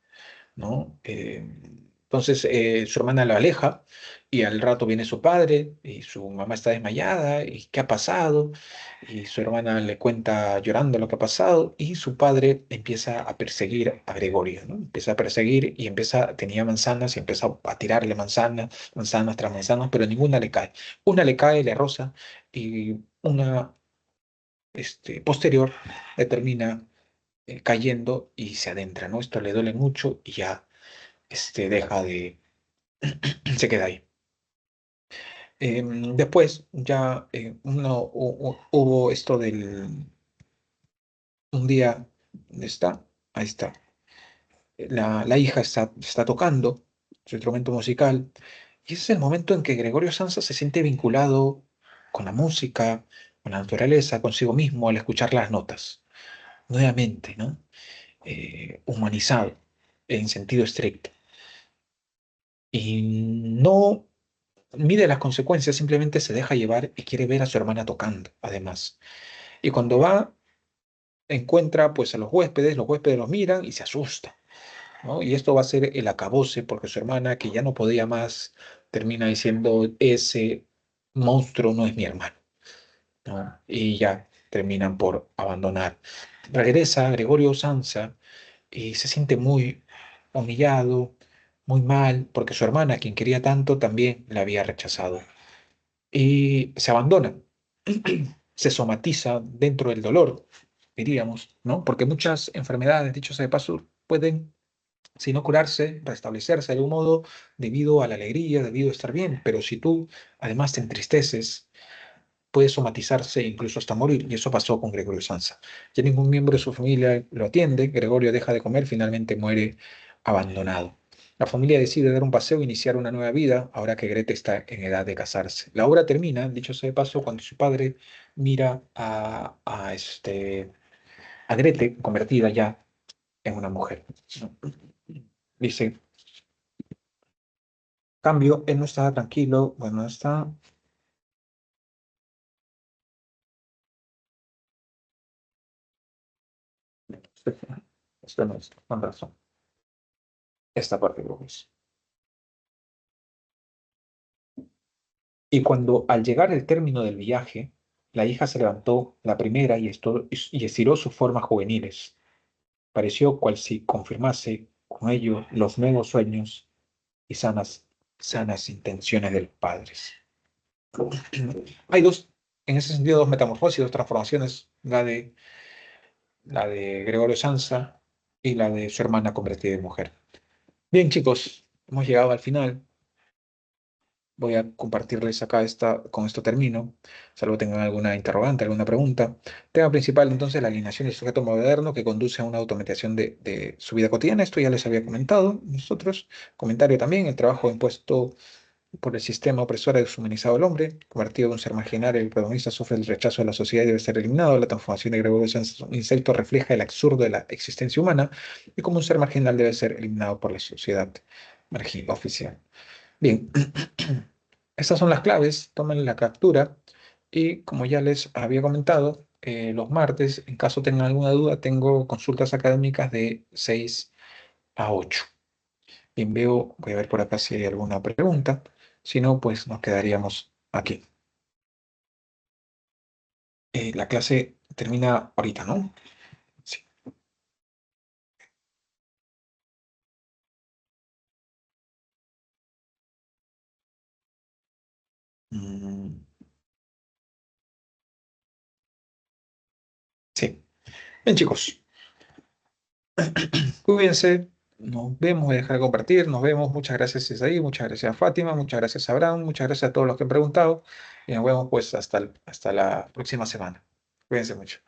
¿no? Entonces su hermana lo aleja y al rato viene su padre y su mamá está desmayada y ¿qué ha pasado? Y su hermana le cuenta llorando lo que ha pasado y su padre empieza a perseguir a Gregorio, ¿no? Empieza a perseguir y tenía manzanas y empieza a tirarle manzanas, manzanas tras manzanas, pero ninguna le cae. Una le cae, le roza y una posterior le termina cayendo y se adentra, ¿no? Esto le duele mucho y ya deja de se queda ahí. Después ya hubo esto un día, ¿dónde está? Ahí está. La hija está tocando su instrumento musical y ese es el momento en que Gregorio Sansa se siente vinculado con la música, con la naturaleza, consigo mismo al escuchar las notas, nuevamente, ¿no? Humanizado en sentido estricto. Y no mide las consecuencias, simplemente se deja llevar y quiere ver a su hermana tocando, además. Y cuando va, encuentra pues a los huéspedes los miran y se asustan, ¿no? Y esto va a ser el acabose porque su hermana, que ya no podía más, termina diciendo, ese monstruo no es mi hermano, ¿no? Y ya terminan por abandonar. Regresa Gregorio Sansa y se siente muy humillado, muy mal, porque su hermana, quien quería tanto, también la había rechazado. Y se abandona, se somatiza dentro del dolor, diríamos, ¿no? Porque muchas enfermedades, dicho sea de paso, pueden, si no curarse, restablecerse de algún modo debido a la alegría, debido a estar bien, pero si tú además te entristeces, puede somatizarse incluso hasta morir, y eso pasó con Gregorio Sansa. Ya ningún miembro de su familia lo atiende, Gregorio deja de comer, finalmente muere abandonado. La familia decide dar un paseo e iniciar una nueva vida, ahora que Grete está en edad de casarse. La obra termina, dicho sea de paso, cuando su padre mira a Grete convertida ya en una mujer, ¿no? Dice, cambio, él no estaba tranquilo, bueno, está... Esto no es, con razón. esta parte, pues. Y cuando al llegar el término del viaje, la hija se levantó la primera y estiró sus formas juveniles. Pareció cual si confirmase con ello los nuevos sueños y sanas intenciones de los padres. Hay en ese sentido, dos metamorfosis, dos transformaciones, la de Gregorio Sansa y la de su hermana convertida en mujer. Bien, chicos, hemos llegado al final. Voy a compartirles acá con esto termino, salvo tengan alguna interrogante, alguna pregunta. Tema principal, entonces, la alineación del sujeto moderno que conduce a una automatización de su vida cotidiana. Esto ya les había comentado nosotros. Comentario también, el trabajo impuesto por el sistema opresor ha deshumanizado al hombre, convertido en un ser marginal, el protagonista sufre el rechazo de la sociedad y debe ser eliminado. La transformación de Gregorio Sánchez, un insecto, refleja el absurdo de la existencia humana y como un ser marginal debe ser eliminado por la sociedad oficial. Bien, estas son las claves, tomen la captura y como ya les había comentado, los martes, en caso tengan alguna duda, tengo consultas académicas de 6 a 8. Bien, voy a ver por acá si hay alguna pregunta. Si no, pues nos quedaríamos aquí. La clase termina ahorita, ¿no? Sí. Mm, sí. Bien, chicos, cuídense. Nos vemos, voy a dejar de compartir. Nos vemos. Muchas gracias, Isaí. Muchas gracias, Fátima. Muchas gracias, Abraham. Muchas gracias a todos los que han preguntado. Y nos vemos, pues, hasta la próxima semana. Cuídense mucho.